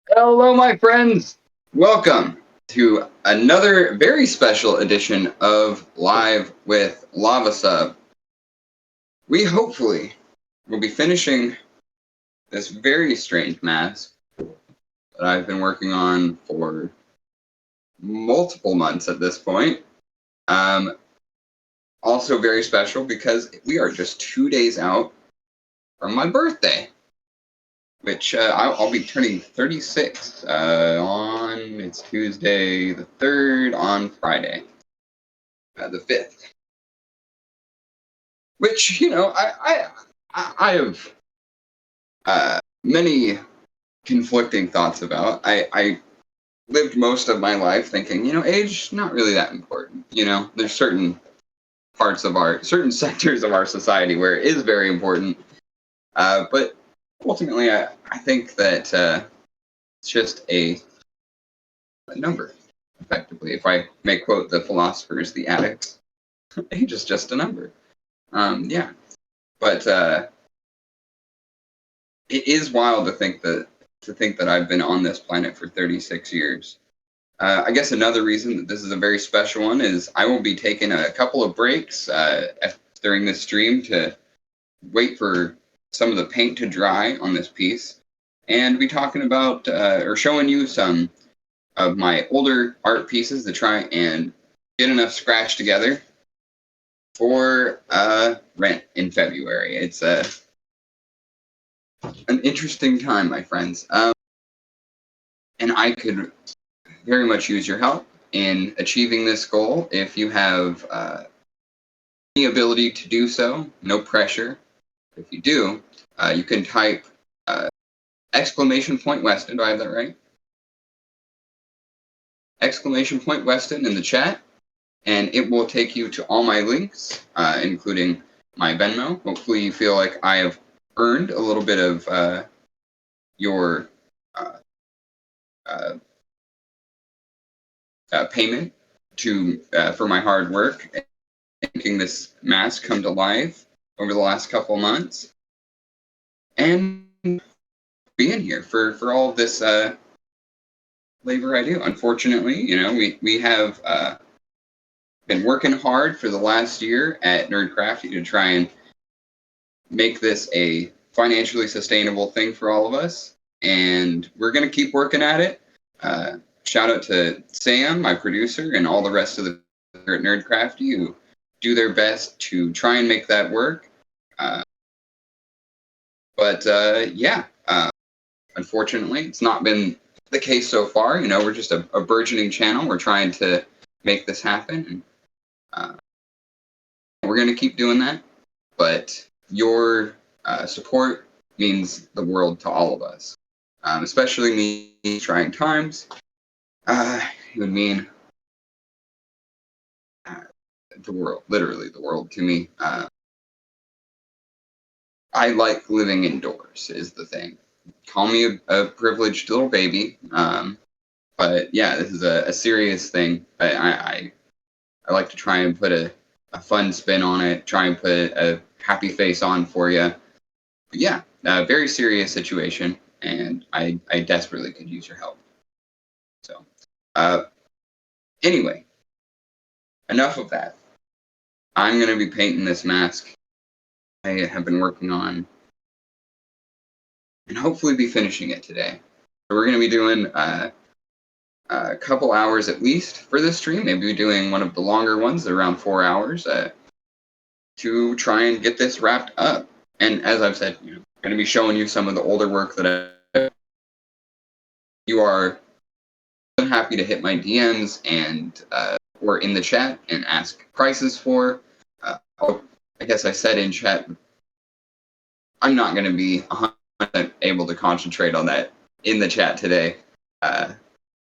Hello, my friends. Welcome to another very special edition of Live with Lava Sub. We hopefully will be finishing this very strange mask that I've been working on for multiple months at this point. Also very special because we are just 2 days out from my birthday, which I'll be turning 36 it's Tuesday the 3rd, on Friday, the 5th. Which, I have many conflicting thoughts about. I lived most of my life thinking, age not really that important. There's certain certain sectors of our society where it is very important. But ultimately, I think that it's just a number, effectively. If I may quote the philosophers, the addicts, age is just a number. Yeah. But it is wild to think that I've been on this planet for 36 years. I guess another reason that this is a very special one is I will be taking a couple of breaks during this stream to wait for some of the paint to dry on this piece, and be talking about or showing you some of my older art pieces to try and get enough scratch together for rent in February. It's an interesting time, my friends. And I could very much use your help in achieving this goal. If you have any ability to do so, no pressure. If you do, you can type !Weston. Do I have that right? !Weston in the chat, and it will take you to all my links, including my Venmo. Hopefully you feel like I have earned a little bit of your payment for my hard work and making this mask come to life over the last couple months, and being here for all of this labor I do. Unfortunately, we have been working hard for the last year at Nerdcrafty to try and make this a financially sustainable thing for all of us, and we're going to keep working at it. Shout out to Sam, my producer, and all the rest of the at Nerdcrafty who do their best to try and make that work. Unfortunately, it's not been the case so far. We're just a burgeoning channel. We're trying to make this happen. And, we're going to keep doing that. But your support means the world to all of us, especially me in trying times. It would mean the world, literally the world to me. I like living indoors is the thing. Call me a privileged little baby, but yeah, this is a serious thing. I like to try and put a fun spin on it, try and put a happy face on for you. But yeah, a very serious situation, and I desperately could use your help. So, anyway, enough of that. I'm going to be painting this mask I have been working on, and hopefully be finishing it today. So we're going to be doing a couple hours at least for this stream. Maybe we're doing one of the longer ones, around 4 hours, to try and get this wrapped up. And as I've said, I'm going to be showing you some of the older work that you are happy to hit my DMs and or in the chat and ask prices for. I guess I said in chat, I'm not going to be 100% able to concentrate on that in the chat today.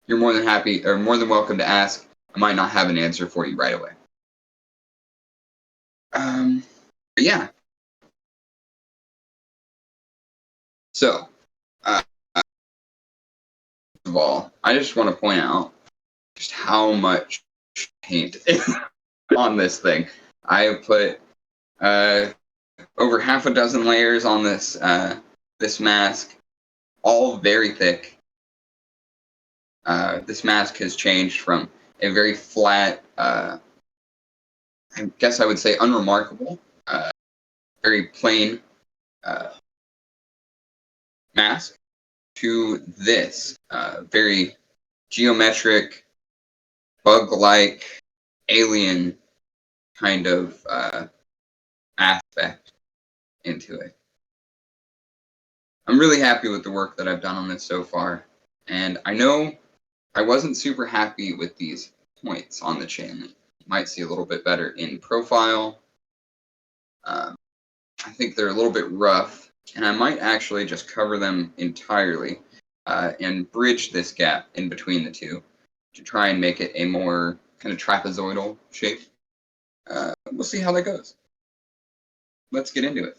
You're more than happy or more than welcome to ask. I might not have an answer for you right away. But yeah. So, first of all, I just want to point out just how much paint is on this thing. I have put over half a dozen layers on this this mask, all very thick. this mask has changed from a very flat, I guess I would say unremarkable, very plain mask to this very geometric, bug-like, alien kind of aspect into it. I'm really happy with the work that I've done on this so far, and I know I wasn't super happy with these points on the chain. You might see a little bit better in profile. I think they're a little bit rough, and I might actually just cover them entirely and bridge this gap in between the two to try and make it a more kind of trapezoidal shape. We'll see how that goes. Let's get into it.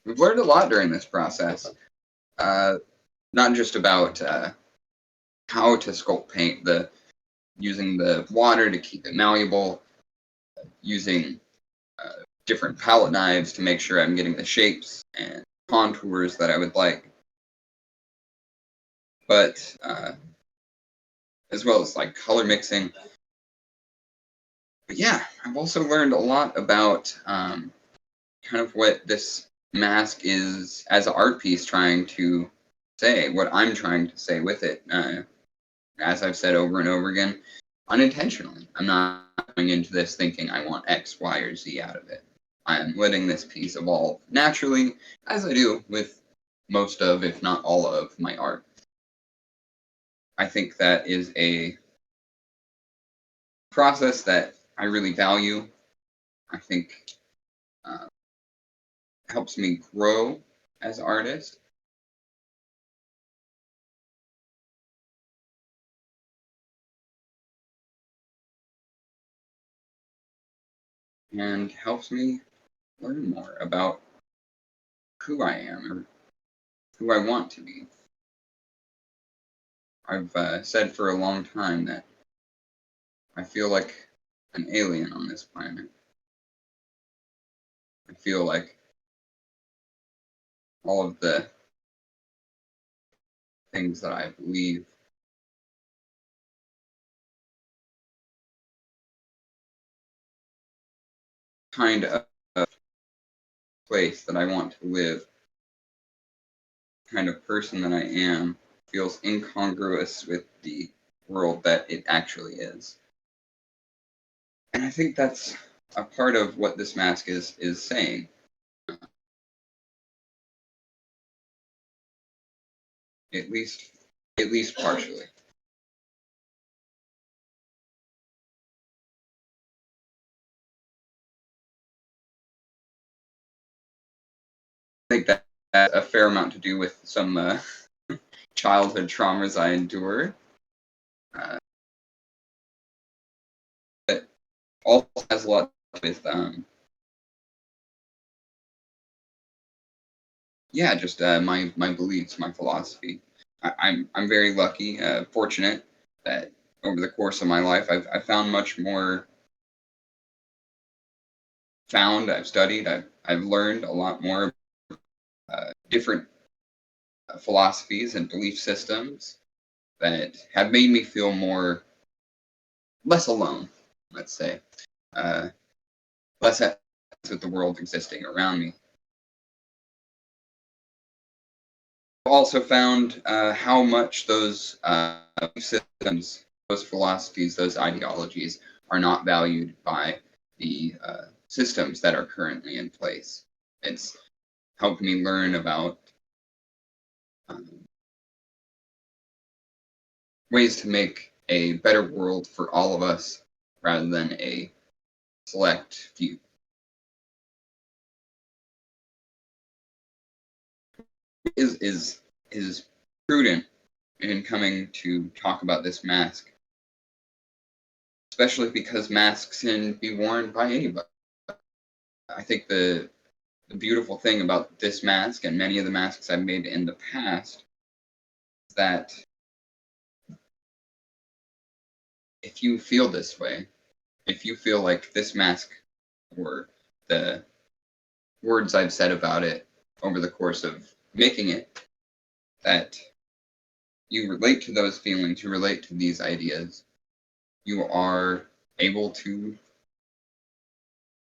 We've learned a lot during this process, not just about how to sculpt paint, using the water to keep it malleable, using different palette knives to make sure I'm getting the shapes and contours that I would like, but as well as like color mixing. But yeah, I've also learned a lot about kind of what this mask is as an art piece trying to say, what I'm trying to say with it. As I've said over and over again, unintentionally. I'm not going into this thinking I want X, Y, or Z out of it. I'm letting this piece evolve naturally, as I do with most of, if not all of, my art. I think that is a process that I really value. I think helps me grow as an artist. And helps me learn more about who I am or who I want to be. I've said for a long time that I feel like an alien on this planet. I feel like all of the things that I believe kind of place that I want to live, kind of person that I am, feels incongruous with the world that it actually is. And I think that's a part of what this mask is saying. At least partially. I think that has a fair amount to do with some childhood traumas I endured. But also has a lot with yeah, just my beliefs, my philosophy. I'm very lucky, fortunate that over the course of my life I've found much more. I've studied, I've learned a lot more different philosophies and belief systems that have made me feel less alone, let's say, less at with the world existing around me. I've also found how much those systems, those philosophies, those ideologies are not valued by the systems that are currently in place. It's helped me learn about ways to make a better world for all of us rather than a select few. Is prudent in coming to talk about this mask, especially because masks can be worn by anybody. I think the beautiful thing about this mask and many of the masks I've made in the past is that if you feel this way, if you feel like this mask or the words I've said about it over the course of making it that you relate to those feelings, you relate to these ideas, you are able to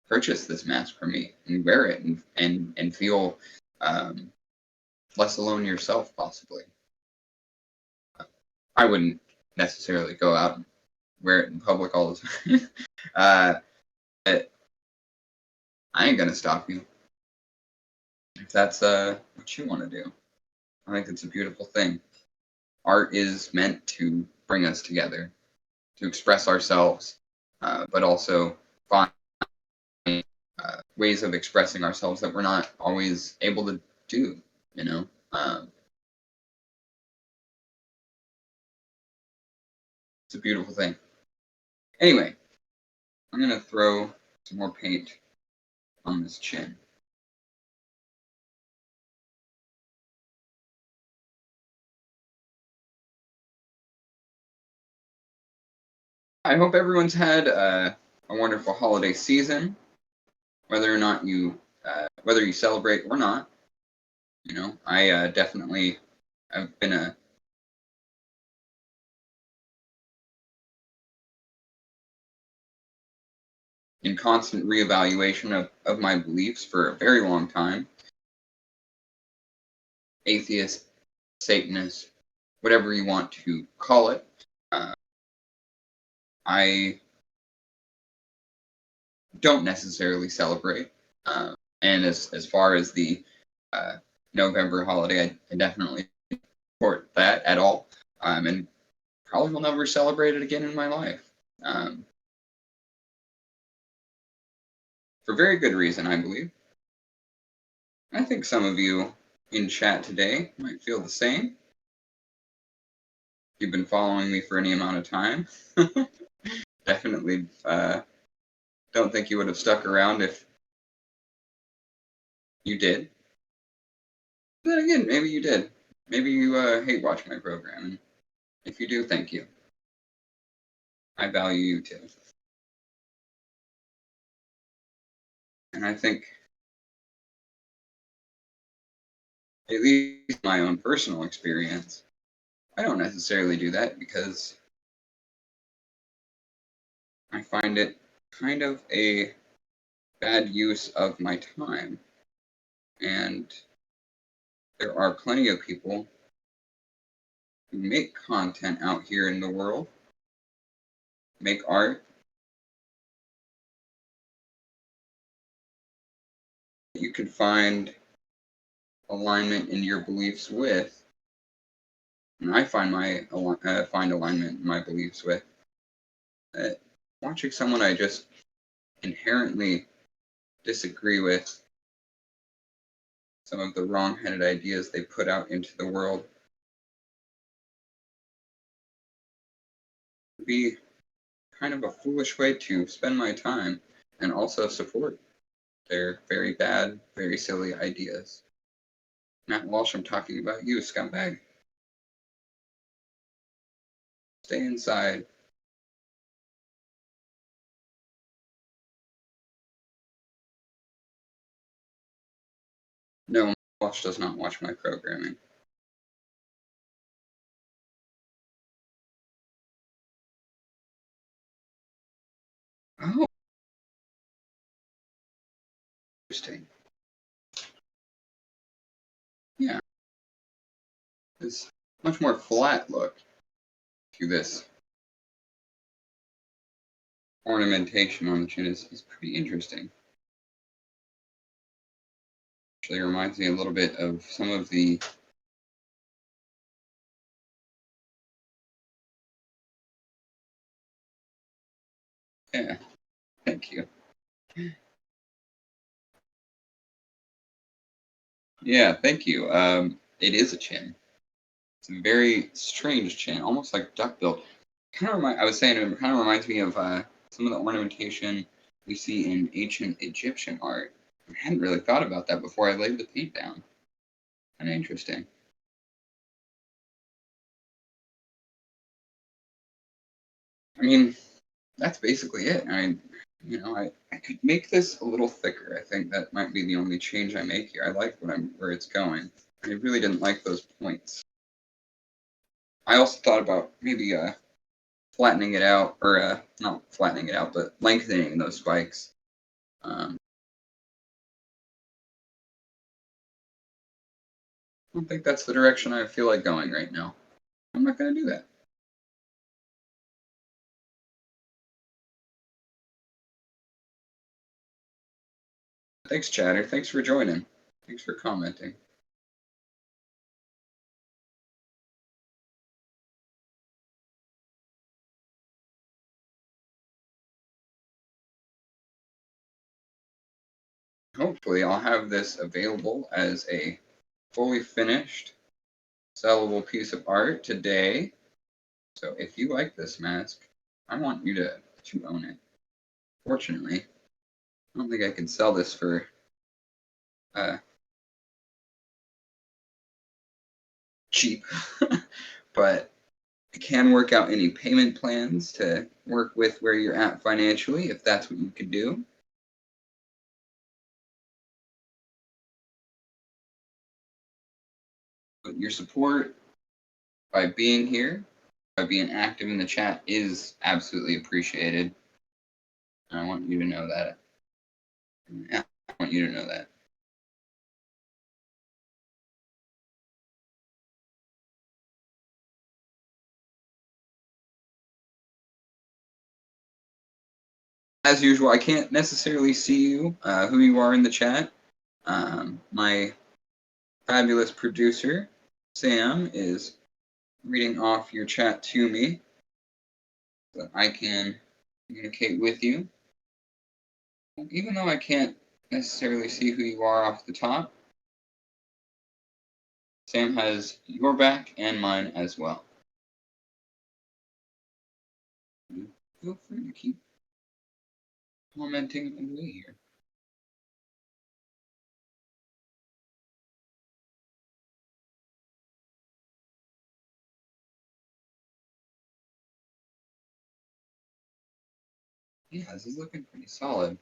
purchase this mask from me and wear it and feel less alone yourself, possibly. I wouldn't necessarily go out and wear it in public all the time. But I ain't gonna stop you if that's what you want to do. I think it's a beautiful thing. Art is meant to bring us together, to express ourselves, but also find ways of expressing ourselves that we're not always able to do, you know? It's a beautiful thing. Anyway, I'm going to throw some more paint on this chin. I hope everyone's had a wonderful holiday season, whether or not you, whether you celebrate or not. You know, I definitely, I've been in constant reevaluation of my beliefs for a very long time. Atheist, Satanist, whatever you want to call it. I don't necessarily celebrate. And as far as the November holiday, I definitely support that at all. And probably will never celebrate it again in my life. For very good reason, I believe. I think some of you in chat today might feel the same. If you've been following me for any amount of time. Definitely don't think you would have stuck around if you did. But then again, maybe you did. Maybe you hate watching my program. And if you do, thank you. I value you too. And I think, at least my own personal experience, I don't necessarily do that because I find it kind of a bad use of my time. And there are plenty of people who make content out here in the world, make art that you can find alignment in your beliefs with. And I find find alignment in my beliefs with watching someone I just inherently disagree with, some of the wrong-headed ideas they put out into the world, would be kind of a foolish way to spend my time and also support their very bad, very silly ideas. Matt Walsh, I'm talking about you, scumbag. Stay inside. No, Walsh does not watch my programming. Oh, interesting. Yeah, there's much more flat look to this ornamentation on the chin is pretty interesting. Actually reminds me a little bit of some of the yeah, thank you. Yeah, thank you. It is a chin. It's a very strange chin, almost like duckbill. I was saying it kind of reminds me of some of the ornamentation we see in ancient Egyptian art. I hadn't really thought about that before I laid the paint down. Kind of interesting. I mean, that's basically it. I could make this a little thicker. I think that might be the only change I make here. I like where it's going. I really didn't like those points. I also thought about maybe flattening it out, or not flattening it out, but lengthening those spikes. I don't think that's the direction I feel like going right now. I'm not going to do that. Thanks, Chatter. Thanks for joining. Thanks for commenting. Hopefully, I'll have this available as a fully finished, sellable piece of art today. So if you like this mask, I want you to own it. Fortunately, I don't think I can sell this for cheap, but I can work out any payment plans to work with where you're at financially, if that's what you could do. But your support by being here, by being active in the chat, is absolutely appreciated. And I want you to know that. Yeah, I want you to know that. As usual, I can't necessarily see you, who you are in the chat. My fabulous producer, Sam, is reading off your chat to me so that I can communicate with you. Even though I can't necessarily see who you are off the top, Sam has your back and mine as well. Feel free to keep commenting away here. Yeah, this is looking pretty solid.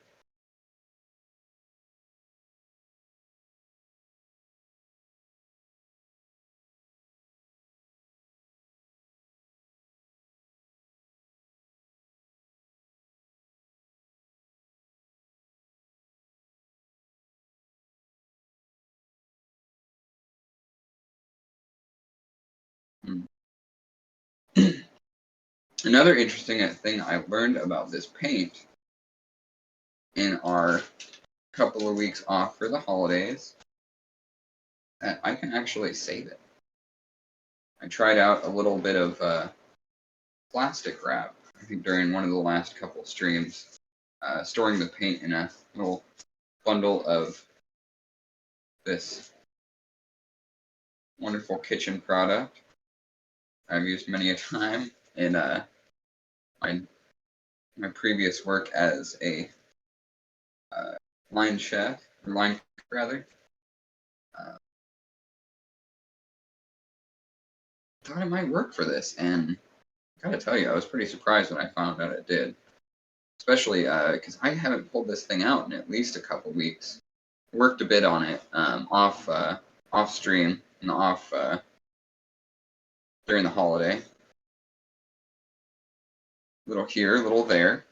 Another interesting thing I learned about this paint in our couple of weeks off for the holidays, that I can actually save it. I tried out a little bit of plastic wrap, I think during one of the last couple streams, storing the paint in a little bundle of this wonderful kitchen product I've used many a time in my previous work as a line chef, or line cook rather. Thought it might work for this, and I gotta tell you, I was pretty surprised when I found out it did. Especially because I haven't pulled this thing out in at least a couple weeks. Worked a bit on it off stream and off during the holiday. Little here, little there.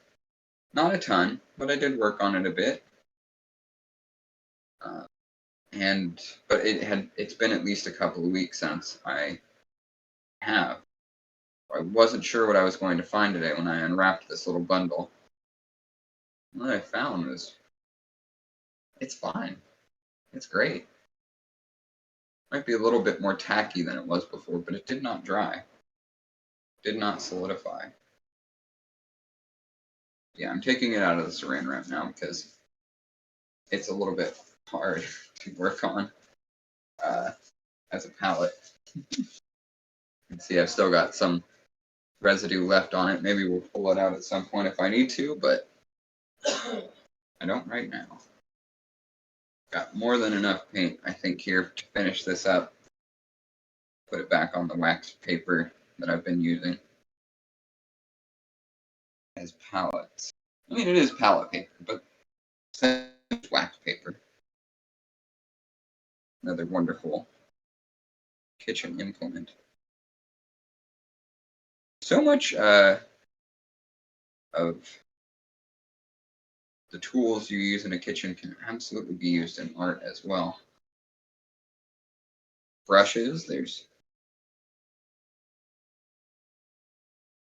Not a ton, but I did work on it a bit. But it's been at least a couple of weeks since I have. I wasn't sure what I was going to find today when I unwrapped this little bundle. What I found was it's fine. It's great. Might be a little bit more tacky than it was before, but it did not dry. Did not solidify. Yeah, I'm taking it out of the saran wrap now because it's a little bit hard to work on as a palette. You can see I've still got some residue left on it. Maybe we'll pull it out at some point if I need to, but I don't right now. Got more than enough paint, I think, here to finish this up. Put it back on the wax paper that I've been using as palettes. I mean, it is palette paper, but it's wax paper. Another wonderful kitchen implement. So much of the tools you use in a kitchen can absolutely be used in art as well. Brushes, there's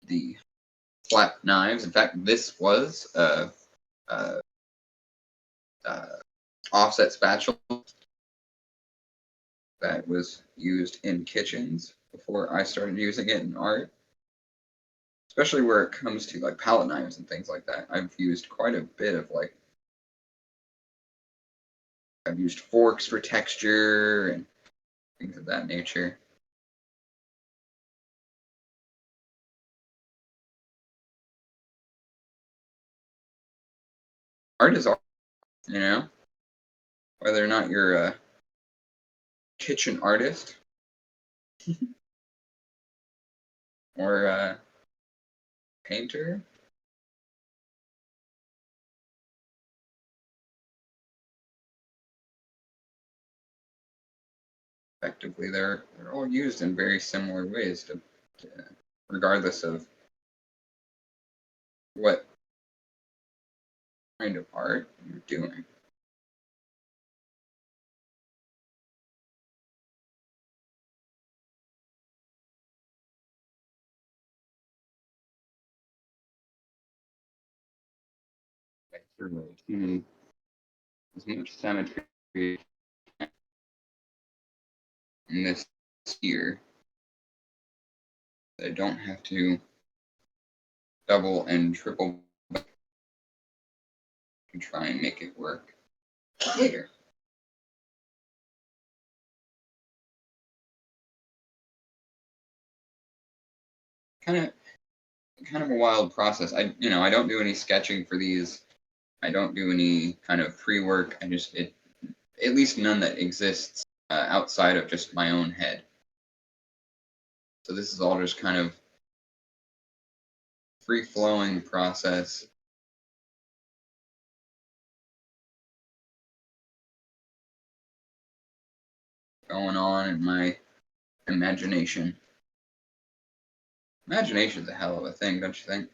the flat knives. In fact, this was a offset spatula that was used in kitchens before I started using it in art. Especially where it comes to like palette knives and things like that. I've used quite a bit of like, I've used forks for texture and things of that nature. Art is art, you know? Whether or not you're a kitchen artist or a painter. Effectively, they're all used in very similar ways, regardless of what kind of art you're doing. As much symmetry in this sphere that I don't have to double and triple to try and make it work later. Kind of a wild process. I don't do any sketching for these. I don't do any kind of pre-work. At least none that exists outside of just my own head. So this is all just kind of free-flowing process. Going on in my imagination. Imagination's a hell of a thing, don't you think?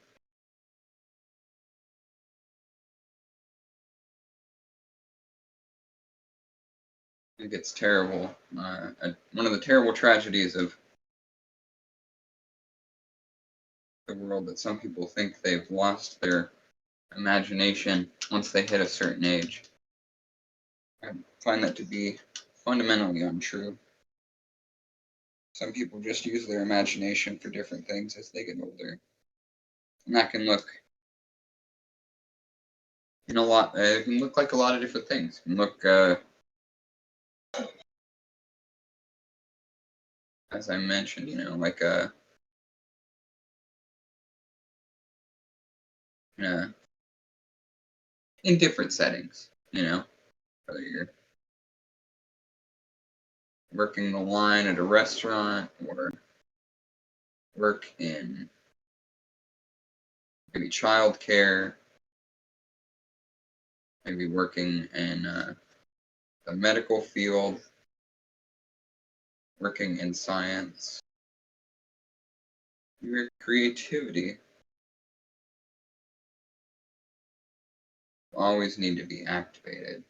I think it's terrible. One of the terrible tragedies of the world that some people think they've lost their imagination once they hit a certain age. I find that to be fundamentally untrue. Some people just use their imagination for different things as they get older. And that can look it can look like a lot of different things. It can look, as I mentioned, like in different settings, whether you're working the line at a restaurant or work in maybe childcare, maybe working in the medical field, working in science. Your creativity will always need to be activated.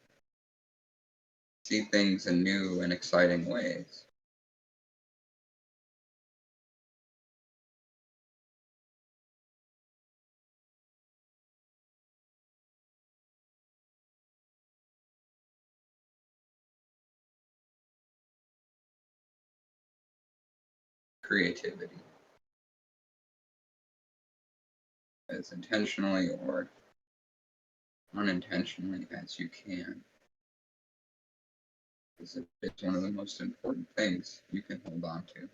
See things in new and exciting ways. Creativity, as intentionally or unintentionally as you can. Because it's one of the most important things you can hold on to.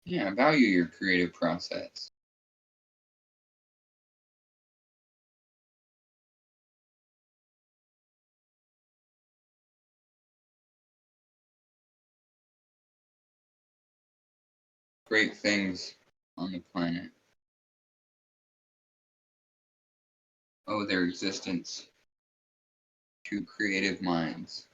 Yeah, value your creative process. Great things on the planet owe their existence to creative minds.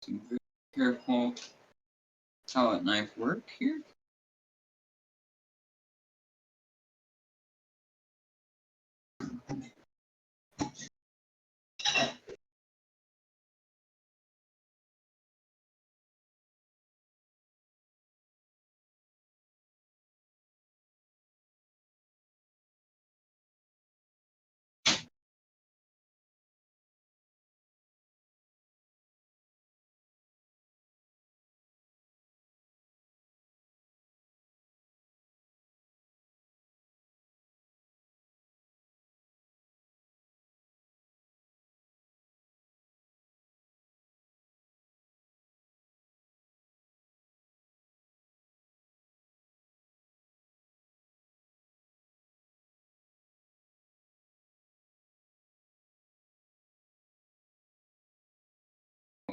So be careful how that knife work here.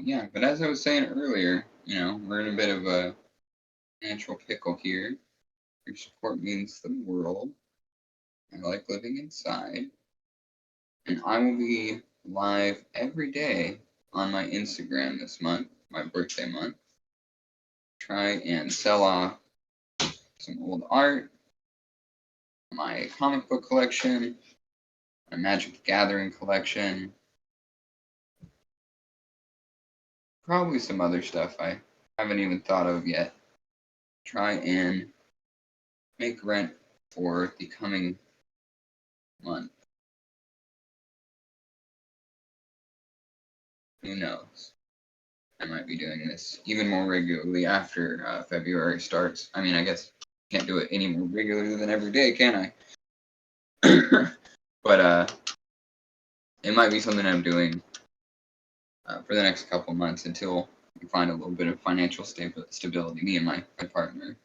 Yeah, but as I was saying earlier, we're in a bit of a financial pickle here. Your support means the world. I like living inside. And I will be live every day on my Instagram this month, my birthday month. Try and sell off some old art, my comic book collection, my Magic the Gathering collection, probably some other stuff I haven't even thought of yet. Try and make rent for the coming month. Who knows? I might be doing this even more regularly after February starts. I mean, I guess I can't do it any more regularly than every day, can I? But it might be something I'm doing for the next couple months until we find a little bit of financial stability, me and my partner.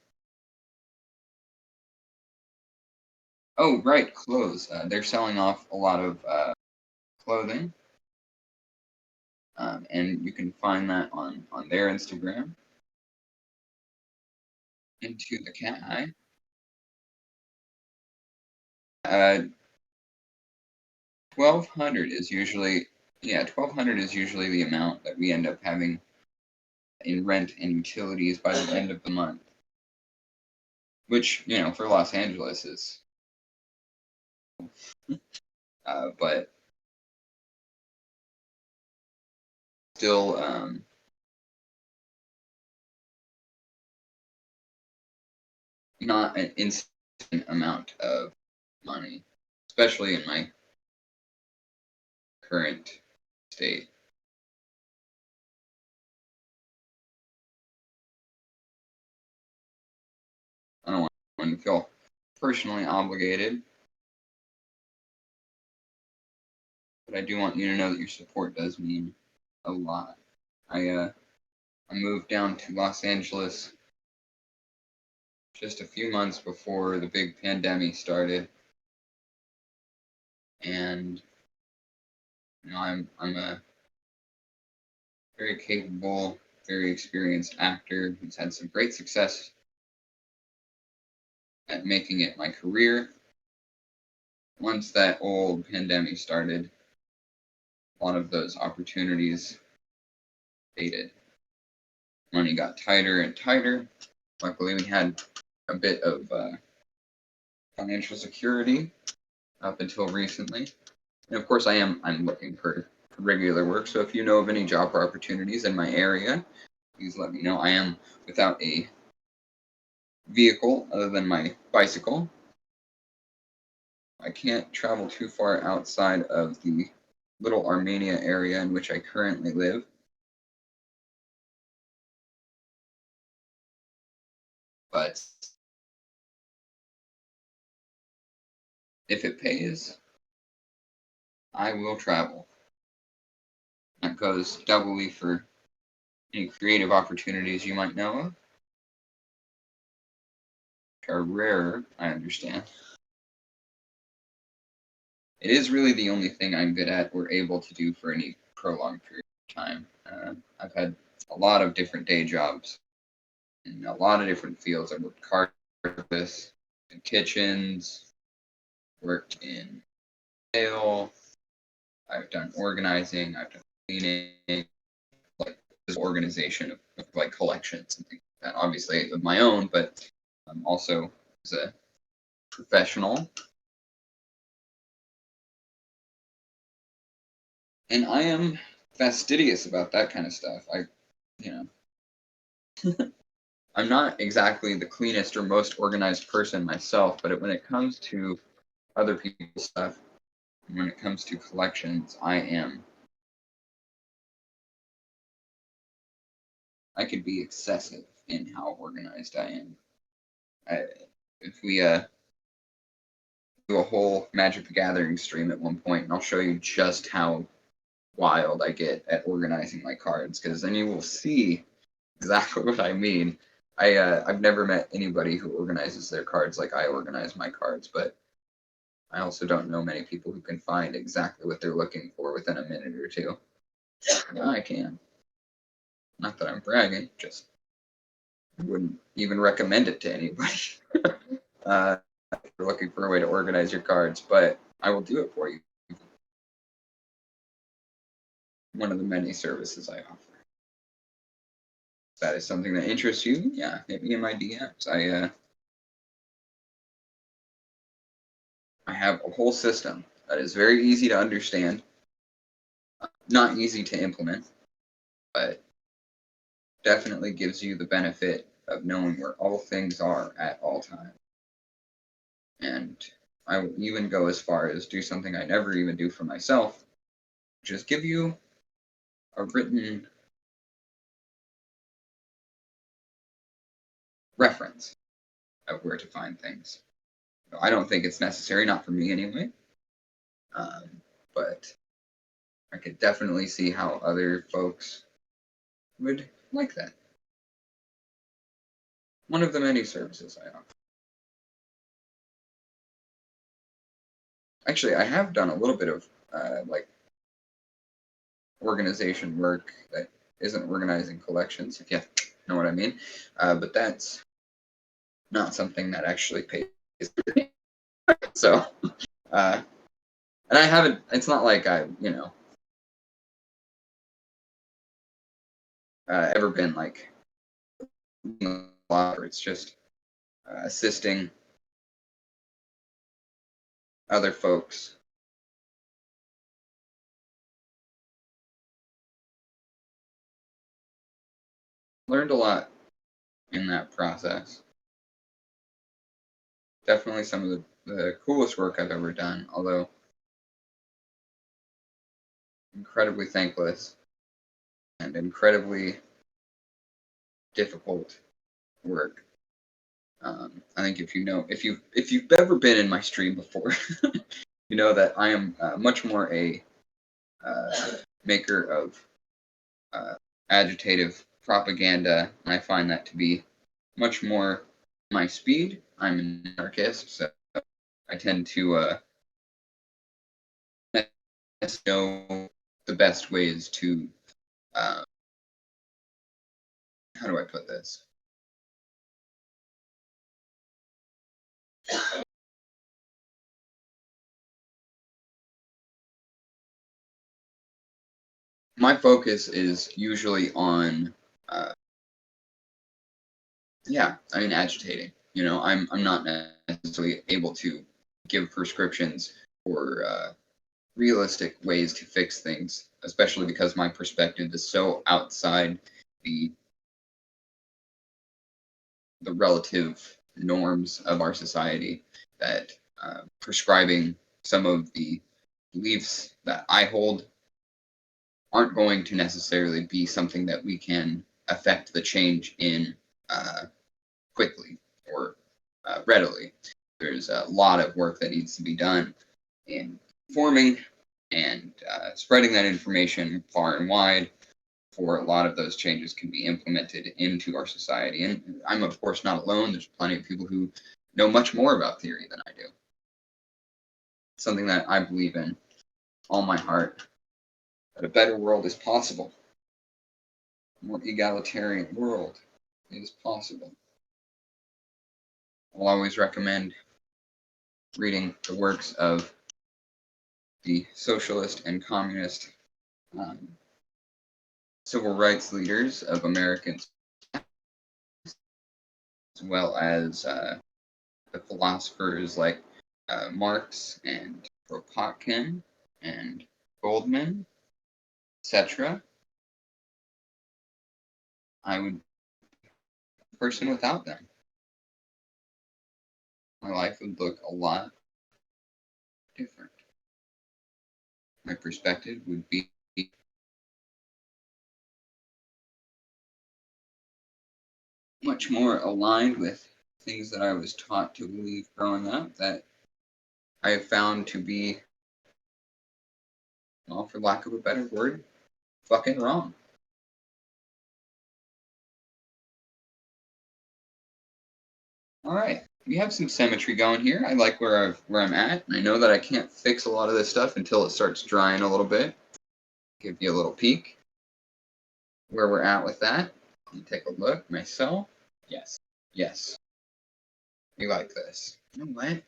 Oh, right, clothes. They're selling off a lot of clothing, and you can find that on their Instagram. Into the cat eye. 1,200 is usually, yeah, 1,200 is usually the amount that we end up having in rent and utilities by the end of the month, which, for Los Angeles is, but still, not an insane amount of money, especially in my current state. I don't want anyone to feel personally obligated, but I do want you to know that your support does mean a lot. I moved down to Los Angeles just a few months before the big pandemic started, and I'm a very capable, very experienced actor who's had some great success at making it my career. Once that old pandemic started, a lot of those opportunities faded. Money got tighter and tighter. Luckily, we had a bit of financial security up until recently. And of course, I'm looking for regular work. So if you know of any job opportunities in my area, please let me know. I am without a vehicle other than my bicycle. I can't travel too far outside of the little Armenia area in which I currently live. But if it pays, I will travel. That goes doubly for any creative opportunities you might know of, which are rarer, I understand. It is really the only thing I'm good at or able to do for any prolonged period of time. I've had a lot of different day jobs in a lot of different fields. I worked car service, in kitchens, worked in sale. I've done organizing. I've done cleaning, like this organization of like collections and things like that. Obviously of my own, but also as a professional. And I am fastidious about that kind of stuff. You know, I'm not exactly the cleanest or most organized person myself, but when it comes to other people's stuff, when it comes to collections, I could be excessive in how organized I am. If we do a whole Magic the Gathering stream at one point, and I'll show you just how wild I get at organizing my cards, because then you will see exactly what I mean. I've never met anybody who organizes their cards like I organize my cards, but I also don't know many people who can find exactly what they're looking for within a minute or two. Yeah, I can. Not that I'm bragging, just I wouldn't even recommend it to anybody. If you're looking for a way to organize your cards, but I will do it for you. One of the many services I offer. If that is something that interests you, yeah, hit me in my DMs. I have a whole system that is very easy to understand, not easy to implement, but definitely gives you the benefit of knowing where all things are at all times. And I will even go as far as do something I never even do for myself, which is give you a written reference of where to find things. I don't think it's necessary, not for me anyway, but I could definitely see how other folks would like that. One of the many services I offer. Actually, I have done a little bit of like organization work that isn't organizing collections, if you know what I mean. But that's not something that actually pays me. So, and I haven't, it's not like I, ever been like, it's just assisting other folks. Learned a lot in that process. Definitely some of the coolest work I've ever done, although incredibly thankless and incredibly difficult work. I think if you've ever been in my stream before, you know that I am much more a maker of agitative propaganda, and I find that to be much more my speed. I'm an anarchist, so I tend to know the best ways to how do I put this? My focus is usually on agitating. I'm not necessarily able to give prescriptions or realistic ways to fix things, especially because my perspective is so outside the the relative norms of our society, that prescribing some of the beliefs that I hold aren't going to necessarily be something that we can affect the change in quickly or readily. There's a lot of work that needs to be done in forming and spreading that information far and wide before a lot of those changes can be implemented into our society. And I'm, of course, not alone. There's plenty of people who know much more about theory than I do. It's something that I believe in all my heart, that a better world is possible. A more egalitarian world is possible. I'll always recommend reading the works of the socialist and communist civil rights leaders of Americans, as well as the philosophers like Marx and Kropotkin and Goldman, etc. I would be a person without them. My life would look a lot different. My perspective would be much more aligned with things that I was taught to believe growing up, that I have found to be, well, for lack of a better word, fucking wrong. All right, we have some symmetry going here. I like where I'm at. I know that I can't fix a lot of this stuff until it starts drying a little bit. Give you a little peek where we're at with that. Let me take a look myself. Yes, yes. We like this. You know what?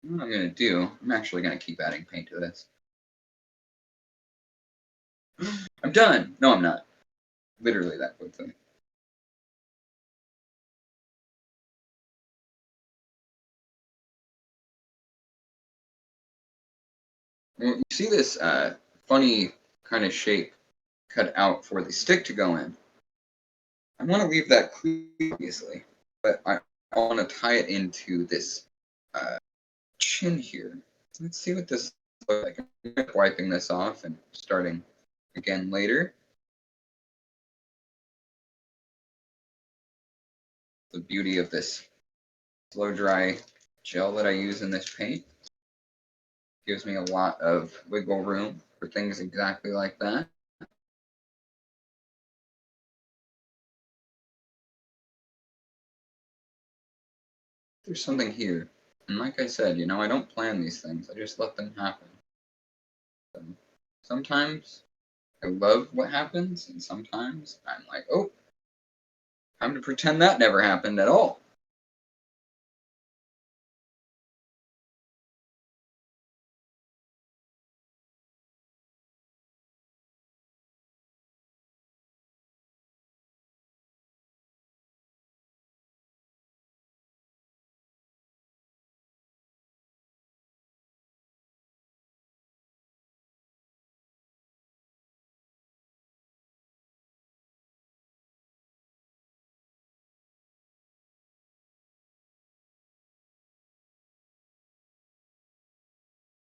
What I'm gonna do, I'm actually gonna keep adding paint to this. I'm done. No, I'm not. Literally that quickly. You see this funny kind of shape cut out for the stick to go in. I want to leave that clear, obviously, but I want to tie it into this chin here. Let's see what this looks like. I'm wiping this off and starting again later. The beauty of this slow dry gel that I use in this paint gives me a lot of wiggle room for things exactly like that. There's something here. And like I said, you know, I don't plan these things. I just let them happen. So sometimes I love what happens, and sometimes I'm like, oh, time to pretend that never happened at all.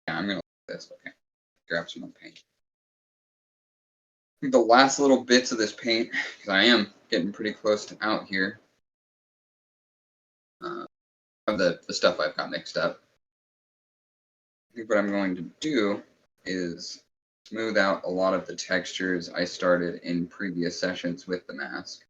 Yeah, I'm gonna like this. Okay, grab some more paint. The last little bits of this paint, because I am getting pretty close to out here, of the stuff I've got mixed up. I think what I'm going to do is smooth out a lot of the textures I started in previous sessions with the mask.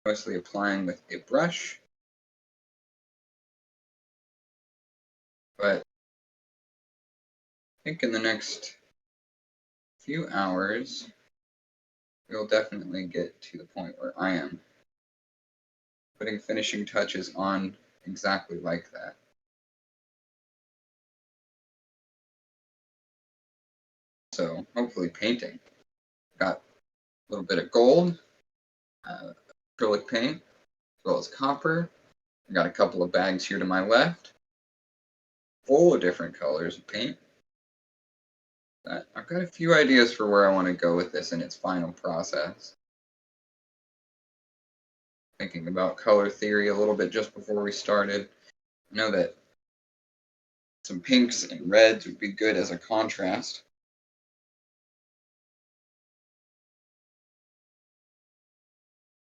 Mostly applying with a brush, but I think in the next few hours, we'll definitely get to the point where I am putting finishing touches on exactly like that. So hopefully painting. Got a little bit of gold, acrylic paint, as well as copper, I've got a couple of bags here to my left, full of different colors of paint. I've got a few ideas for where I want to go with this in its final process. Thinking about color theory a little bit just before we started. I know that some pinks and reds would be good as a contrast.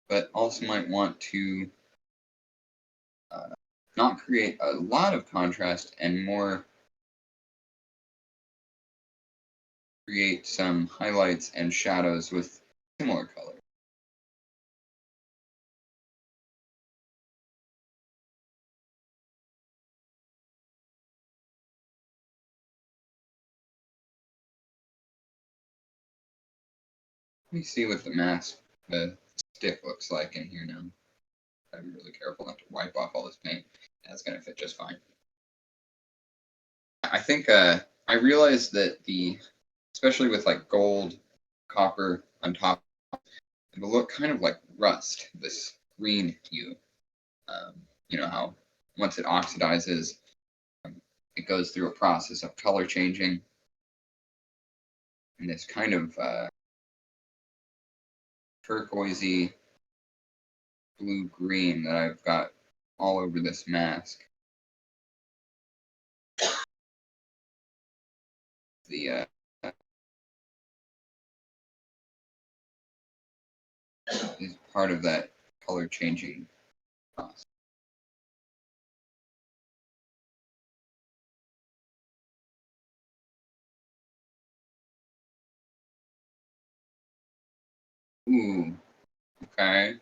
But also might want to not create a lot of contrast and more create some highlights and shadows with similar colors. Let me see what the stick looks like in here now. Gotta be really careful not to wipe off all this paint. That's gonna fit just fine. I think I realized that especially with like gold, copper on top, it'll look kind of like rust, this green hue. You know how once it oxidizes, it goes through a process of color changing, and this kind of turquoisey blue-green that I've got all over this mask. The is part of that color changing process. Ooh, okay.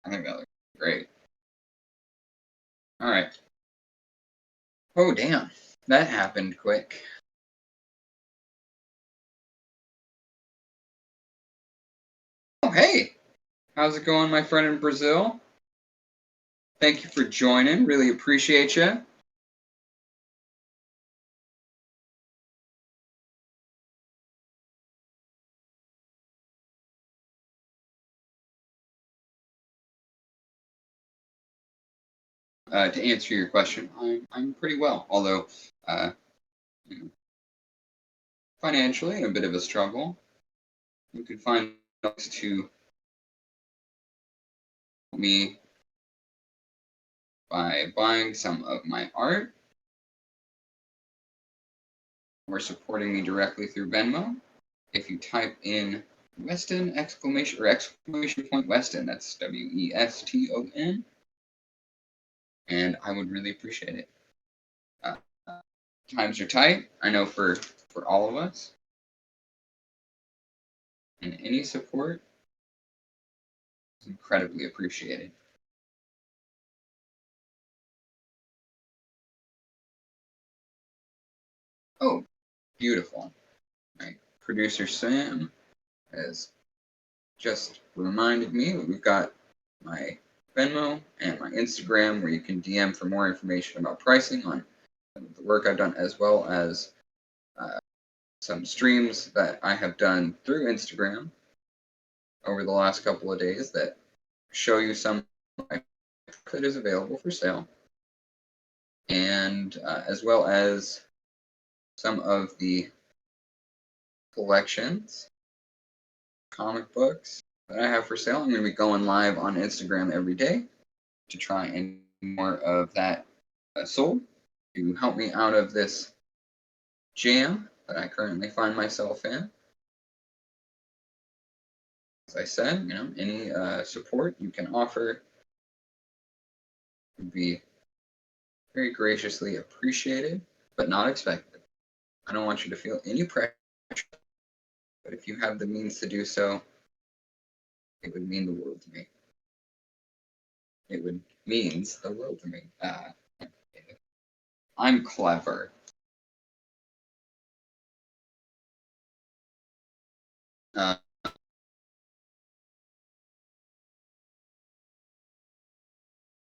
I think that looks great. All right. Oh, damn. That happened quick. Oh, hey. How's it going, my friend in Brazil? Thank you for joining. Really appreciate you. To answer your question, I'm pretty well, although you know, financially a bit of a struggle. You can find ways to help me by buying some of my art or supporting me directly through Venmo. If you type in Weston exclamation point Weston, that's Weston, and I would really appreciate it. Times are tight, I know for all of us, and any support is incredibly appreciated. Oh, beautiful. My producer Sam has just reminded me that we've got my Venmo and my Instagram where you can DM for more information about pricing on the work I've done, as well as some streams that I have done through Instagram over the last couple of days that show you some that is available for sale, and as well as some of the collections, comic books that I have for sale. I'm going to be going live on Instagram every day to try and more of that sold to help me out of this jam that I currently find myself in. As I said, any support you can offer would be very graciously appreciated, but not expected. I don't want you to feel any pressure, but if you have the means to do so, it would mean the world to me. It would means the world to me. I'm clever.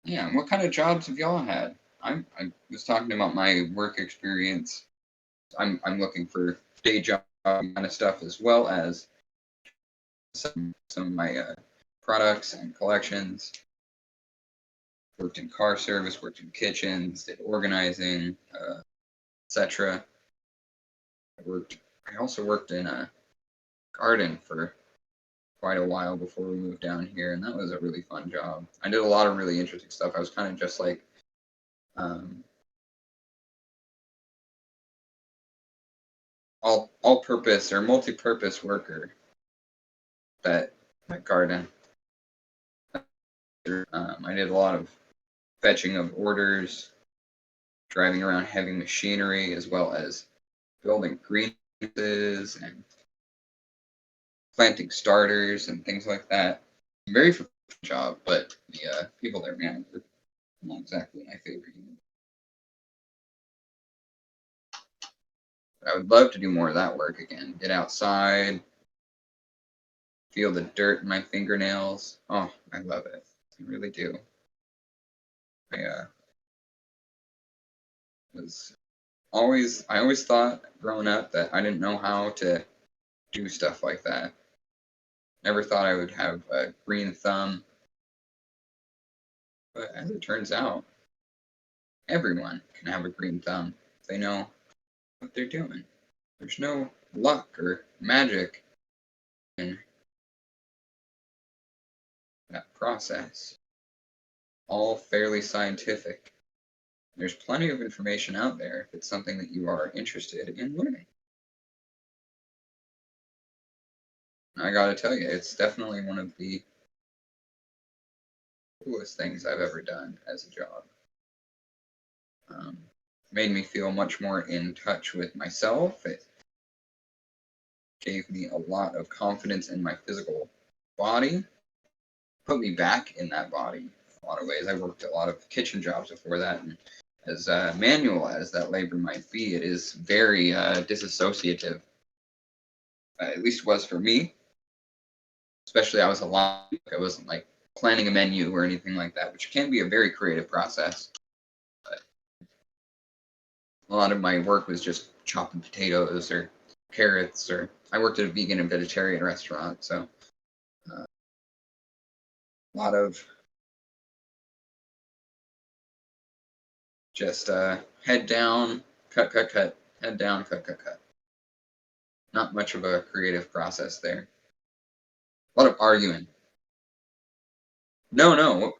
Yeah, what kind of jobs have y'all had? I was talking about my work experience. I'm looking for day job kind of stuff as well as some of my products and collections. Worked in car service, worked in kitchens, did organizing, etc. I also worked in a garden for quite a while before we moved down here, and that was a really fun job. I did a lot of really interesting stuff. I was kind of just like all-purpose or multi-purpose worker that garden. I did a lot of fetching of orders, driving around heavy machinery, as well as building greenhouses and planting starters and things like that. Very fulfilling job, but the people there, man, were not exactly my favorite. But I would love to do more of that work again. Get outside, feel the dirt in my fingernails. Oh, I love it. I really do. I always thought growing up that I didn't know how to do stuff like that. Never thought I would have a green thumb. But as it turns out, everyone can have a green thumb if they know what they're doing. There's no luck or magic in that process. All fairly scientific. There's plenty of information out there if it's something that you are interested in learning. I gotta tell you, it's definitely one of the coolest things I've ever done as a job. Made me feel much more in touch with myself. It gave me a lot of confidence in my physical body, put me back in that body in a lot of ways. I worked a lot of kitchen jobs before that, and as manual as that labor might be, it is very disassociative. At least it was for me. Especially I was alone. I wasn't like planning a menu or anything like that, which can be a very creative process. But a lot of my work was just chopping potatoes or carrots, or I worked at a vegan and vegetarian restaurant, so a lot of just head down, cut, head down, cut. Not much of a creative process there. A lot of arguing. No.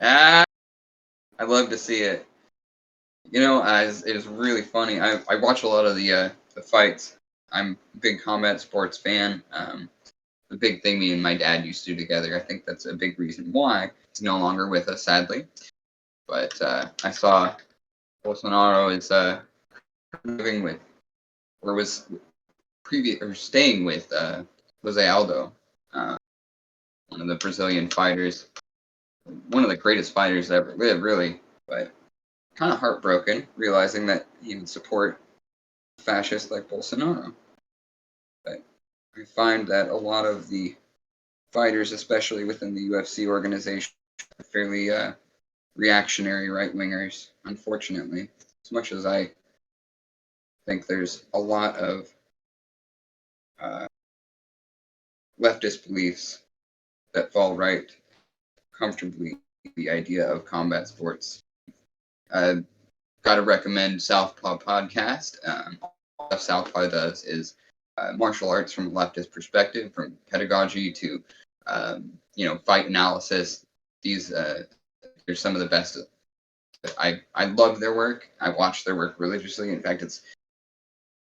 Ah, I love to see it. You know, it was really funny. I watch a lot of the fights. I'm a big combat sports fan. The big thing me and my dad used to do together. I think that's a big reason why he's no longer with us, sadly. But I saw Bolsonaro is living with, or was previous, or staying with Jose Aldo, one of the Brazilian fighters, one of the greatest fighters that ever lived, really. But kind of heartbroken, realizing that he would support fascists like Bolsonaro. But I find that a lot of the fighters, especially within the UFC organization, are fairly reactionary right wingers, unfortunately. As much as I think there's a lot of leftist beliefs that fall right comfortably the idea of combat sports. Got to recommend Southpaw podcast. All Southpaw does is martial arts from a leftist perspective, from pedagogy to fight analysis. These they're some of the best. I love their work. I watch their work religiously. In fact, it's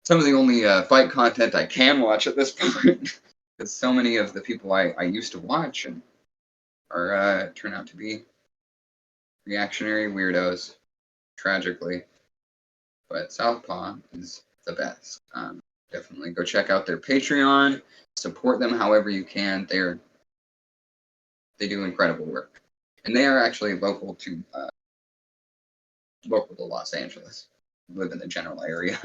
some of the only fight content I can watch at this point, because so many of the people I used to watch and are turn out to be reactionary weirdos, tragically. But Southpaw is the best. Definitely go check out their Patreon. Support them however you can. They do incredible work, and they are actually local to Los Angeles. I live in the general area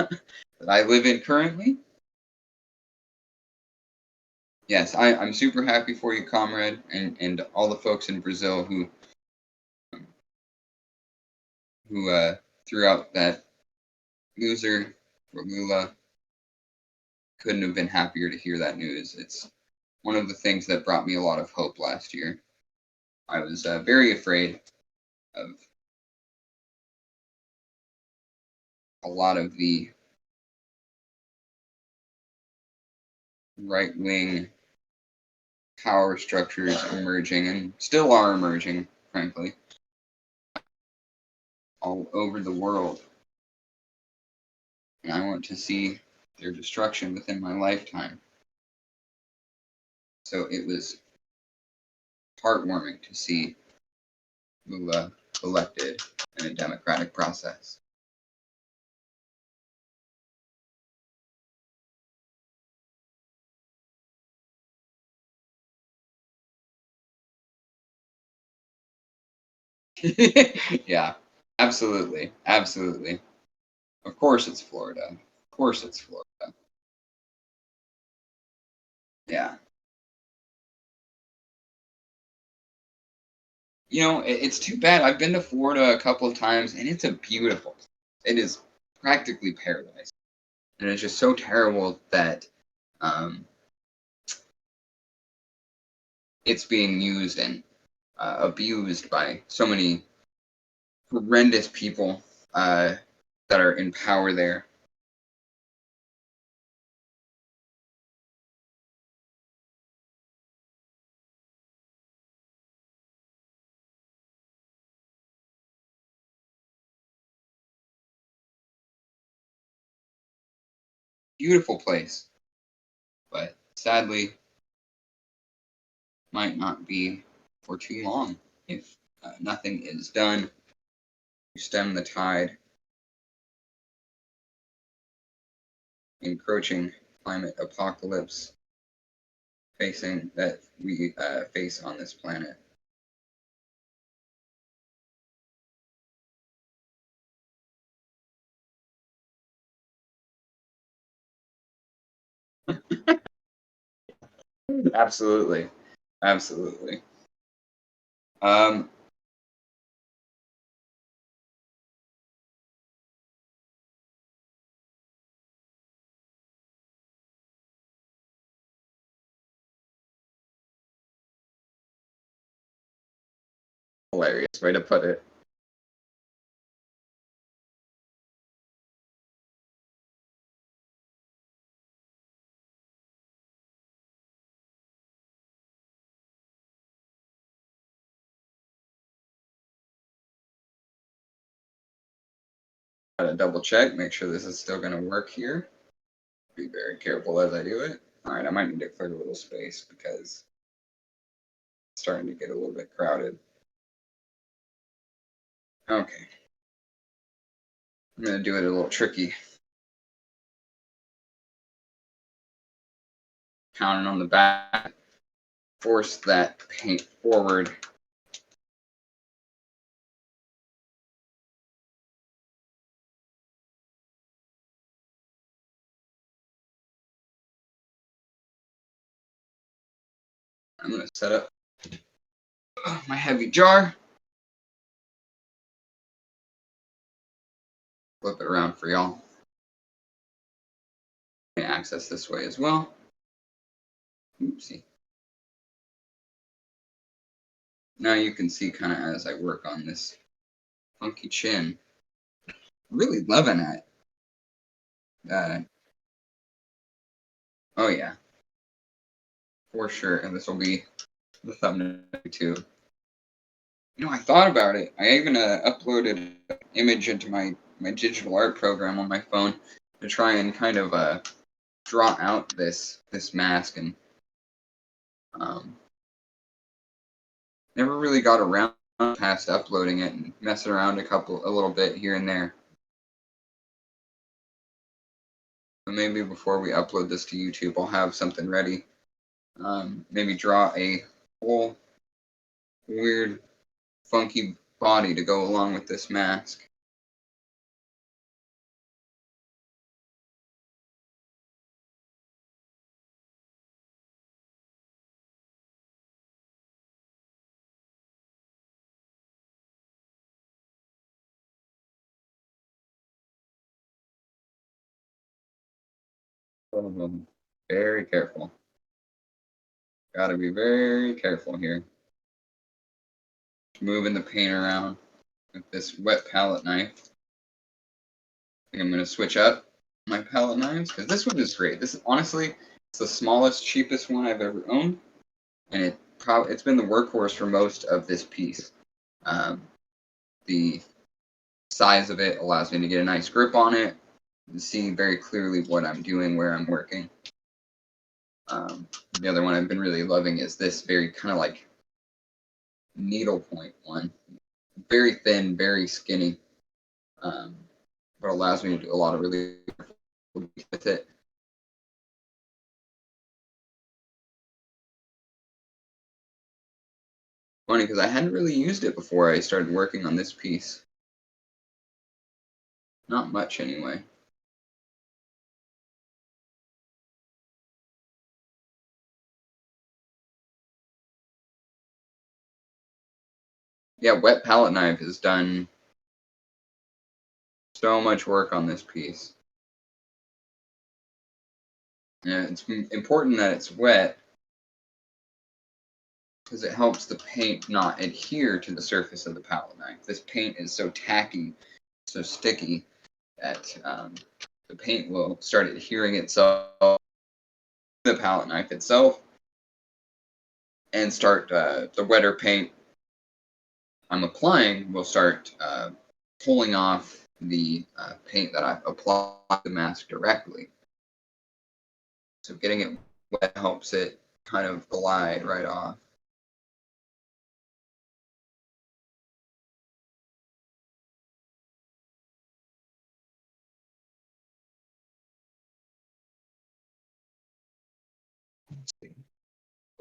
that I live in currently. Yes, I'm super happy for you, comrade, and all the folks in Brazil who who threw out that loser, Regula. Couldn't have been happier to hear that news. It's one of the things that brought me a lot of hope last year. I was very afraid of a lot of the right-wing power structures emerging, and still are emerging, frankly, all over the world. And I want to see their destruction within my lifetime. So it was heartwarming to see Lula elected in a democratic process. Yeah, absolutely. Absolutely. Of course it's Florida. Of course it's Florida. Yeah. You know, it's too bad. I've been to Florida a couple of times, and it's a beautiful place. It is practically paradise. And it's just so terrible that um, it's being used and abused by so many horrendous people that are in power there. Beautiful place, but sadly might not be for too long if nothing is done to stem the tide. Encroaching climate apocalypse facing that we face on this planet. Absolutely, absolutely. Um, Hilarious way to put it. Gotta double check, make sure this is still gonna work here. Be very careful as I do it. All right, I might need to clear a little space because it's starting to get a little bit crowded. Okay, I'm gonna do it a little tricky. Pounding on the back, force that paint forward. I'm gonna set up my heavy jar. Flip it around for y'all. Can access this way as well. Oopsie. Now you can see kind of as I work on this funky chin. Really loving it. Oh yeah, for sure. And this will be the thumbnail too. You know, I thought about it. I even uploaded an image into my digital art program on my phone to try and kind of draw out this mask, and um, never really got around past uploading it and messing around a little bit here and there. But maybe before we upload this to YouTube, I'll have something ready. Maybe draw a whole weird, funky body to go along with this mask. Very careful. Gotta be very careful here. Moving the paint around with this wet palette knife. I think I'm gonna switch up my palette knives because this one is great. This is honestly it's the smallest, cheapest one I've ever owned, and it's been the workhorse for most of this piece. The size of it allows me to get a nice grip on it and see very clearly what I'm doing, where I'm working. The other one I've been really loving is this very kind of like needlepoint one. Very thin, very skinny, but allows me to do a lot of really with it. Funny because I hadn't really used it before I started working on this piece. Not much anyway. Yeah, wet palette knife has done so much work on this piece. Yeah, it's important that it's wet because it helps the paint not adhere to the surface of the palette knife. This paint is so tacky, so sticky, that the paint will start adhering itself to the palette knife itself and start the wetter paint I'm applying will start pulling off the paint that I've applied the mask directly. So getting it wet helps it kind of glide right off.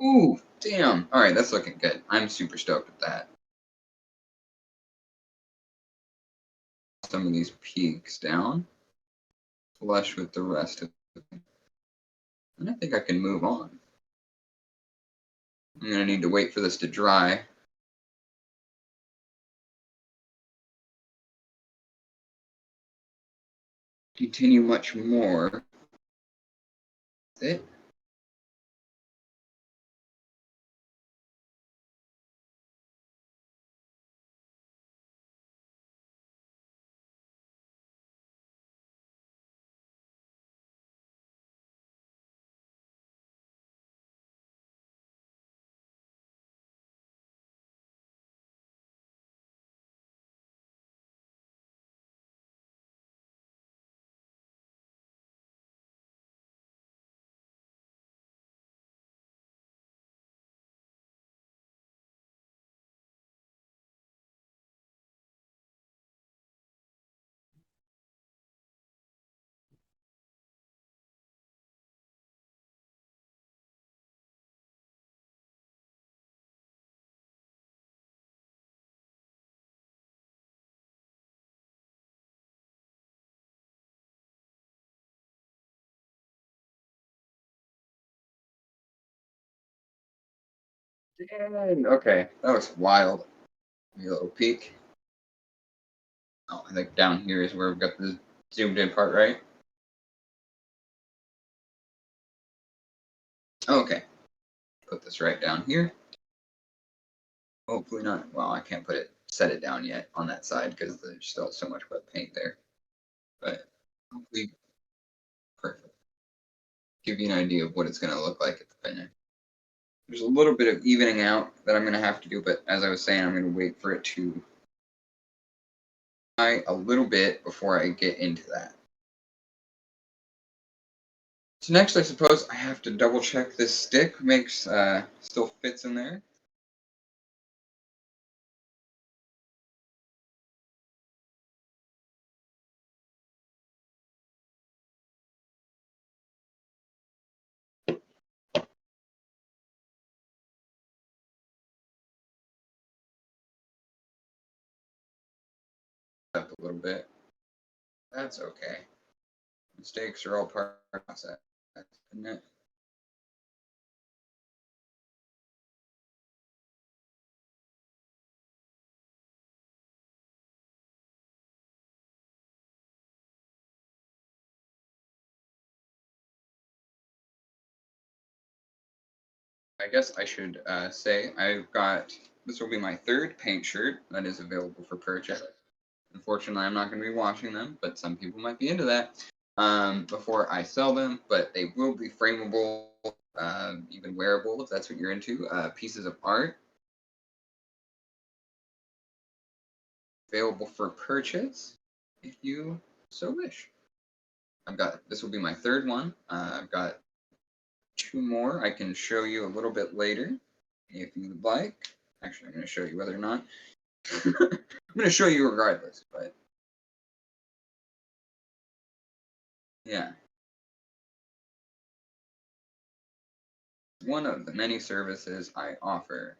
Ooh, damn. All right, that's looking good. I'm super stoked with that. Some of these peaks down, flush with the rest of it. And I think I can move on. I'm going to need to wait for this to dry. Continue much more. That's it. And okay, that was wild. A little peek. Oh, I think down here is where we've got the zoomed in part, right? Okay. Put this right down here. Hopefully not. Well, I can't set it down yet on that side because there's still so much wet paint there. But hopefully, perfect. Give you an idea of what it's going to look like at the finish. There's a little bit of evening out that I'm going to have to do, but as I was saying, I'm going to wait for it to dry a little bit before I get into that. So next, I suppose I have to double check this stick still fits in there. Up a little bit. That's okay. Mistakes are all part of the process, isn't it? I guess I should say I've got, this will be my third paint shirt that is available for purchase. Unfortunately, I'm not going to be washing them, but some people might be into that before I sell them. But they will be frameable, even wearable if that's what you're into. Pieces of art available for purchase if you so wish. This will be my third one. I've got 2 more I can show you a little bit later if you'd like. Actually, I'm going to show you whether or not. I'm going to show you regardless, but yeah. One of the many services I offer.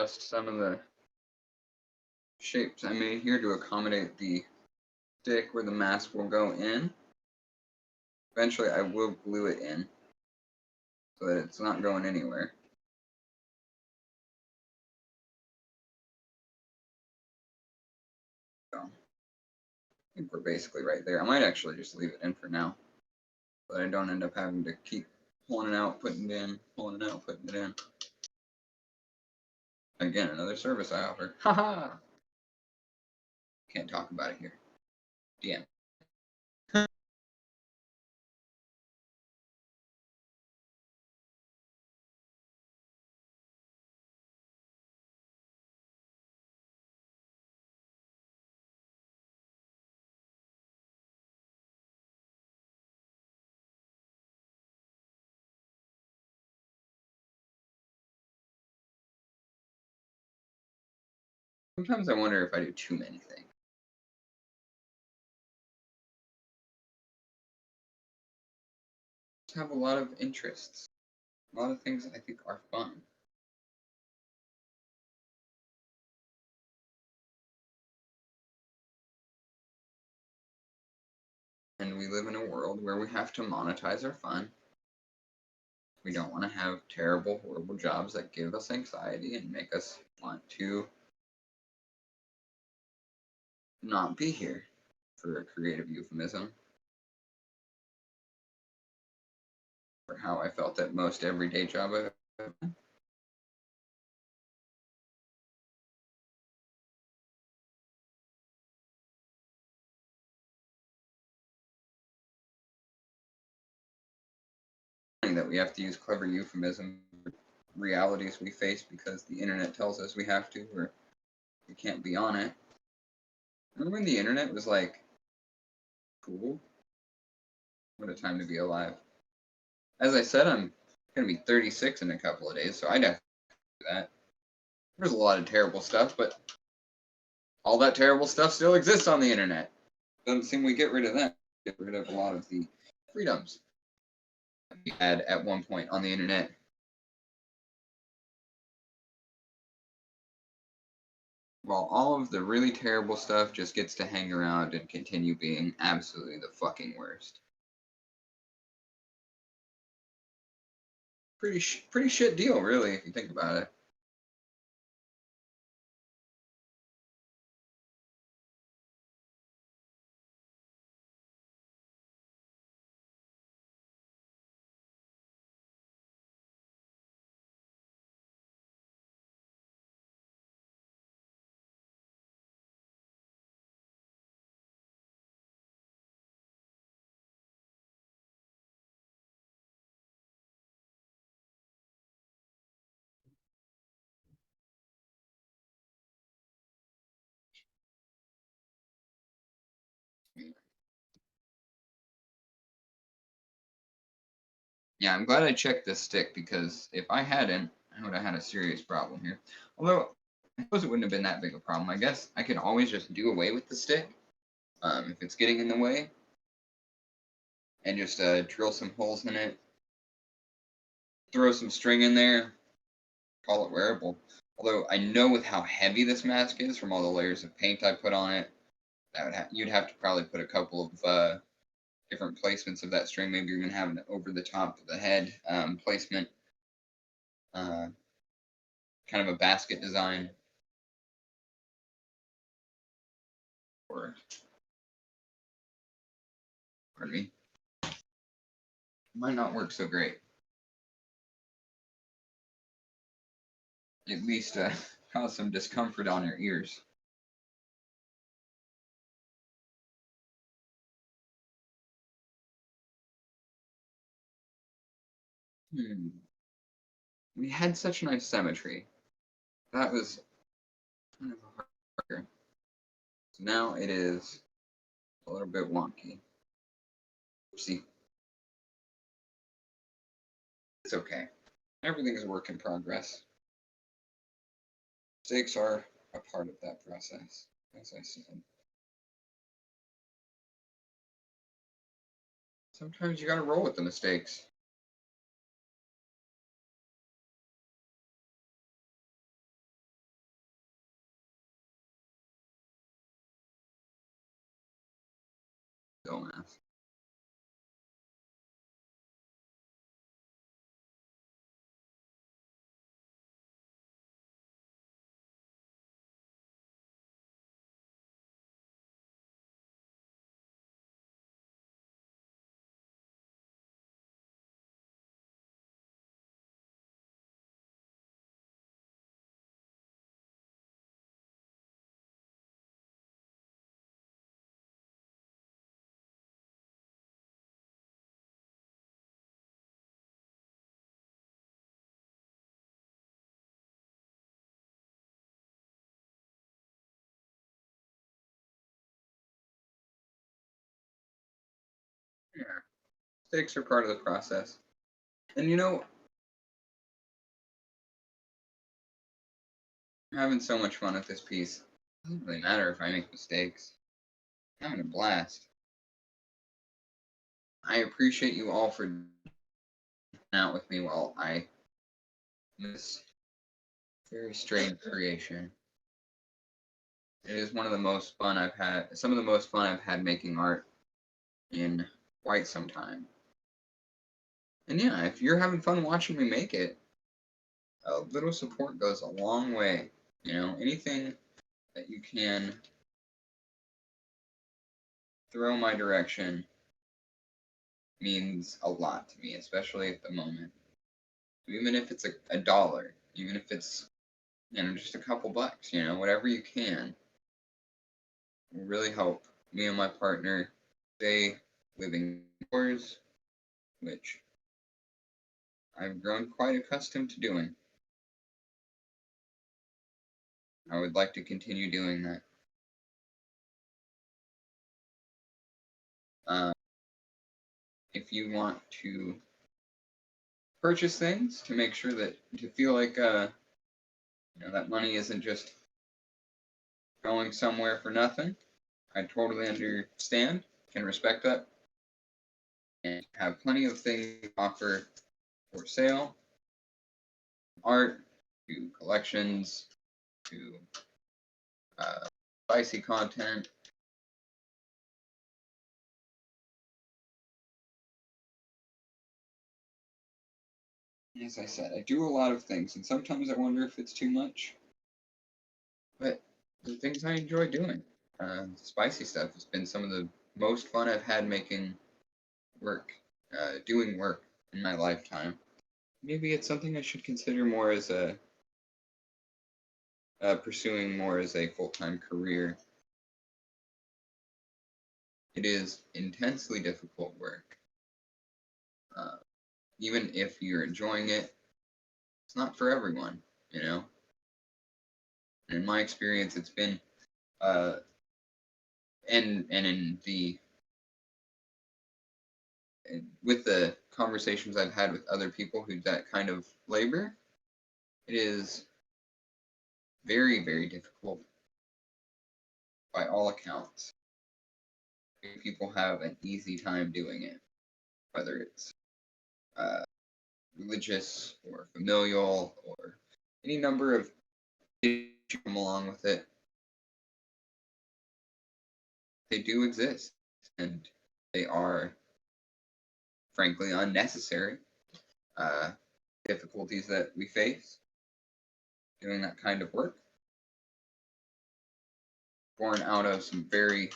Just some of the shapes I made here to accommodate the stick where the mask will go in. Eventually, I will glue it in so that it's not going anywhere. So, I think we're basically right there. I might actually just leave it in for now, so that I don't end up having to keep pulling it out, putting it in, pulling it out, putting it in. Again, another service I offer. Haha! Can't talk about it here. DM. Sometimes I wonder if I do too many things. I have a lot of interests. A lot of things I think are fun. And we live in a world where we have to monetize our fun. We don't want to have terrible, horrible jobs that give us anxiety and make us want to not be here, for a creative euphemism, for how I felt at most everyday job I've had. That we have to use clever euphemisms for realities we face because the internet tells us we have to, or we can't be on it. Remember when the internet was like cool? What a time to be alive. As I said, I'm going to be 36 in a couple of days, so I definitely do that. There's a lot of terrible stuff, but all that terrible stuff still exists on the internet. Doesn't seem we get rid of that. Get rid of a lot of the freedoms we had at one point on the internet. While all of the really terrible stuff just gets to hang around and continue being absolutely the fucking worst. Pretty shit deal, really, if you think about it. Yeah, I'm glad I checked this stick because if I hadn't, I would have had a serious problem here. Although, I suppose it wouldn't have been that big a problem. I guess I could always just do away with the stick if it's getting in the way and just drill some holes in it, throw some string in there, call it wearable. Although I know with how heavy this mask is from all the layers of paint I put on it, you'd have to probably put a couple of different placements of that string. Maybe even have an over the top of the head placement, uh, kind of a basket design. Or, pardon me, might not work so great. At least cause some discomfort on your ears. We had such nice symmetry. That was kind of harder. So now it is a little bit wonky. Oopsie. It's okay. Everything is a work in progress. Mistakes are a part of that process, as I said. Sometimes you gotta roll with the mistakes. Dumbass. Yeah. Mistakes are part of the process. And you know, I'm having so much fun with this piece. It doesn't really matter if I make mistakes. I'm having a blast. I appreciate you all for out with me while I this very strange creation. It is one of the most fun I've had. Some of the most fun I've had making art in quite some time. And yeah, if you're having fun watching me make it, a little support goes a long way. You know, anything that you can throw my direction means a lot to me, especially at the moment. Even if it's a dollar, even if it's, you know, just a couple bucks, you know, whatever you can will really help me and my partner stay living indoors, which I've grown quite accustomed to doing. I would like to continue doing that. Um, if you want to purchase things to make sure that to feel like you know that money isn't just going somewhere for nothing, I totally understand, can respect that, and have plenty of things to offer for sale, art to collections to spicy content. As I said, I do a lot of things, and sometimes I wonder if it's too much. But the things I enjoy doing, spicy stuff, has been some of the most fun I've had making work, doing work in my lifetime. Maybe it's something I should consider more as a pursuing more as a full-time career. It is intensely difficult work. Uh, Even if you're enjoying it, it's not for everyone, you know. And in my experience, it's been, uh, and in the with the conversations I've had with other people who do that kind of labor, it is very, very difficult by all accounts. People have an easy time doing it, whether it's uh, religious or familial or any number of come along with it. They do exist, and they are, frankly, unnecessary difficulties that we face doing that kind of work. Born out of some very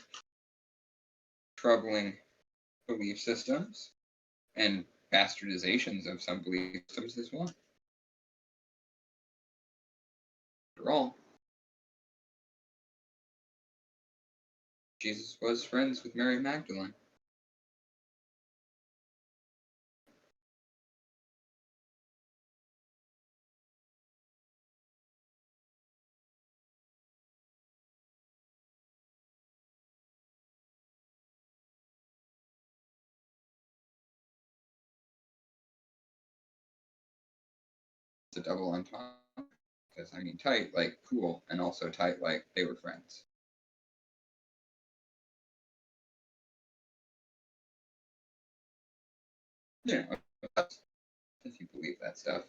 troubling belief systems and bastardizations of some belief systems as well. After all, Jesus was friends with Mary Magdalene. It's a double entendre, because I mean tight like cool, and also tight like they were friends. You know, if you believe that stuff.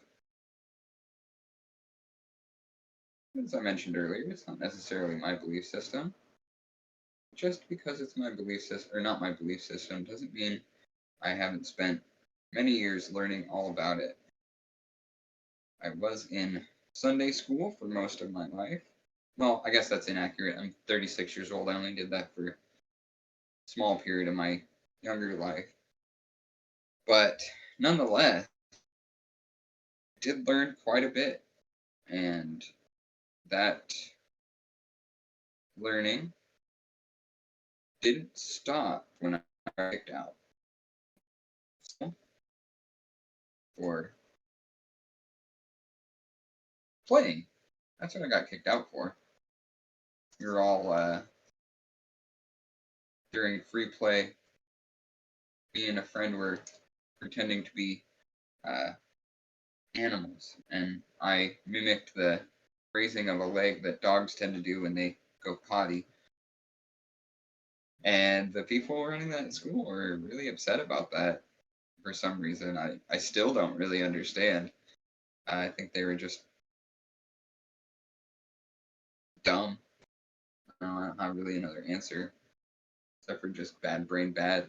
As I mentioned earlier, it's not necessarily my belief system. Just because it's my belief system, or not my belief system, doesn't mean I haven't spent many years learning all about it. I was in Sunday school for most of my life. Well, I guess that's inaccurate. I'm 36 years old. I only did that for a small period of my younger life. But nonetheless, I did learn quite a bit. And that learning didn't stop when I got kicked out. For playing. That's what I got kicked out for. You're all during free play. Me and a friend were pretending to be animals, and I mimicked the raising of a leg that dogs tend to do when they go potty. And the people running that school were really upset about that for some reason. I still don't really understand. I think they were just dumb. I don't have really another answer, except for just bad brain bad.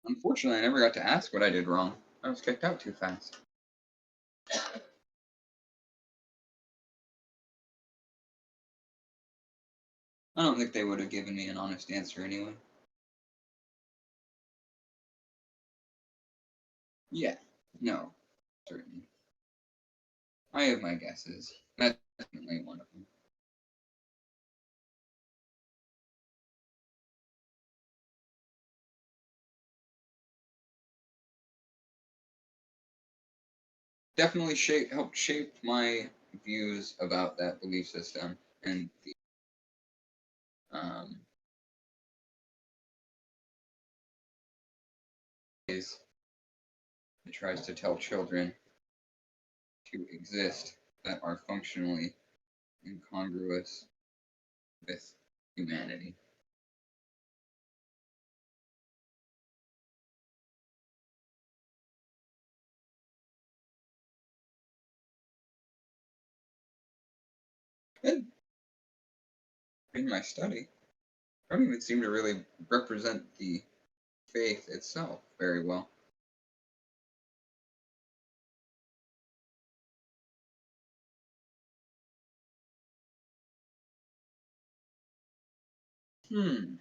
Unfortunately, I never got to ask what I did wrong. I was kicked out too fast. I don't think they would have given me an honest answer anyway. Yeah, no, certainly. I have my guesses. That's definitely one of them. Definitely helped shape my views about that belief system and the ways it tries to tell children to exist that are functionally incongruous with humanity. And in my study, I don't even seem to really represent the faith itself very well. I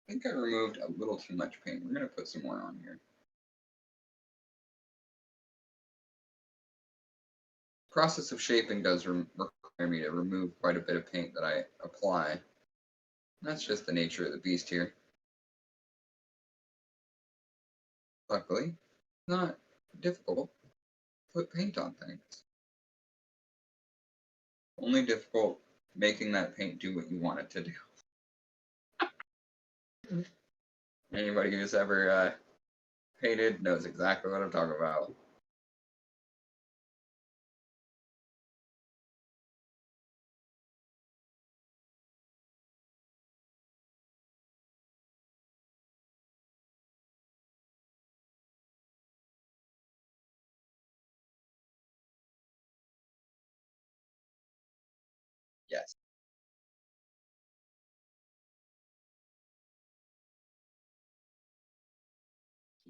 think I removed a little too much paint. We're going to put some more on here. The process of shaping does require me to remove quite a bit of paint that I apply. That's just the nature of the beast here. Luckily, not difficult to put paint on things. Only difficult making that paint do what you want it to do. Anybody who's ever painted knows exactly what I'm talking about.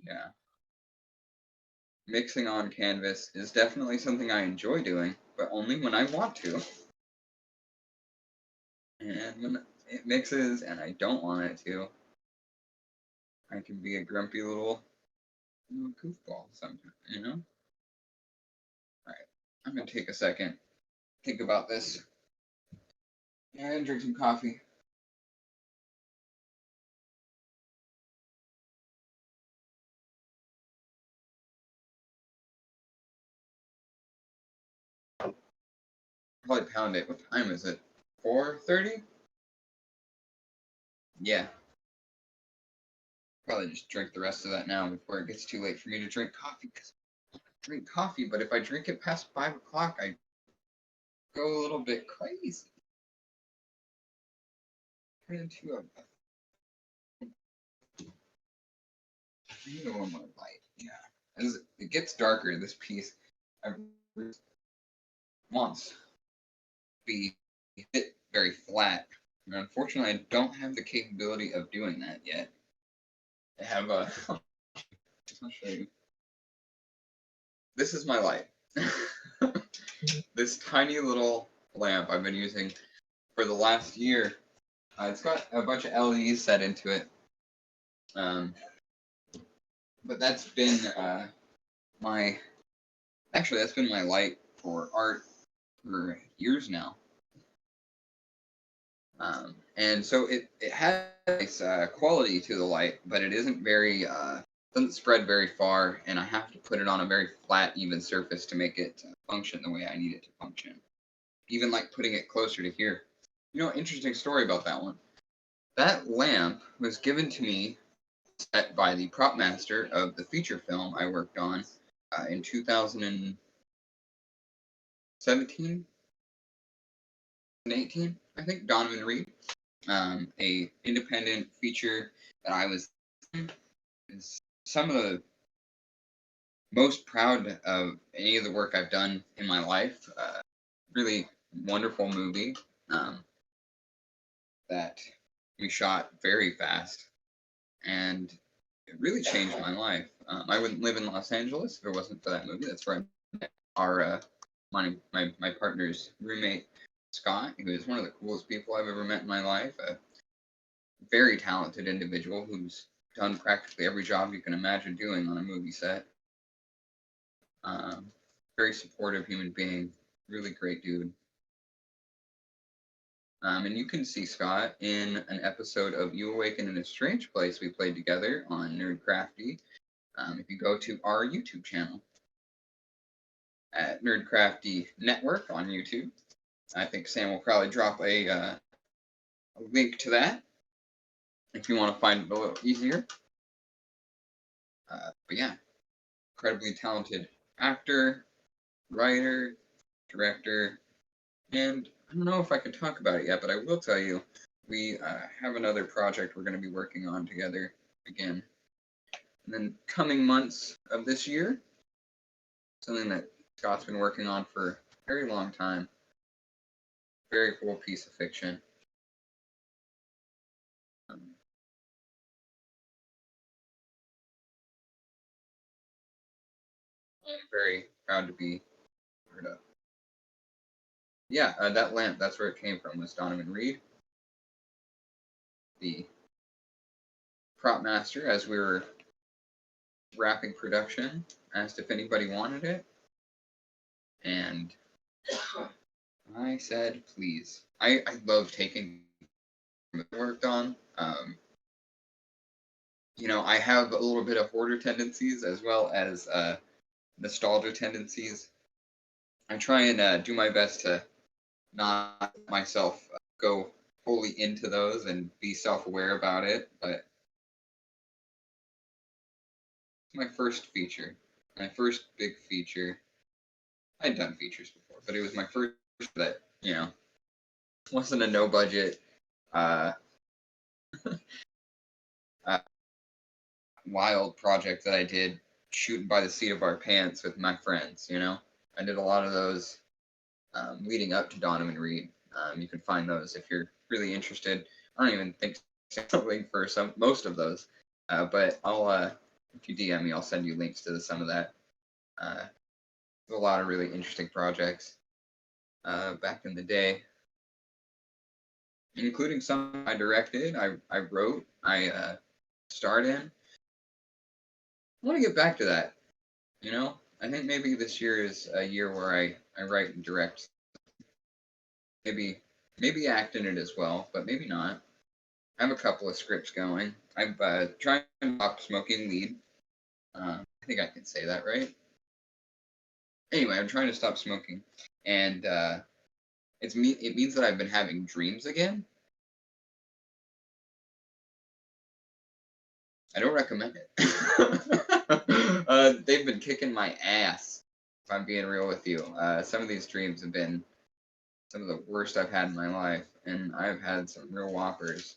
Yeah. Mixing on canvas is definitely something I enjoy doing, but only when I want to. And when it mixes and I don't want it to, I can be a grumpy little goofball sometimes, you know? Alright, I'm gonna take a second, think about this, and drink some coffee. Probably pound it. What time is it? 4:30? Yeah. Probably just drink the rest of that now before it gets too late for me to drink coffee. Cause I drink coffee, but if I drink it past 5 o'clock, I go a little bit crazy. Turn into a I need a little more light. Yeah. As it gets darker, this piece I wants to be hit very flat. And unfortunately, I don't have the capability of doing that yet. I have a. I'll show you. This is my light. This tiny little lamp I've been using for the last year. It's got a bunch of LEDs set into it. But that's been my. Actually, that's been my light for art for years now. And so it has a quality to the light, but it isn't very doesn't spread very far, and I have to put it on a very flat, even surface to make it function the way I need it to function. Even like putting it closer to here. You know, interesting story about that one. That lamp was given to me by the prop master of the feature film I worked on in 2017, 18, I think, Donovan Reed. A independent feature that I was is some of the most proud of any of the work I've done in my life. Really wonderful movie that we shot very fast, and it really changed my life. I wouldn't live in Los Angeles if it wasn't for that movie. That's where I met our my partner's roommate Scott, who is one of the coolest people I've ever met in my life. A very talented individual who's done practically every job you can imagine doing on a movie set. Very supportive human being, really great dude. And you can see Scott in an episode of You Awaken in a Strange Place we played together on Nerdcrafty. If you go to our YouTube channel at Nerdcrafty Network on YouTube, I think Sam will probably drop a link to that if you want to find it a little easier. But yeah, incredibly talented actor, writer, director, and I don't know if I can talk about it yet, but I will tell you, we have another project we're going to be working on together again. And then coming months of this year, something that Scott's been working on for a very long time. Very cool piece of fiction. I'm very proud to be part of. Yeah, that lamp, that's where it came from, was Donovan Reed, the prop master, as we were wrapping production, asked if anybody wanted it, and I said, please. I love taking worked on. You know, I have a little bit of hoarder tendencies as well as nostalgia tendencies. I try and do my best to not myself go fully into those and be self-aware about it, but my first feature, my first big feature. I'd done features before, but it was my first that, you know, wasn't a no budget uh, uh, wild project that I did shooting by the seat of our pants with my friends, you know. I did a lot of those leading up to Donovan Reed. You can find those if you're really interested. I don't even think something for most of those, but I'll if you DM me, I'll send you links to some of that. A lot of really interesting projects back in the day, including some I directed, I wrote, I starred in. I want to get back to that, you know? I think maybe this year is a year where I write and direct. Maybe act in it as well, but maybe not. I have a couple of scripts going. I'm trying to stop smoking weed. I think I can say that, right? Anyway, I'm trying to stop smoking, and it means that I've been having dreams again. I don't recommend it. They've been kicking my ass, if I'm being real with you. Some of these dreams have been some of the worst I've had in my life, and I've had some real whoppers.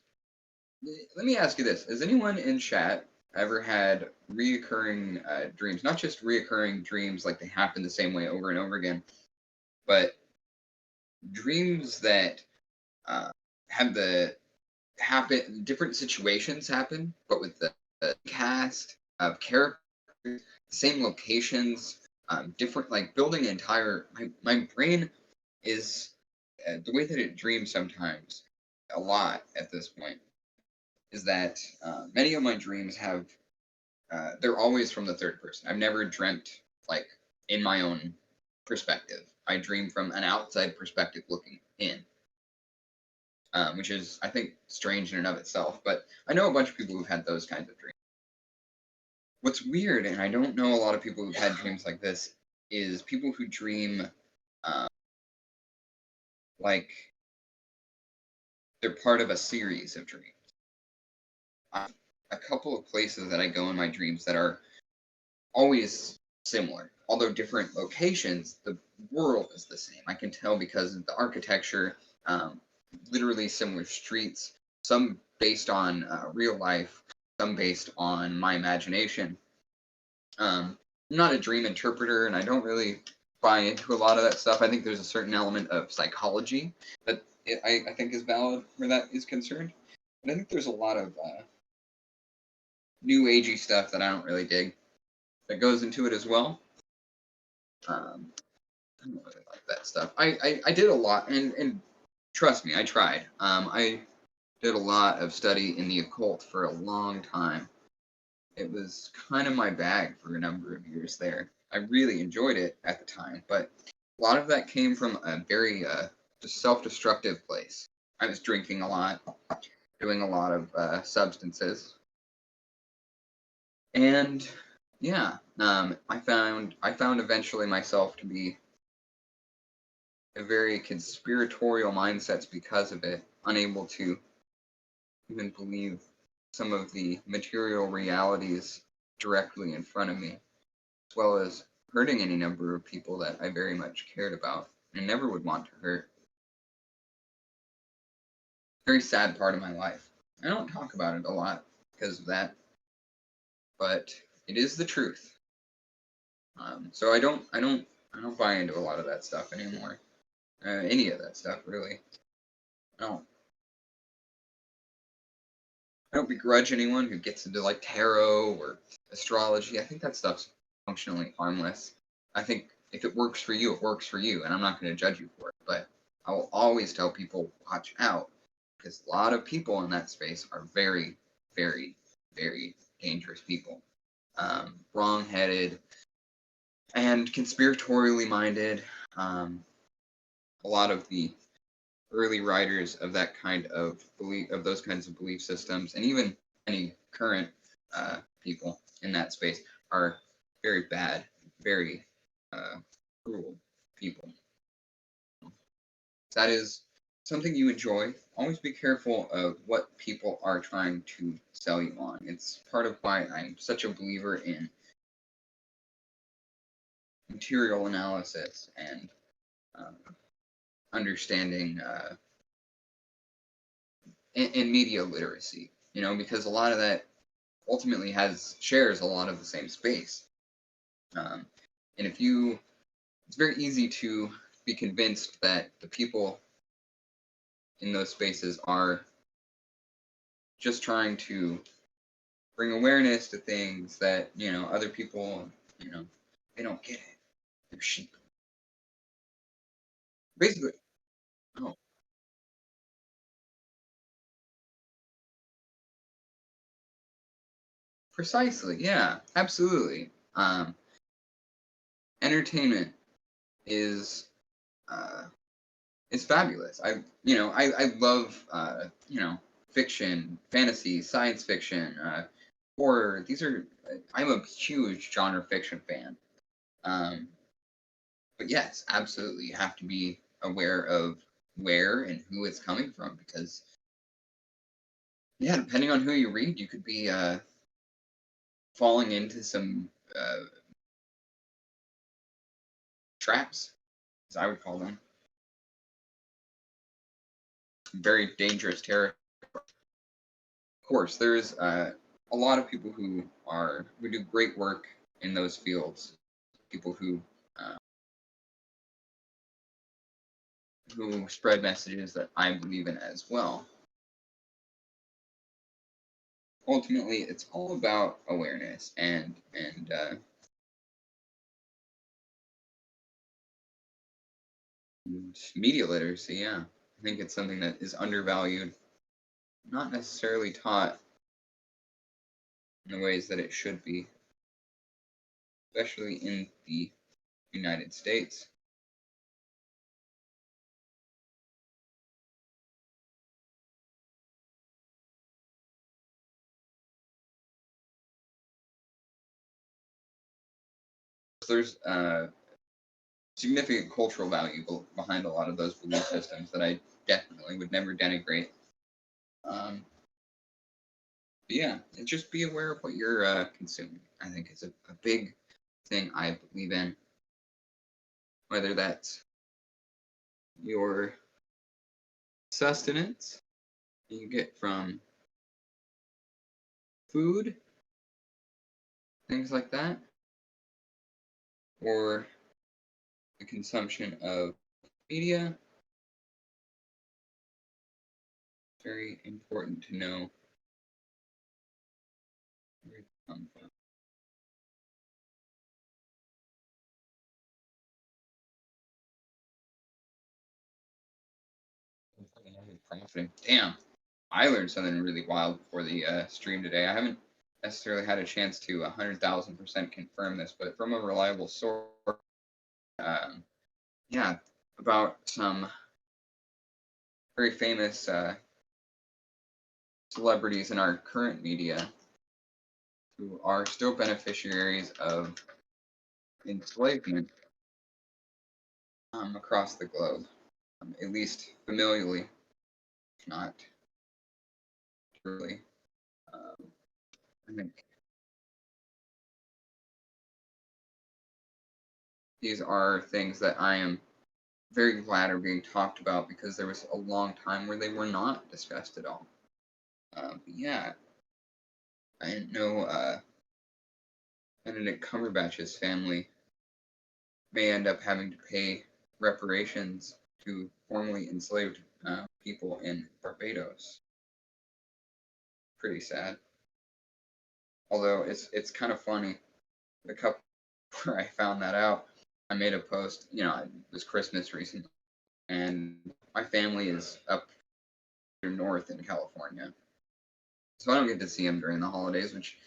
Let me ask you this. Has anyone in chat ever had reoccurring dreams? Not just reoccurring dreams like they happen the same way over and over again, but dreams that have the happen different situations happen, but with the cast of characters, same locations, different, like building entire. My brain is the way that it dreams sometimes, a lot at this point, is that many of my dreams have they're always from the third person. I've never dreamt like in my own perspective. I dream from an outside perspective looking in, which is, I think, strange in and of itself. But I know a bunch of people who've had those kinds of dreams. What's weird, and I don't know a lot of people who've had dreams like this, is people who dream like they're part of a series of dreams. A couple of places that I go in my dreams that are always similar, although different locations, the world is the same. I can tell because of the architecture, literally similar streets, some based on real life, some based on my imagination. I'm not a dream interpreter, and I don't really buy into a lot of that stuff. I think there's a certain element of psychology that I think is valid where that is concerned. But I think there's a lot of new agey stuff that I don't really dig that goes into it as well. I don't really like that stuff. I did a lot, and trust me, I tried. I did a lot of study in the occult for a long time. It was kind of my bag for a number of years there. I really enjoyed it at the time, but a lot of that came from a very just self-destructive place. I was drinking a lot, doing a lot of substances, and yeah, I found eventually myself to be a very conspiratorial mindset because of it, unable to even believe some of the material realities directly in front of me, as well as hurting any number of people that I very much cared about and never would want to hurt. Very sad part of my life. I don't talk about it a lot because of that, but it is the truth. So I don't buy into a lot of that stuff anymore. Any of that stuff, really. I don't begrudge anyone who gets into like tarot or astrology. I think that stuff's functionally harmless. I think if it works for you, it works for you, and I'm not going to judge you for it. But I will always tell people, watch out, because a lot of people in that space are very, very, very dangerous people. Wrong-headed and conspiratorially minded. A lot of the early writers of that kind of belief, of those kinds of belief systems, and even any current people in that space are very bad, very cruel people. That is something you enjoy. Always be careful of what people are trying to sell you on. It's part of why I'm such a believer in material analysis and understanding and media literacy, you know, because a lot of that ultimately shares a lot of the same space. And if you, it's very easy to be convinced that the people in those spaces are just trying to bring awareness to things that, other people, they don't get it. They're sheep. Basically, oh, precisely. Yeah, absolutely. Entertainment is uh, is fabulous. I love fiction, fantasy, science fiction, horror. I'm a huge genre fiction fan. Um, but yes, absolutely, you have to be aware of where and who it's coming from because yeah, depending on who you read, you could be falling into some traps, as I would call them. Very dangerous territory. Of course, there's a lot of people who do great work in those fields. People uh, who spread messages that I believe in as well. Ultimately, it's all about awareness and media literacy. Yeah, I think it's something that is undervalued, not necessarily taught in the ways that it should be, especially in the United States. There's significant cultural value behind a lot of those belief systems that I definitely would never denigrate. But yeah, and just be aware of what you're consuming. I think is a big thing I believe in. Whether that's your sustenance you get from food, things like that, or the consumption of media. Very important to know where it comes from. Damn, I learned something really wild before the stream today. I haven't necessarily had a chance to 100,000% confirm this, but from a reliable source, um, yeah, about some very famous celebrities in our current media who are still beneficiaries of enslavement across the globe, at least familially, if not truly. Um, I think these are things that I am very glad are being talked about because there was a long time where they were not discussed at all. But yeah, I didn't know Benedict Cumberbatch's family may end up having to pay reparations to formerly enslaved people in Barbados. Pretty sad. Although it's kind of funny. The couple where I found that out, I made a post. It was Christmas recently, and my family is up north in California, so I don't get to see them during the holidays. Which,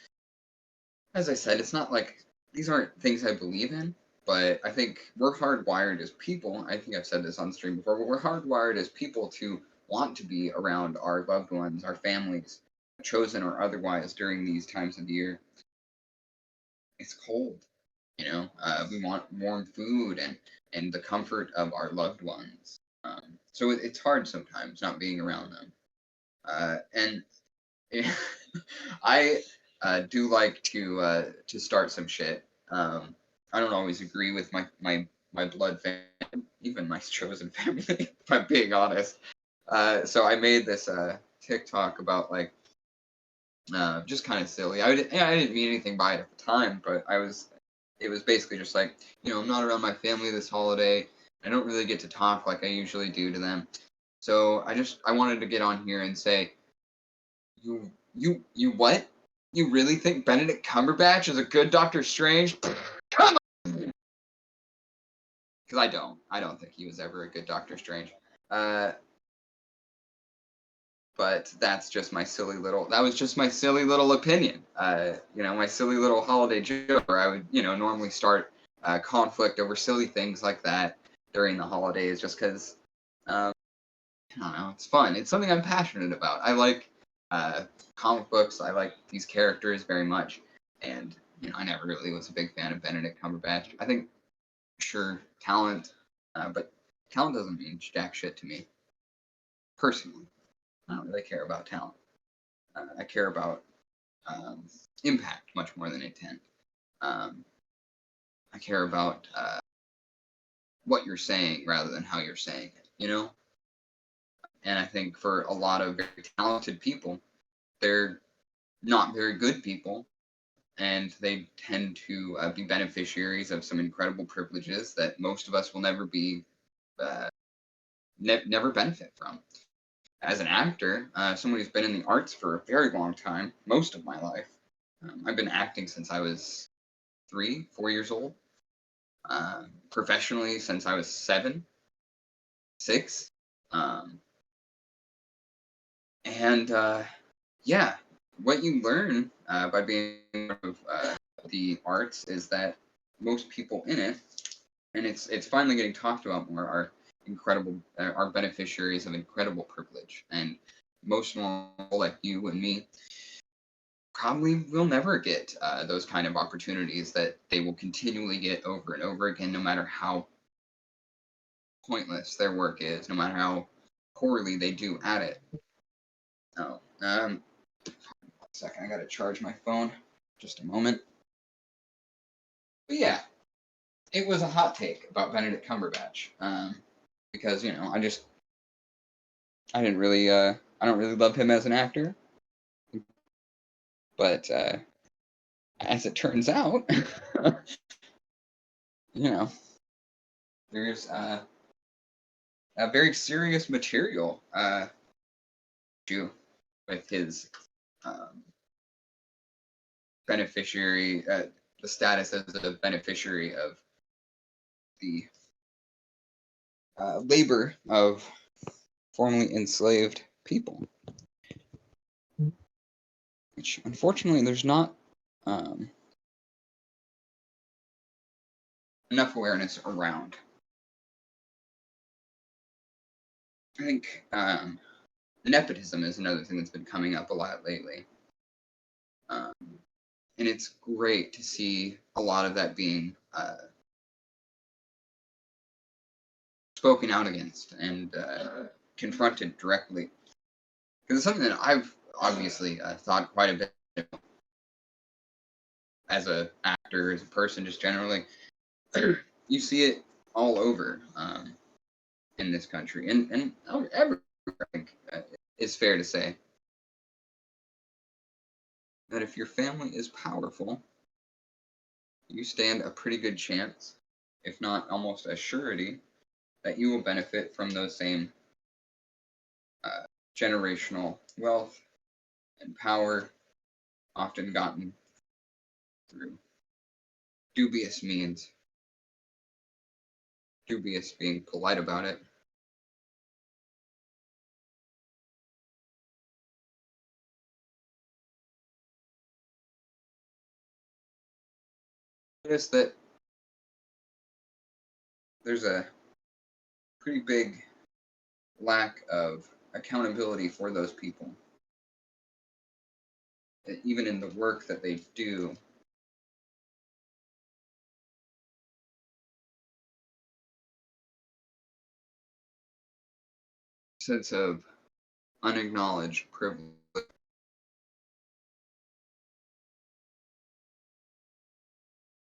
as I said, it's not like these aren't things I believe in, but I think we're hardwired as people. I think I've said this on stream before, but we're hardwired as people to want to be around our loved ones, our families, chosen or otherwise, during these times of the year. It's cold. We want warm food and the comfort of our loved ones. So it's hard sometimes not being around them. And I do like to start some shit. I don't always agree with my blood family, even my chosen family, if I'm being honest. So I made this TikTok about like just kind of silly. I didn't mean anything by it at the time, but it was basically just like, I'm not around my family this holiday. I don't really get to talk like I usually do to them. So I wanted to get on here and say, you what? You really think Benedict Cumberbatch is a good Doctor Strange? Come on! Because I don't think he was ever a good Doctor Strange. But that's just my silly little, that was just my silly little opinion. My silly little holiday joke where I would, normally start conflict over silly things like that during the holidays just because, I don't know, it's fun. It's something I'm passionate about. I like comic books. I like these characters very much. And, I never really was a big fan of Benedict Cumberbatch. I think, sure, talent, but talent doesn't mean jack shit to me, personally. I don't really care about talent. I care about impact much more than intent. I care about what you're saying rather than how you're saying it, And I think for a lot of very talented people, they're not very good people, and they tend to be beneficiaries of some incredible privileges that most of us will never be, never benefit from. As an actor, someone who's been in the arts for a very long time, most of my life. I've been acting since I was 3, 4 years old. Professionally since I was 7, 6. Yeah, what you learn by being part of the arts is that most people in it, and it's finally getting talked about more, are beneficiaries of incredible privilege, and most normal people like you and me probably will never get those kind of opportunities that they will continually get over and over again, no matter how pointless their work is, no matter how poorly they do at it. Oh, 1 second, I gotta charge my phone. Just a moment. But yeah, it was a hot take about Benedict Cumberbatch. Because I don't really love him as an actor. But as it turns out, there's a very serious material issue with his beneficiary, the status as a beneficiary of the labor of formerly enslaved people. Which, unfortunately, there's not enough awareness around. I think nepotism is another thing that's been coming up a lot lately. And it's great to see a lot of that being spoken out against and confronted directly. Because it's something that I've obviously thought quite a bit about as an actor, as a person, just generally. You see it all over in this country, and everywhere, I think, it's fair to say that if your family is powerful, you stand a pretty good chance, if not almost a surety, that you will benefit from those same generational wealth and power, often gotten through dubious means. Dubious being polite about it. Notice that there's a pretty big lack of accountability for those people. Even in the work that they do, sense of unacknowledged privilege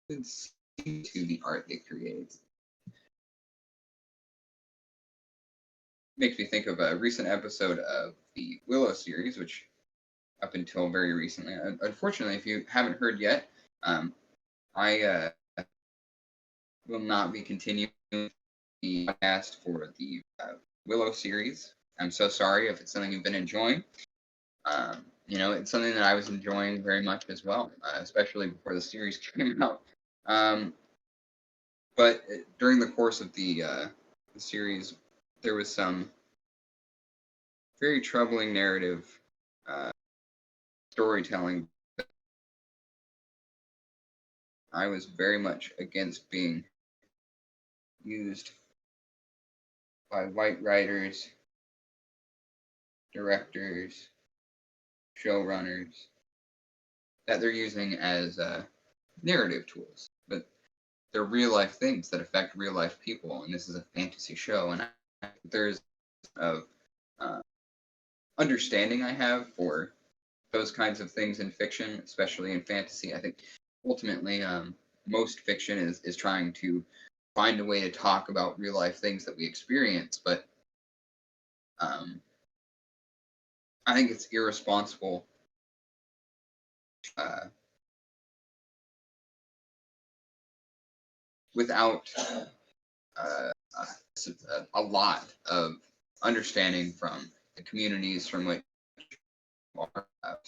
to the art they create. Makes me think of a recent episode of the Willow series, which up until very recently, unfortunately, if you haven't heard yet, I will not be continuing the podcast for the Willow series. I'm so sorry if it's something you've been enjoying. you know, it's something that I was enjoying very much as well, especially before the series came out. But during the course of the series, there was some very troubling narrative uh, storytelling. I was very much against being used by white writers, directors, showrunners, that they're using as narrative tools. But they're real life things that affect real life people, and this is a fantasy show. And there's of uh, understanding I have for those kinds of things in fiction, especially in fantasy. I think ultimately, most fiction is trying to find a way to talk about real life things that we experience, but um, I think it's irresponsible uh, without uh, a lot of understanding from the communities from which are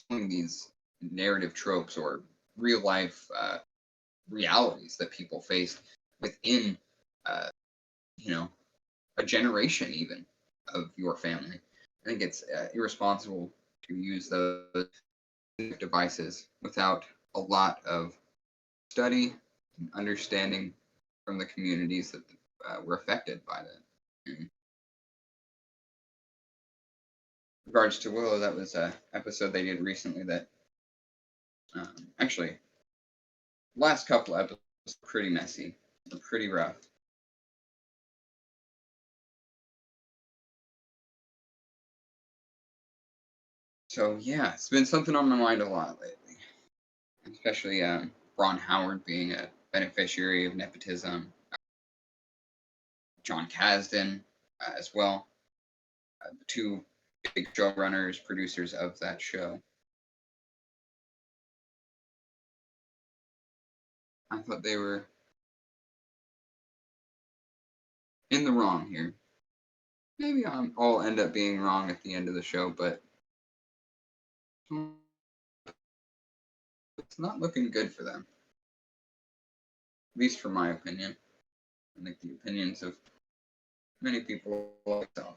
pulling these narrative tropes or real life realities that people faced within, uh, you know, a generation even of your family. I think it's irresponsible to use those devices without a lot of study and understanding from the communities that were affected by that. In regards to Willow, that was an episode they did recently that actually last couple episodes were pretty messy, pretty rough. So yeah, it's been something on my mind a lot lately, especially Ron Howard being a beneficiary of nepotism, John Kasdan as well, the two big showrunners, producers of that show. I thought they were in the wrong here. Maybe I'll end up being wrong at the end of the show, but it's not looking good for them. At least for my opinion. I think the opinions of many people like myself.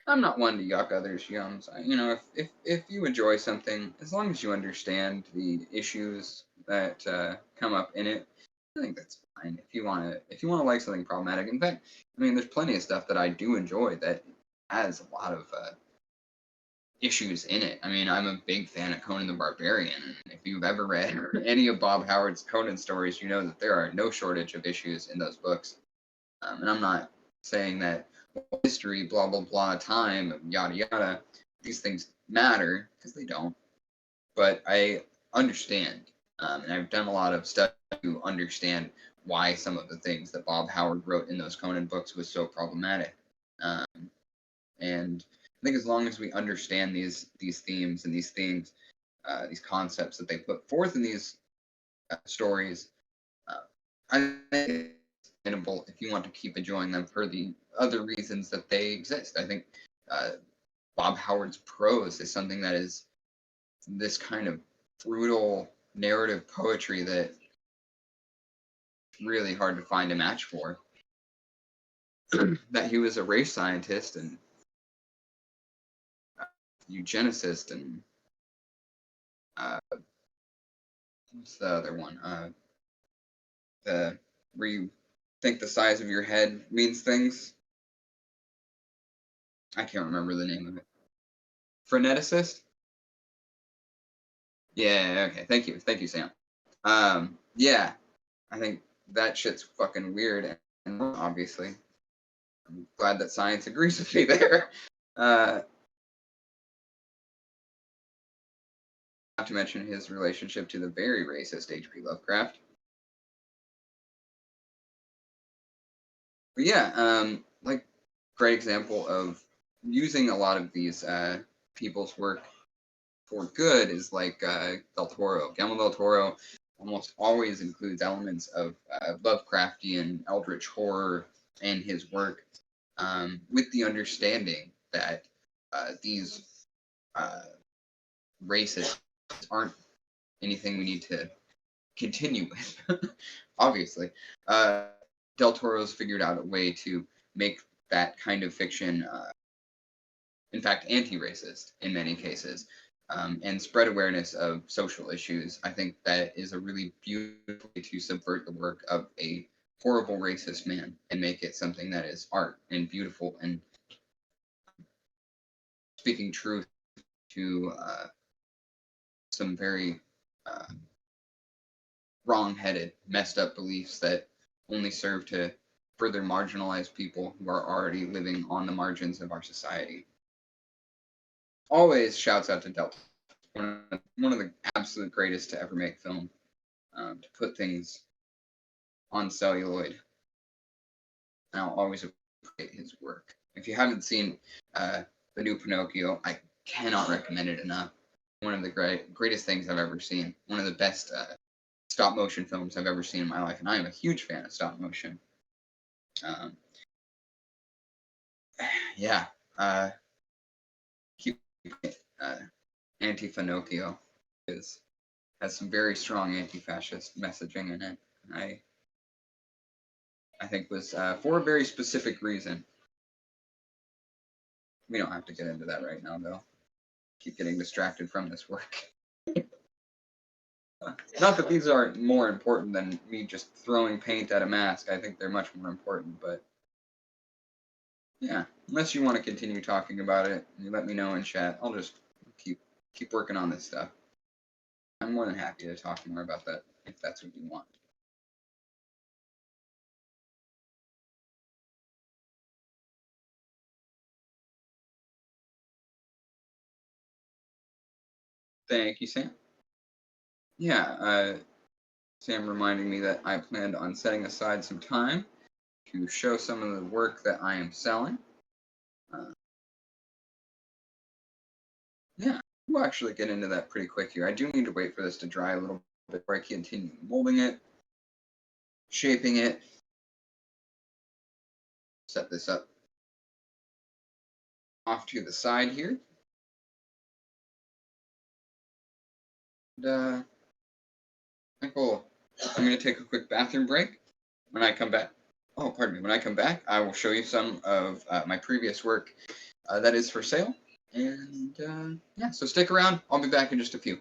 I'm not one to yuck others' yums. You know, if you enjoy something, as long as you understand the issues that come up in it, I think that's fine. If you wanna like something problematic, in fact, I mean, there's plenty of stuff that I do enjoy that has a lot of issues in it. I mean, I'm a big fan of Conan the Barbarian, and if you've ever read any of Bob Howard's Conan stories, you know that there are no shortage of issues in those books. And I'm not saying that history, blah blah blah, time, yada yada, these things matter because they don't. But I understand, and I've done a lot of stuff to understand why some of the things that Bob Howard wrote in those Conan books was so problematic. Um, and I think as long as we understand these themes and these things, these concepts that they put forth in these stories, uh, I think it's sustainable if you want to keep enjoying them for the other reasons that they exist. I think uh, Bob Howard's prose is something that is this kind of brutal narrative poetry that really hard to find a match for. That he was a race scientist and eugenicist and uh, what's the other one? The where you think the size of your head means things. I can't remember the name of it. Freneticist? Yeah, okay. Thank you, Sam. Yeah, I think that shit's fucking weird and obviously. I'm glad that science agrees with me there. Uh, Not to mention his relationship to the very racist H.P. Lovecraft. But yeah, like great example of using a lot of these people's work for good is like Del Toro. Guillermo del Toro almost always includes elements of Lovecraftian eldritch horror in his work, with the understanding that these races aren't anything we need to continue with. Obviously, Del Toro's figured out a way to make that kind of fiction, in fact, anti-racist in many cases, and spread awareness of social issues. I think that is a really beautiful way to subvert the work of a horrible racist man and make it something that is art and beautiful and speaking truth to some very wrong-headed, messed up beliefs that only serve to further marginalize people who are already living on the margins of our society. Always shouts out to Delta, one of the absolute greatest to ever make film, to put things on celluloid. And I'll always appreciate his work. If you haven't seen the new Pinocchio, I cannot recommend it enough. One of the greatest things I've ever seen. One of the best stop motion films I've ever seen in my life, and I am a huge fan of stop motion. Yeah, keep Anti-Pinocchio has some very strong anti-fascist messaging in it. I think was for a very specific reason. We don't have to get into that right now, though. Keep getting distracted from this work. Not that these are more important than me just throwing paint at a mask. I think they're much more important, but yeah, unless you want to continue talking about it, you let me know in chat. I'll just keep working on this stuff. I'm more than happy to talk more about that if that's what you want. Thank you, Sam. Yeah, Sam reminding me that I planned on setting aside some time to show some of the work that I am selling. Yeah, we'll actually get into that pretty quick here. I do need to wait for this to dry a little bit before I continue molding it, shaping it, set this up off to the side here. And I'm going to take a quick bathroom break. When I come back, when I come back, I will show you some of my previous work that is for sale. And yeah, so stick around. I'll be back in just a few.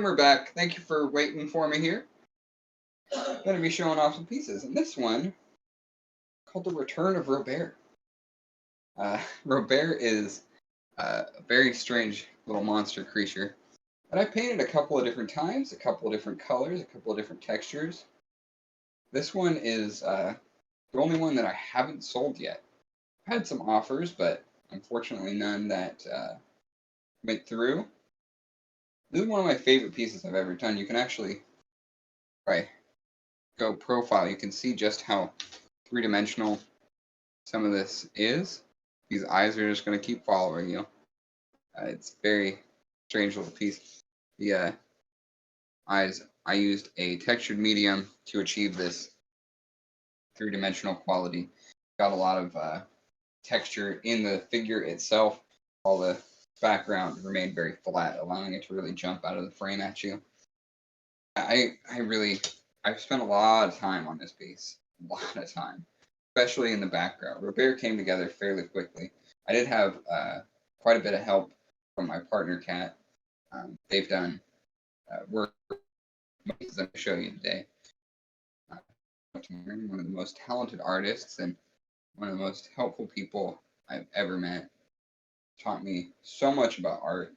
We're back. Thank you for waiting for me here. I'm going to be showing off some pieces. And this one, called The Return of Robert. Robert is a very strange little monster creature that I painted a couple of different times, a couple of different colors, a couple of different textures. This one is the only one that I haven't sold yet. I've had some offers, but unfortunately none that went through. This is one of my favorite pieces I've ever done. You can actually, right, go profile. You can see just how three-dimensional some of this is. These eyes are just going to keep following you. It's very strange little piece. The eyes, I used a textured medium to achieve this three-dimensional quality. Got a lot of texture in the figure itself, while the background remained very flat, allowing it to really jump out of the frame at you. I've spent a lot of time on this piece, a lot of time, especially in the background. Robert came together fairly quickly. I did have quite a bit of help from my partner, Kat. They've done work that I'm going to show you today. One of the most talented artists and one of the most helpful people I've ever met. Taught me so much about art,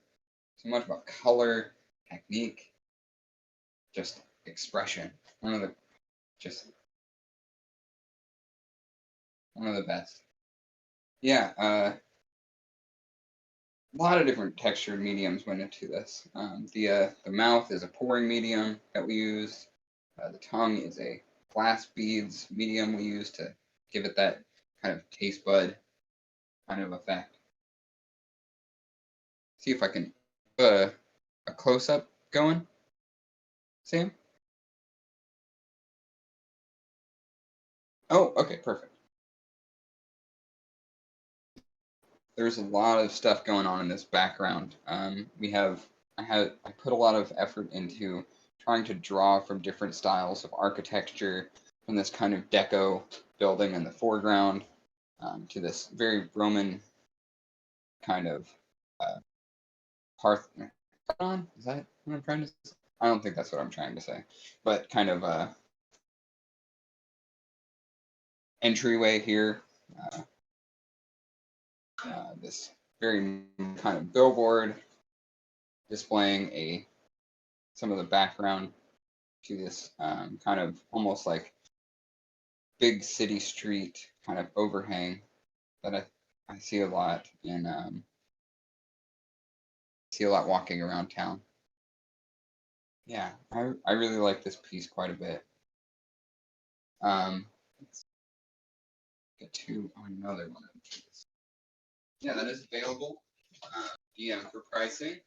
so much about color, technique, just expression. One of the best. Yeah, a lot of different textured mediums went into this. The mouth is a pouring medium that we use. The tongue is a glass beads medium we use to give it that kind of taste bud kind of effect. See if I can put a close up going. Sam? Oh, okay, perfect. There's a lot of stuff going on in this background. I put a lot of effort into trying to draw from different styles of architecture, from this kind of deco building in the foreground to this very Roman kind of Parthenon. Is that what I'm trying to say? I don't think that's what I'm trying to say, but kind of entryway here. This very kind of billboard displaying some of the background to this kind of almost like big city street kind of overhang that I see a lot walking around town. Yeah, I really like this piece quite a bit. Let's get to another one of these. Yeah, that is available. DM for pricing.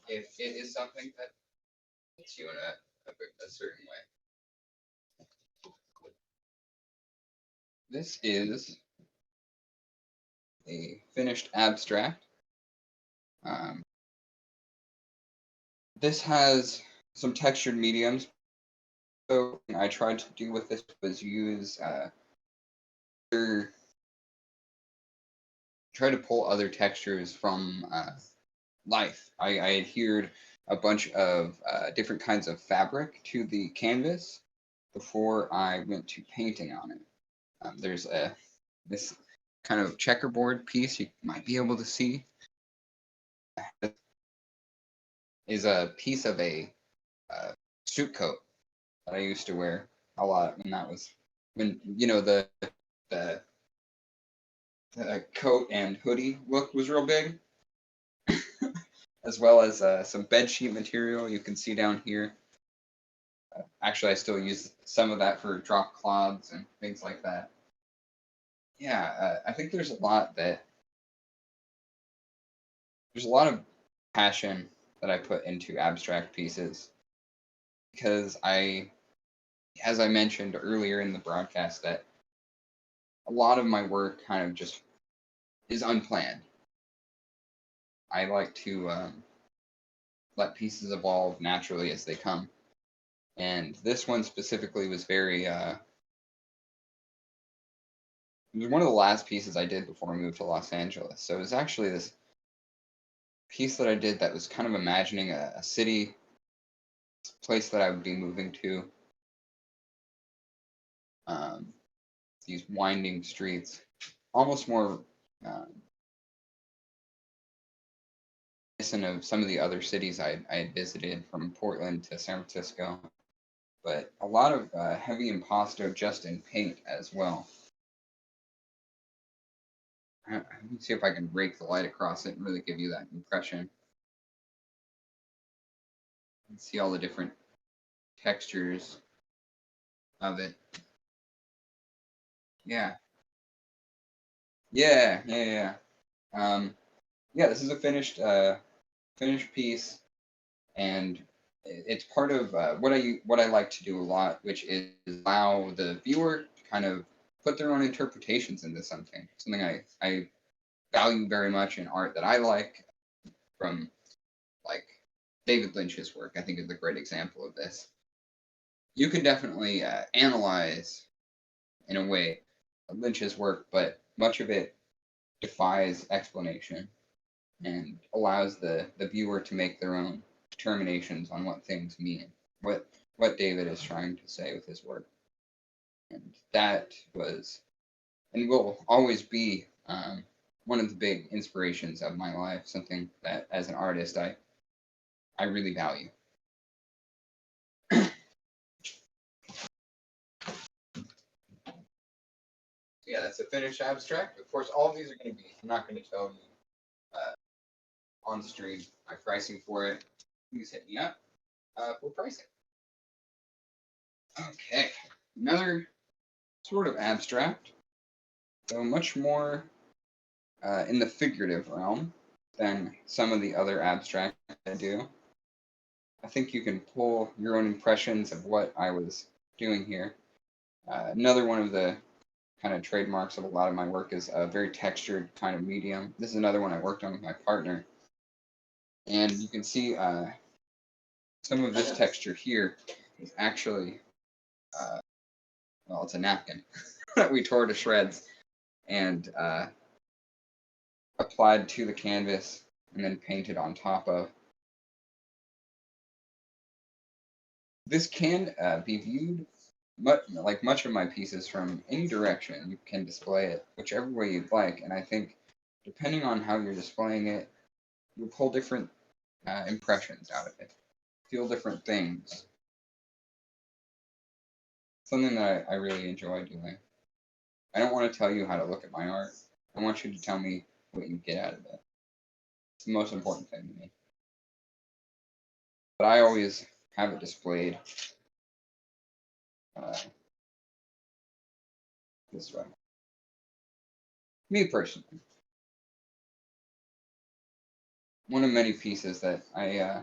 If it is something that hits you in a certain way. This is a finished abstract. This has some textured mediums. So I tried to do with this was use try to pull other textures from life. I adhered a bunch of different kinds of fabric to the canvas before I went to painting on it. There's this kind of checkerboard piece you might be able to see is a piece of a suit coat that I used to wear a lot when the coat and hoodie look was real big, as well as some bed sheet material you can see down here. Actually, I still use some of that for drop cloths and things like that. Yeah, I think there's a lot of passion that I put into abstract pieces because as I mentioned earlier in the broadcast, that a lot of my work kind of just is unplanned. I like to let pieces evolve naturally as they come. And this one specifically was it was one of the last pieces I did before I moved to Los Angeles. So it was actually this piece that I did that was kind of imagining a city, place that I would be moving to. These winding streets, almost more reminiscent of some of the other cities I had visited, from Portland to San Francisco, but a lot of heavy impasto just in paint as well. Let me see if I can rake the light across it and really give you that impression. And see all the different textures of it. Yeah. Yeah, yeah, yeah. Yeah, this is a finished piece, and it's part of what I like to do a lot, which is allow the viewer to kind of put their own interpretations into something. Something I value very much in art that I like, from like David Lynch's work. I think is a great example of this. You can definitely analyze in a way Lynch's work, but much of it defies explanation and allows the viewer to make their own determinations on what things mean, what David is trying to say with his work. And that was and will always be one of the big inspirations of my life, something that as an artist I really value. Yeah, that's a finished abstract. Of course, all of these are going to be, I'm not going to tell you on stream my pricing for it. Please hit me up for pricing. Okay, another sort of abstract, though much more in the figurative realm than some of the other abstracts I do. I think you can pull your own impressions of what I was doing here. Another one of the kind of trademarks of a lot of my work is a very textured kind of medium. This is another one I worked on with my partner. And you can see some of this texture here is actually, well, it's a napkin that we tore to shreds and applied to the canvas and then painted on top of. This can be viewed like much of my pieces from any direction. You can display it whichever way you'd like, and I think depending on how you're displaying it, you'll pull different impressions out of it, feel different things. Something that I really enjoy doing. I don't want to tell you how to look at my art. I want you to tell me what you get out of it. It's the most important thing to me. But I always have it displayed this way. Me personally. One of many pieces that I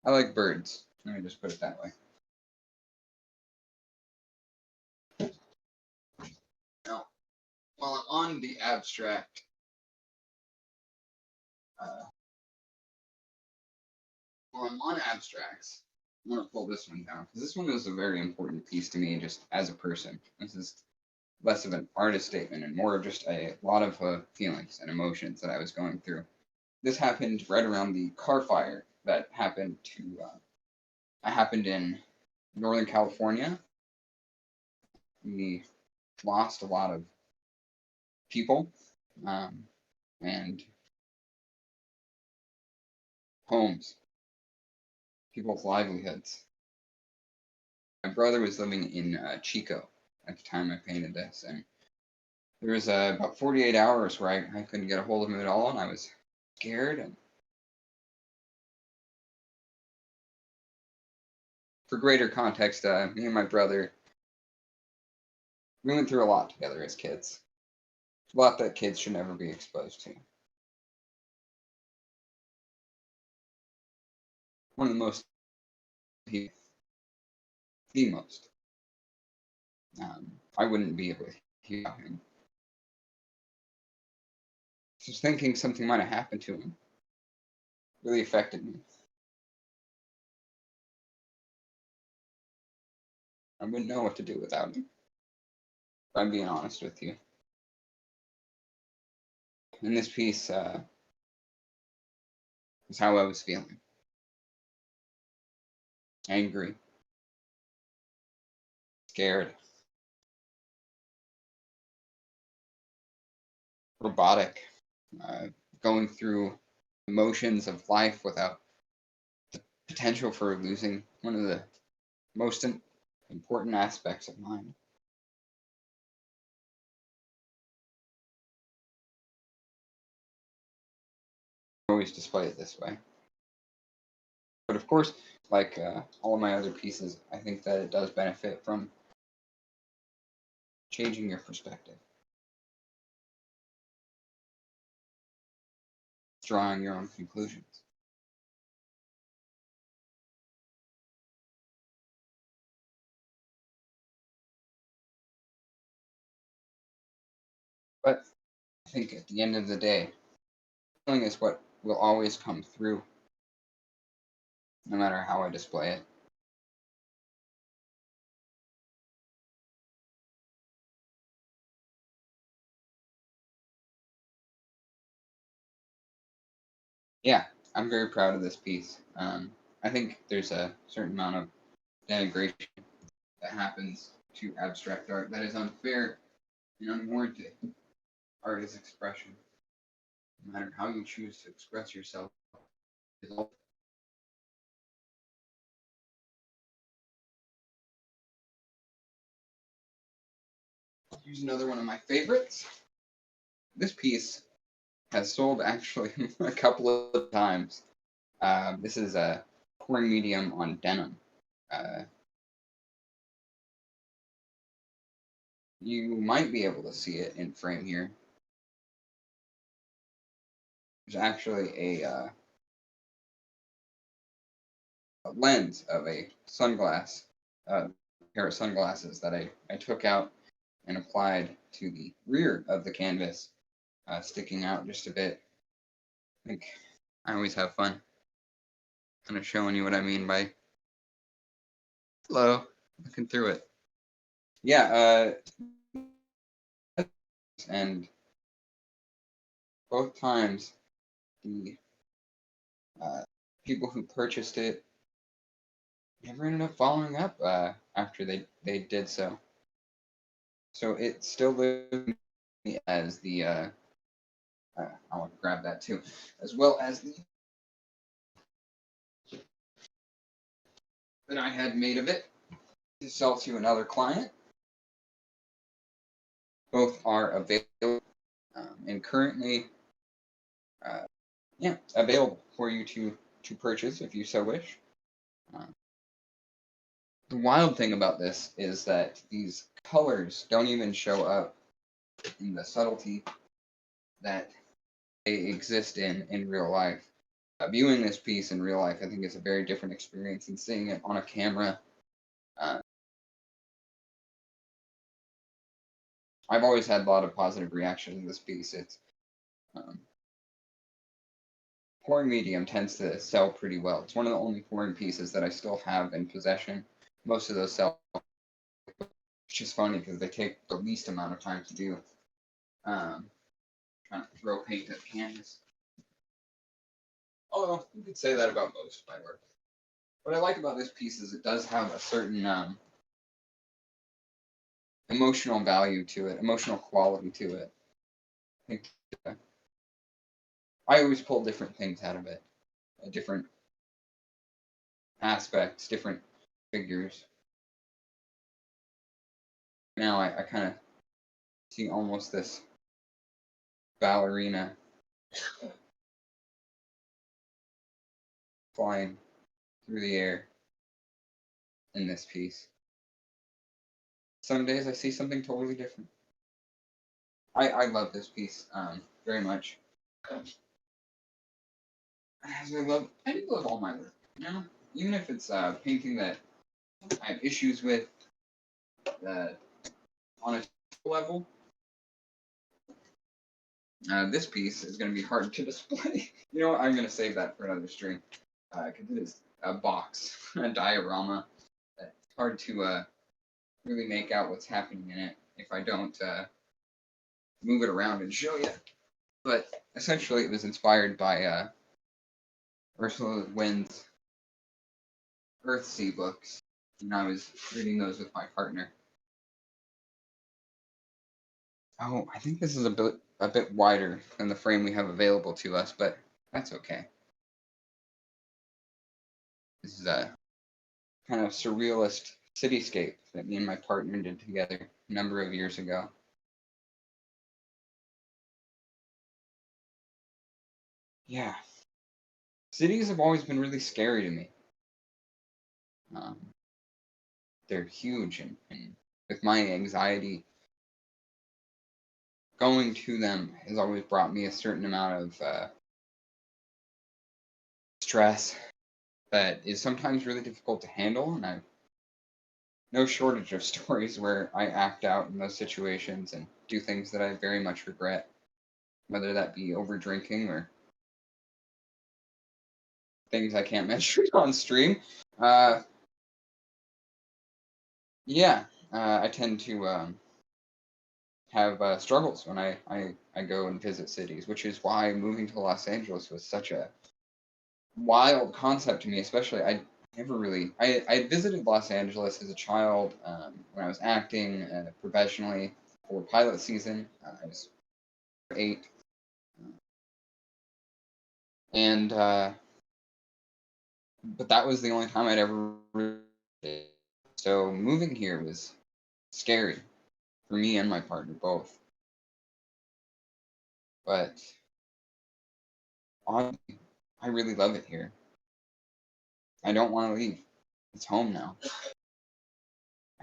like birds. Let me just put it that way. Now, while I'm on the abstract, while I'm on abstracts, I'm gonna pull this one down because this one is a very important piece to me, just as a person. This is less of an artist statement and more of just a lot of feelings and emotions that I was going through. This happened right around the car fire that happened in Northern California. We lost a lot of people and homes, people's livelihoods. My brother was living in Chico at the time I painted this, and there was about 48 hours where I couldn't get a hold of him at all, and I was scared. And for greater context, me and my brother, we went through a lot together as kids. A lot that kids should never be exposed to. One of the most, the most. I wouldn't be able to hear him. Just thinking something might have happened to him really affected me. I wouldn't know what to do without him. If I'm being honest with you. And this piece is how I was feeling. Angry, scared, robotic, going through emotions of life without the potential for losing one of the most important aspects of mine. I always display it this way. But of course, like all of my other pieces, I think that it does benefit from changing your perspective, drawing your own conclusions. But I think at the end of the day, feeling is what will always come through, no matter how I display it. Yeah, I'm very proud of this piece. I think there's a certain amount of denigration that happens to abstract art that is unfair and unwarranted. Art is expression. No matter how you choose to express yourself, is all. Here's another one of my favorites. This piece has sold actually a couple of times. This is a pouring medium on denim. You might be able to see it in frame here. There's actually a lens of a sunglass, pair of sunglasses that I took out and applied to the rear of the canvas, sticking out just a bit. I think I always have fun kind of showing you what I mean by hello, looking through it. Yeah, and both times the people who purchased it never ended up following up after they did so. So it still lives as the I want to grab that too, as well as the that I had made of it to sell to another client. Both are available and currently, available for you to purchase if you so wish. The wild thing about this is that these colors don't even show up in the subtlety that they exist in real life. Viewing this piece in real life, I think, is a very different experience than seeing it on a camera. I've always had a lot of positive reaction to this piece. It's pouring medium tends to sell pretty well. It's one of the only pouring pieces that I still have in possession. Most of those sell. It's just funny because they take the least amount of time to do. Trying to throw paint at canvas. Although you could say that about most of my work. What I like about this piece is it does have a certain emotional value to it, emotional quality to it. I think I always pull different things out of it, different aspects, different figures. Now I kind of see almost this ballerina flying through the air in this piece. Some days I see something totally different. I love this piece very much. As I do love all my work, you know? Even if it's painting that I have issues with on a level, this piece is going to be hard to display. You know what? I'm going to save that for another stream because it is a box, a diorama. It's hard to really make out what's happening in it if I don't move it around and show you. But essentially, it was inspired by Ursula Le Guin's Earthsea books, and I was reading those with my partner. Oh, I think this is a bit wider than the frame we have available to us, but that's okay. This is a kind of surrealist cityscape that me and my partner did together a number of years ago. Yeah. Cities have always been really scary to me. They're huge, and with my anxiety, going to them has always brought me a certain amount of stress that is sometimes really difficult to handle, and I've no shortage of stories where I act out in those situations and do things that I very much regret, whether that be over drinking or things I can't mention on stream. Uh, yeah, I tend to have struggles when I go and visit cities, which is why moving to Los Angeles was such a wild concept to me, especially I visited Los Angeles as a child when I was acting professionally for pilot season. I was 8, and but that was the only time I'd ever really. So moving here was scary for me and my partner both. But honestly, I really love it here. I don't want to leave. It's home now.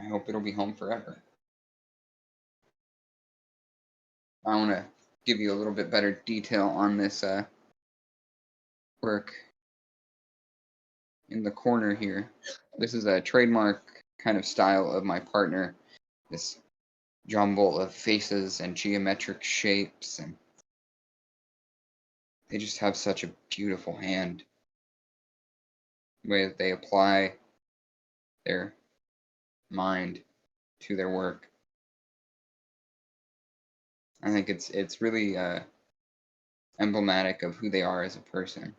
I hope it'll be home forever. I want to give you a little bit better detail on this work in the corner here. This is a trademark kind of style of my partner. This jumble of faces and geometric shapes, and they just have such a beautiful hand. The way that they apply their mind to their work. I think it's really emblematic of who they are as a person.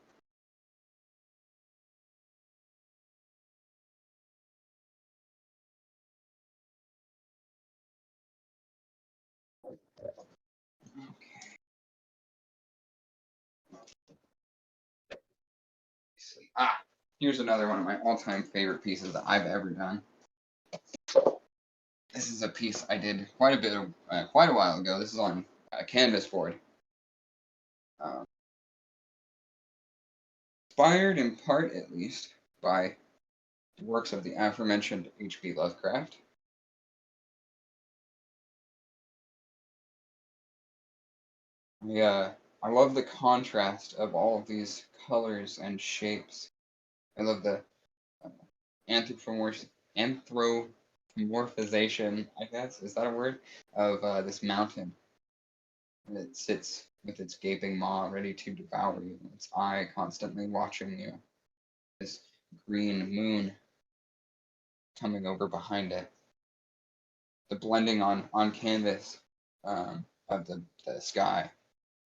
Ah, here's another one of my all-time favorite pieces that I've ever done. This is a piece I did quite a while ago. This is on a canvas board. Inspired in part, at least, by the works of the aforementioned H.P. Lovecraft. I love the contrast of all of these colors and shapes. I love the uh, anthropomorphization, I guess, is that a word, of this mountain. It sits with its gaping maw ready to devour you, its eye constantly watching you. This green moon coming over behind it. The blending on canvas of the sky,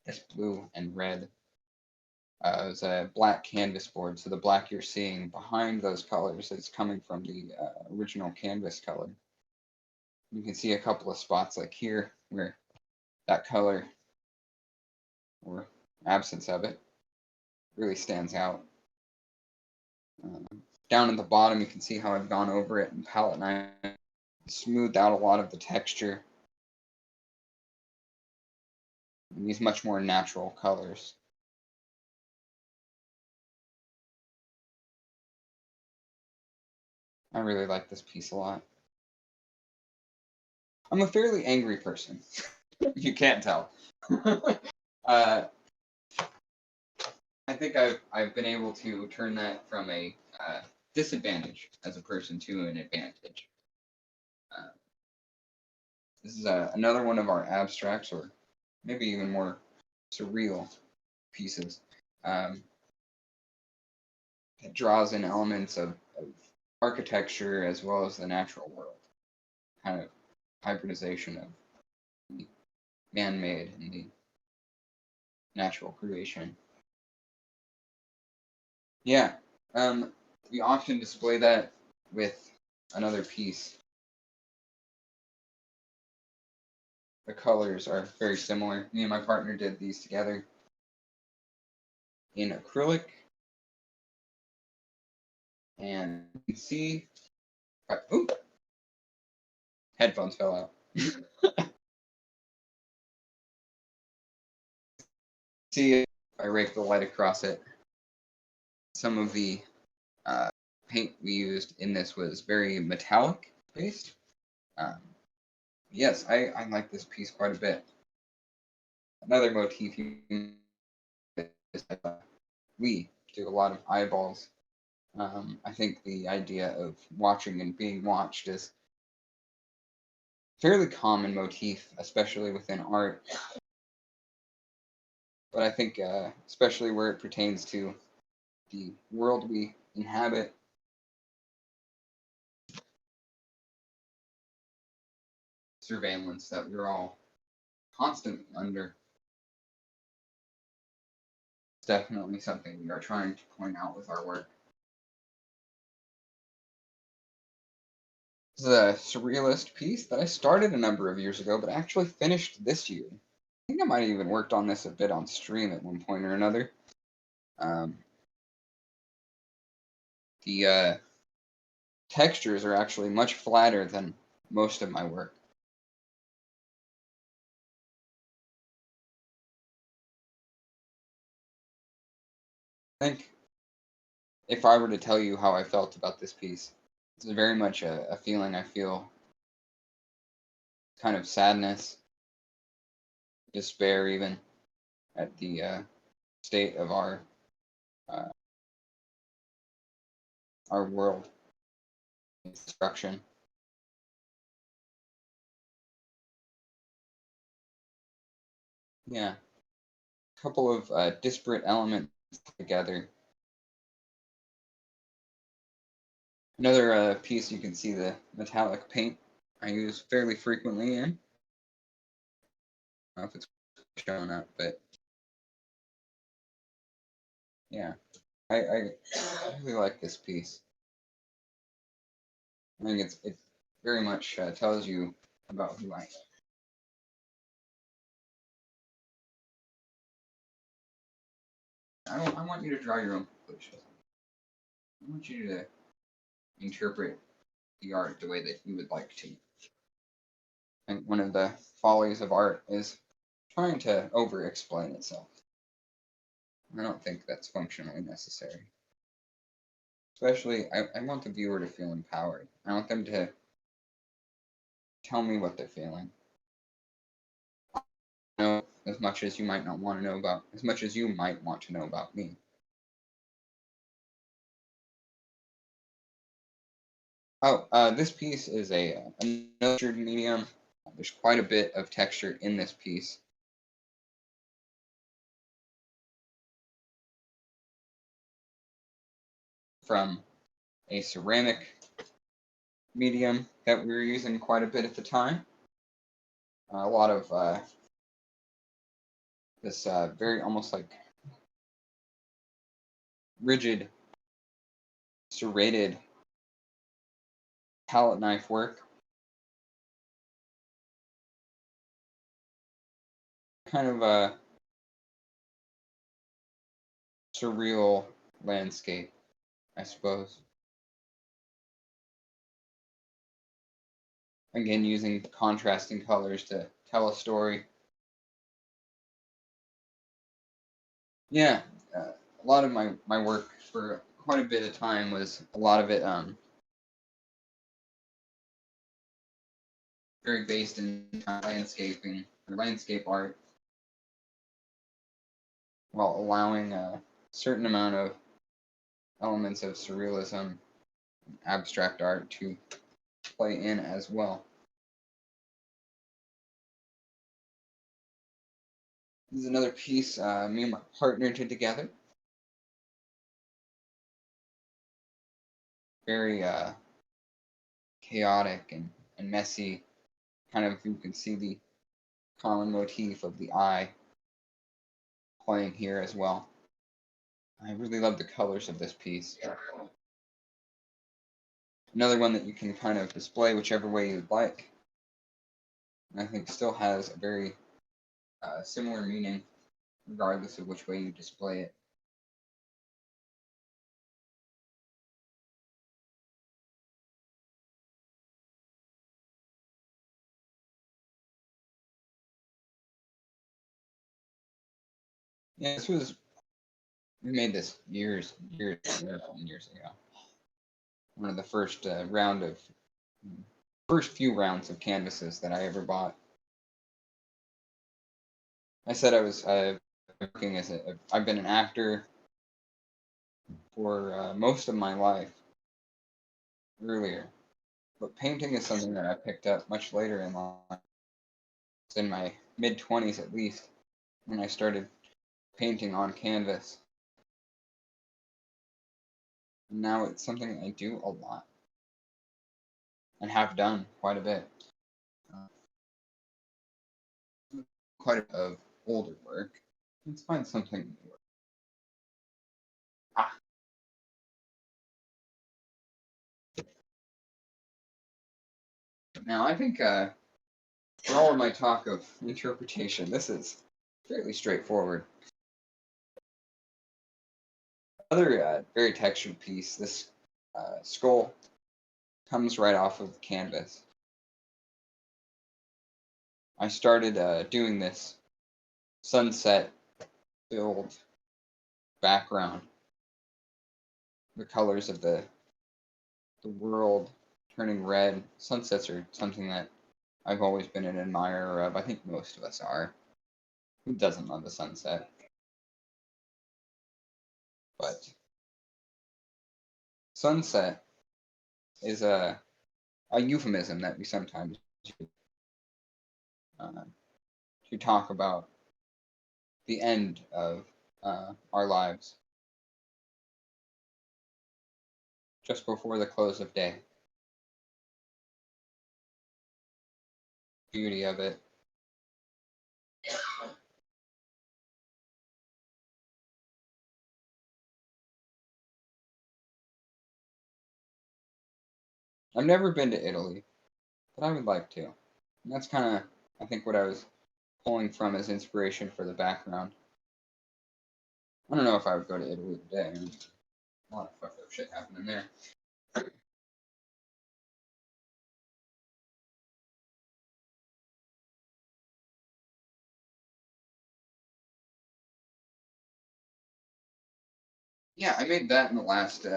this blue and red. It was a black canvas board, so the black you're seeing behind those colors is coming from the original canvas color. You can see a couple of spots like here where that color or absence of it really stands out. Down at the bottom, you can see how I've gone over it in palette knife, smoothed out a lot of the texture. And these much more natural colors. I really like this piece a lot. I'm a fairly angry person. You can't tell. uh, I think I've been able to turn that from a disadvantage as a person to an advantage. This is another one of our abstracts, or maybe even more surreal pieces. It draws in elements of architecture as well as the natural world. Kind of hybridization of the man-made and the natural creation. Yeah, we often display that with another piece. The colors are very similar. Me and my partner did these together in acrylic, and you can see, ooh, headphones fell out. See if I rake the light across it. Some of the paint we used in this was very metallic based. Um, yes, I like this piece quite a bit. Another motif is we do a lot of eyeballs. I think the idea of watching and being watched is fairly common motif, especially within art. But I think, especially where it pertains to the world we inhabit, surveillance that we're all constantly under, it's definitely something we are trying to point out with our work. This is a surrealist piece that I started a number of years ago, but actually finished this year. I think I might have even worked on this a bit on stream at one point or another. The textures are actually much flatter than most of my work. I think if I were to tell you how I felt about this piece, it's very much a feeling I feel, kind of sadness, despair, even at the state of uh, our world, destruction. Yeah, a couple of disparate elements together. Another piece you can see the metallic paint I use fairly frequently in. I don't know if it's showing up, but yeah, I really like this piece. I think it very much tells you about who I am. I want you to draw your own conclusions. I want you to interpret the art the way that you would like to. I think one of the follies of art is trying to over-explain itself. I don't think that's functionally necessary. Especially, I want the viewer to feel empowered. I want them to tell me what they're feeling. Know as much as you might not want to know about, as much as you might want to know about me. Oh, this piece is a textured medium. There's quite a bit of texture in this piece. From a ceramic medium that we were using quite a bit at the time. A lot of this very almost like rigid serrated palette knife work. Kind of a surreal landscape, I suppose. Again, using contrasting colors to tell a story. Yeah, a lot of my work for quite a bit of time was a lot of it very based in landscaping or landscape art, while allowing a certain amount of elements of surrealism, abstract art to play in as well. This is another piece me and my partner did together. Very chaotic and messy. Kind of, you can see the common motif of the eye. playing here as well. I really love the colors of this piece. Another one that you can kind of display whichever way you'd like. And I think still has a very similar meaning regardless of which way you display it. Yeah, we made this years ago. One of the first first few rounds of canvases that I ever bought. I said I was working I've been an actor for most of my life earlier, but painting is something that I picked up much later in life. It's in my mid-20s at least when I started painting on canvas. And now it's something I do a lot and have done quite a bit. Quite a bit of older work. Let's find something new. Ah. Now I think for all of my talk of interpretation, this is fairly straightforward. Another very textured piece, this skull comes right off of the canvas. I started doing this sunset filled background. The colors of the world turning red. Sunsets are something that I've always been an admirer of. I think most of us are. Who doesn't love a sunset? But sunset is a euphemism that we sometimes use to talk about the end of our lives, just before the close of day. Beauty of it. I've never been to Italy, but I would like to. And that's kind of, I think, what I was pulling from as inspiration for the background. I don't know if I would go to Italy today. I mean, a lot of fucked up shit happening there. Yeah, I made that in the last.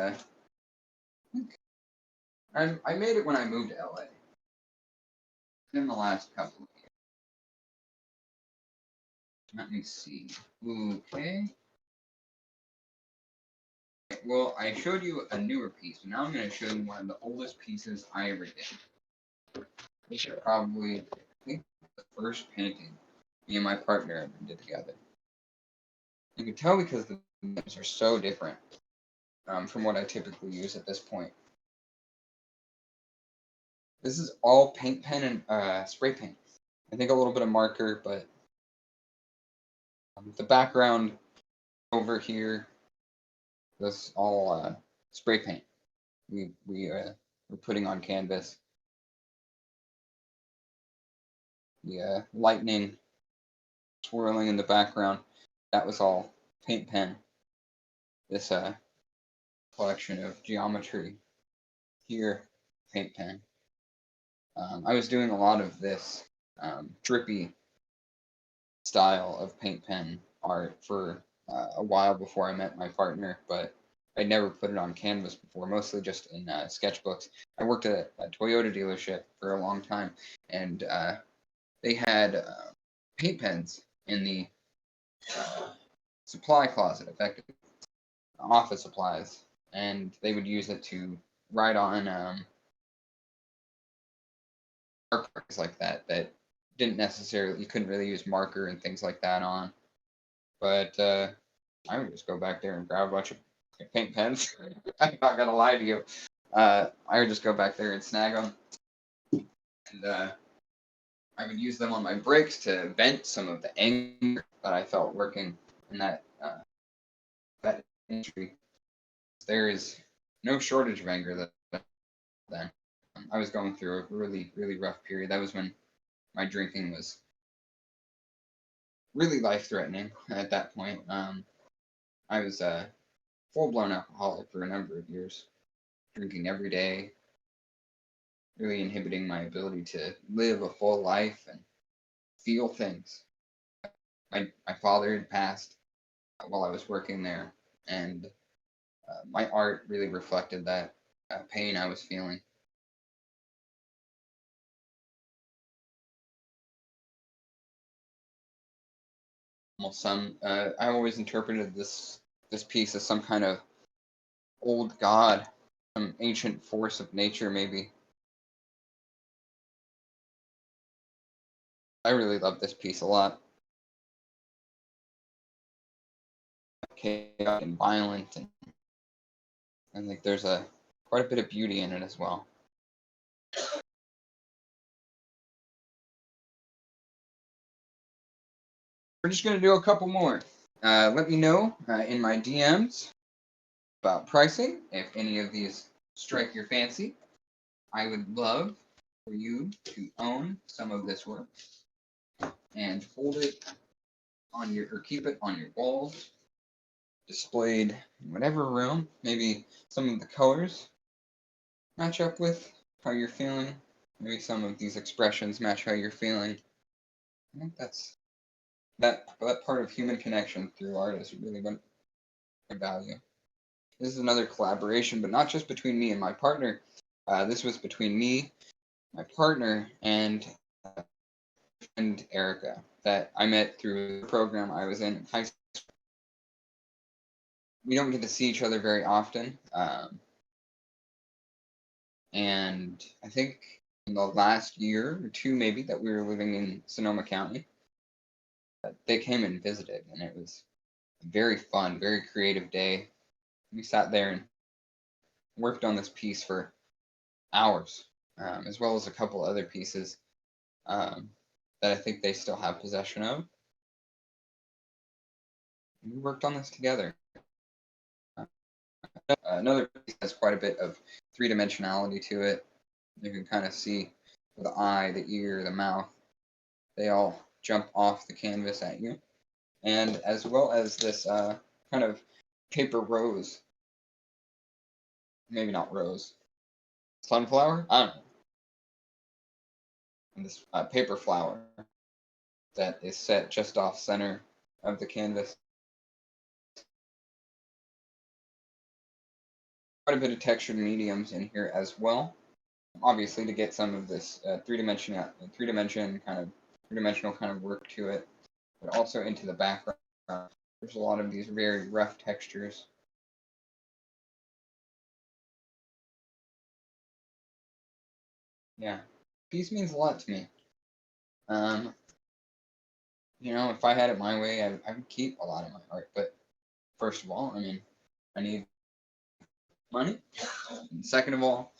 I made it when I moved to LA. In the last couple of years. Let me see. Okay. Well, I showed you a newer piece, but now I'm going to show you one of the oldest pieces I ever did. This is probably, I think, the first painting me and my partner ever did together. You can tell because the names are so different from what I typically use at this point. This is all paint pen and spray paint. I think a little bit of marker, but the background over here, this all spray paint. We're putting on canvas. The lightning swirling in the background, that was all paint pen. This collection of geometry here, paint pen. I was doing a lot of this drippy style of paint pen art for a while before I met my partner, but I'd never put it on canvas before, mostly just in sketchbooks. I worked at a Toyota dealership for a long time, and they had paint pens in the supply closet, effectively, office supplies, and they would use it to write on markers like that didn't necessarily, you couldn't really use marker and things like that on. But I would just go back there and grab a bunch of paint pens. I'm not gonna lie to you. I would just go back there and snag them, and I would use them on my breaks to vent some of the anger that I felt working in that industry. There is no shortage of anger then. I was going through a really, really rough period. That was when my drinking was really life-threatening at that point. I was a full-blown alcoholic for a number of years, drinking every day, really inhibiting my ability to live a full life and feel things. My father had passed while I was working there, and my art really reflected that pain I was feeling. I always interpreted this piece as some kind of old god, some ancient force of nature, maybe. I really love this piece a lot. Chaotic and violent, and like there's quite a bit of beauty in it as well. We're just gonna do a couple more. Let me know in my DMs about pricing if any of these strike your fancy. I would love for you to own some of this work and hold it on or keep it on your walls, displayed in whatever room. Maybe some of the colors match up with how you're feeling. Maybe some of these expressions match how you're feeling. I think that part of human connection through art is really what I value. This is another collaboration, but not just between me and my partner. This was between me, my partner, and Erica that I met through the program I was in high school. We don't get to see each other very often. And I think in the last year or two, maybe, that we were living in Sonoma County, they came and visited, and it was a very fun, very creative day. We sat there and worked on this piece for hours, as well as a couple other pieces that I think they still have possession of. We worked on this together. Another piece has quite a bit of three-dimensionality to it. You can kind of see the eye, the ear, the mouth. They all jump off the canvas at you. And as well as this kind of paper rose. Maybe not rose. Sunflower? I don't know. And this paper flower that is set just off center of the canvas. Quite a bit of textured mediums in here as well. Obviously, to get some of this three-dimensional kind of work to it, but also into the background. There's a lot of these very rough textures. Yeah, peace means a lot to me. If I had it my way, I would keep a lot of my art. But first of all, I mean, I need money. And second of all,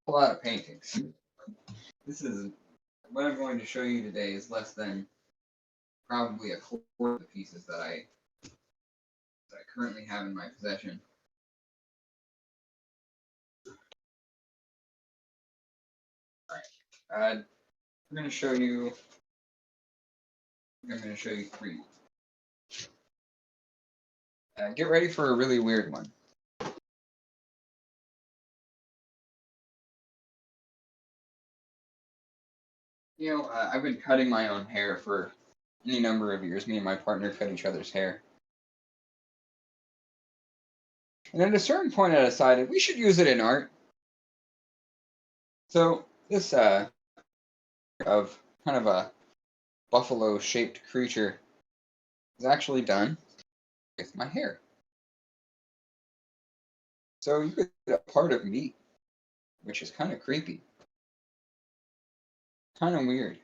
a lot of paintings. This is what I'm going to show you today is less than probably a quarter of the pieces that I currently have in my possession. All right, I'm going to show you three. Get ready for a really weird one. I've been cutting my own hair for any number of years. Me and my partner cut each other's hair. And at a certain point, I decided we should use it in art. So this of kind of a buffalo-shaped creature is actually done with my hair. So you could get a part of me, which is kind of creepy. Kind of weird.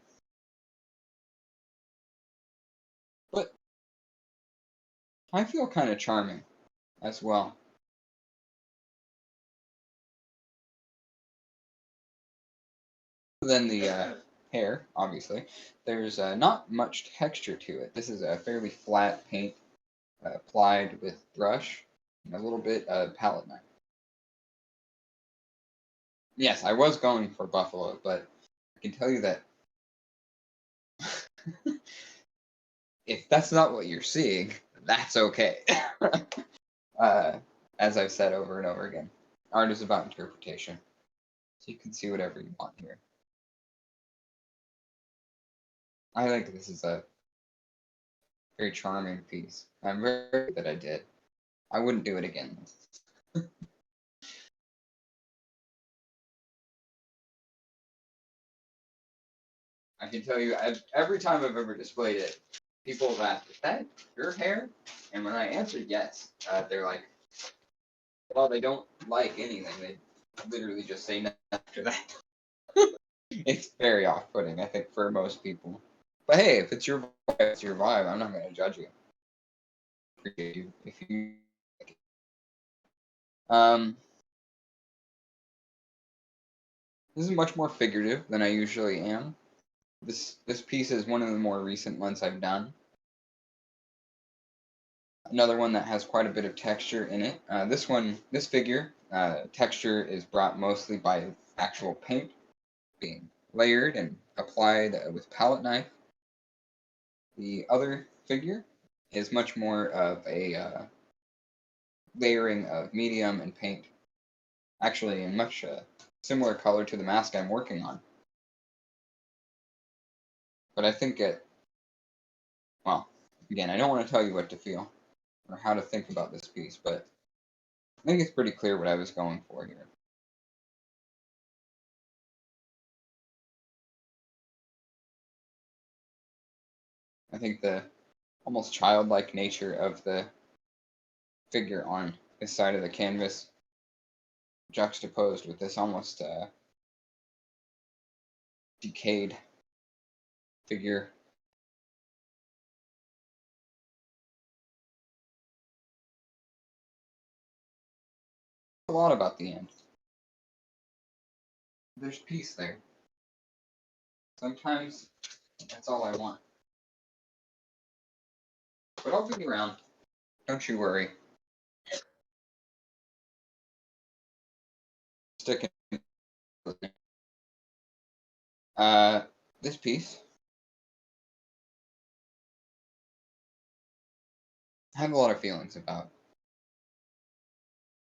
But I feel kind of charming as well. Then the hair, obviously. There's not much texture to it. This is a fairly flat paint applied with brush and a little bit of palette knife. Yes, I was going for buffalo, but I can tell you that if that's not what you're seeing, that's okay. As I've said over and over again, art is about interpretation. So you can see whatever you want here. I think this is a very charming piece. I'm very happy that I did. I wouldn't do it again. I can tell you, every time I've ever displayed it, people have asked, "Is that your hair?" And when I answer yes, they're like, "Well, they don't like anything. They literally just say no after that." It's very off-putting, I think, for most people. But hey, if it's your vibe, it's your vibe. I'm not going to judge you. Appreciate you if you like it. This is much more figurative than I usually am. This piece is one of the more recent ones I've done. Another one that has quite a bit of texture in it. This figure, texture is brought mostly by actual paint being layered and applied with palette knife. The other figure is much more of a layering of medium and paint, actually in much similar color to the mask I'm working on. But I think well, again, I don't want to tell you what to feel or how to think about this piece, but I think it's pretty clear what I was going for here. I think the almost childlike nature of the figure on this side of the canvas juxtaposed with this almost decayed figure. A lot about the end. There's peace there. Sometimes that's all I want. But I'll be around. Don't you worry. Sticking with me. This piece I have a lot of feelings about.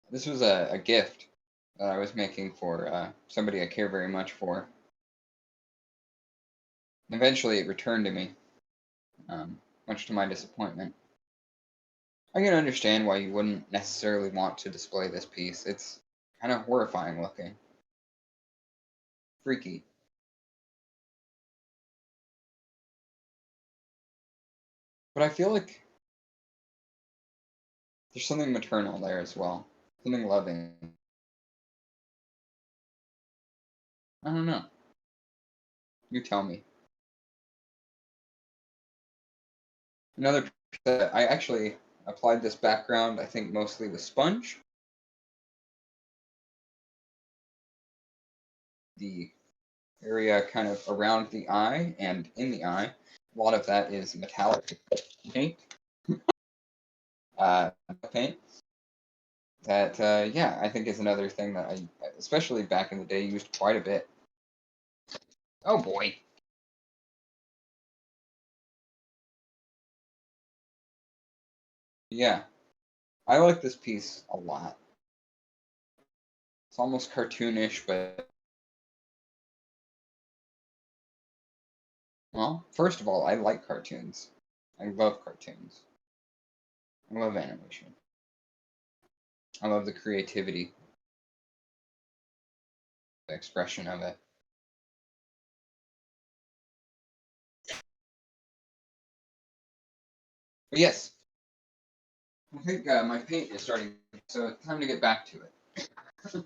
This was a gift that I was making for somebody I care very much for. Eventually, it returned to me, much to my disappointment. I can understand why you wouldn't necessarily want to display this piece. It's kind of horrifying looking. Freaky. But I feel like there's something maternal there as well. Something loving. I don't know. You tell me. Another piece that I actually applied this background, I think mostly with sponge. The area kind of around the eye and in the eye. A lot of that is metallic paint. Uh, paint. That, yeah, I think is another thing that I, especially back in the day, used quite a bit. Oh boy. Yeah, I like this piece a lot. It's almost cartoonish, but well, first of all, I like cartoons. I love cartoons. I love animation. I love the creativity, the expression of it. But yes, I think my paint is starting, so it's time to get back to it.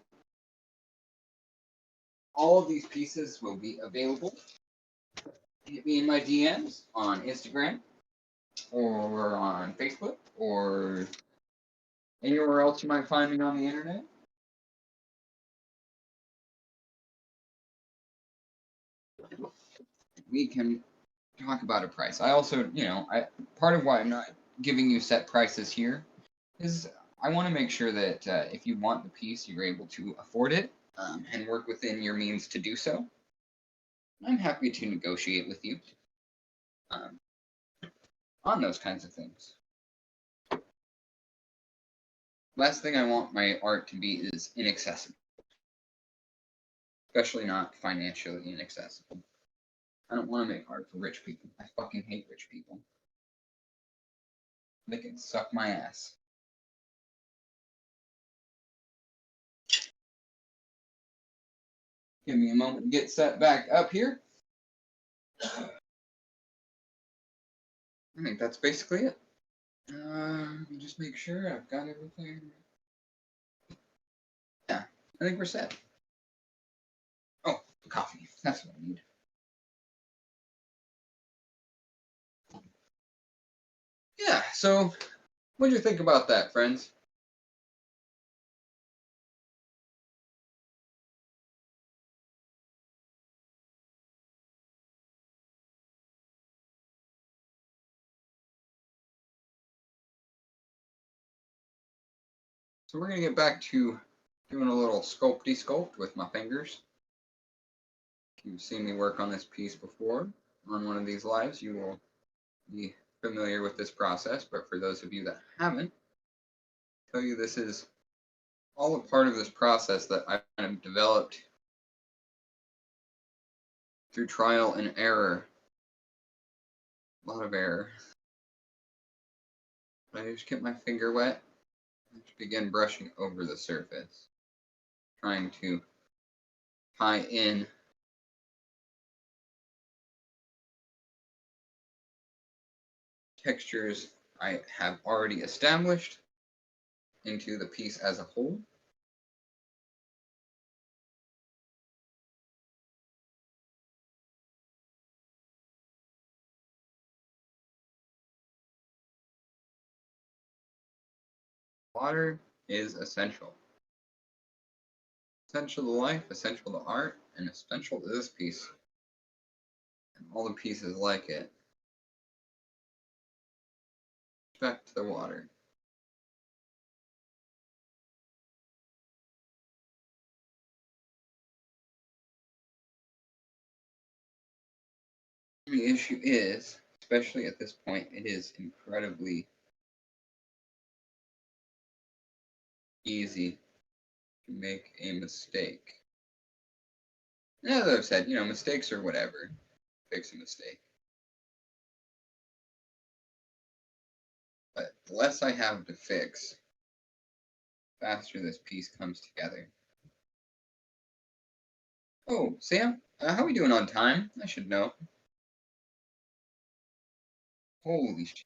All of these pieces will be available. Hit me in my DMs on Instagram or on Facebook or anywhere else you might find me on the internet. we can talk about a price. I also, part of why I'm not giving you set prices here is I want to make sure that if you want the piece, you're able to afford it and work within your means to do so. I'm happy to negotiate with you on those kinds of things. Last thing I want my art to be is inaccessible, especially not financially inaccessible. I don't want to make art for rich people. I fucking hate rich people. They can suck my ass. Give me a moment to get set back up here. I think that's basically it. Just make sure I've got everything. Yeah, I think we're set. Oh, coffee. That's what I need. Yeah, so what do you think about that, friends? So we're going to get back to doing a little sculpt with my fingers. If you've seen me work on this piece before on one of these lives, you will be familiar with this process. But for those of you that haven't, I'll tell you this is all a part of this process that I've kind of developed through trial and error. A lot of error. I just get my finger wet and just begin brushing over the surface, trying to tie in textures I have already established into the piece as a whole. Water is essential. Essential to life, essential to art, and essential to this piece. And all the pieces like it. Respect the water. The issue is, especially at this point, it is incredibly easy to make a mistake. As I've said, mistakes are whatever. Fix a mistake. But the less I have to fix, the faster this piece comes together. Oh, Sam, how are we doing on time? I should know. Holy shit.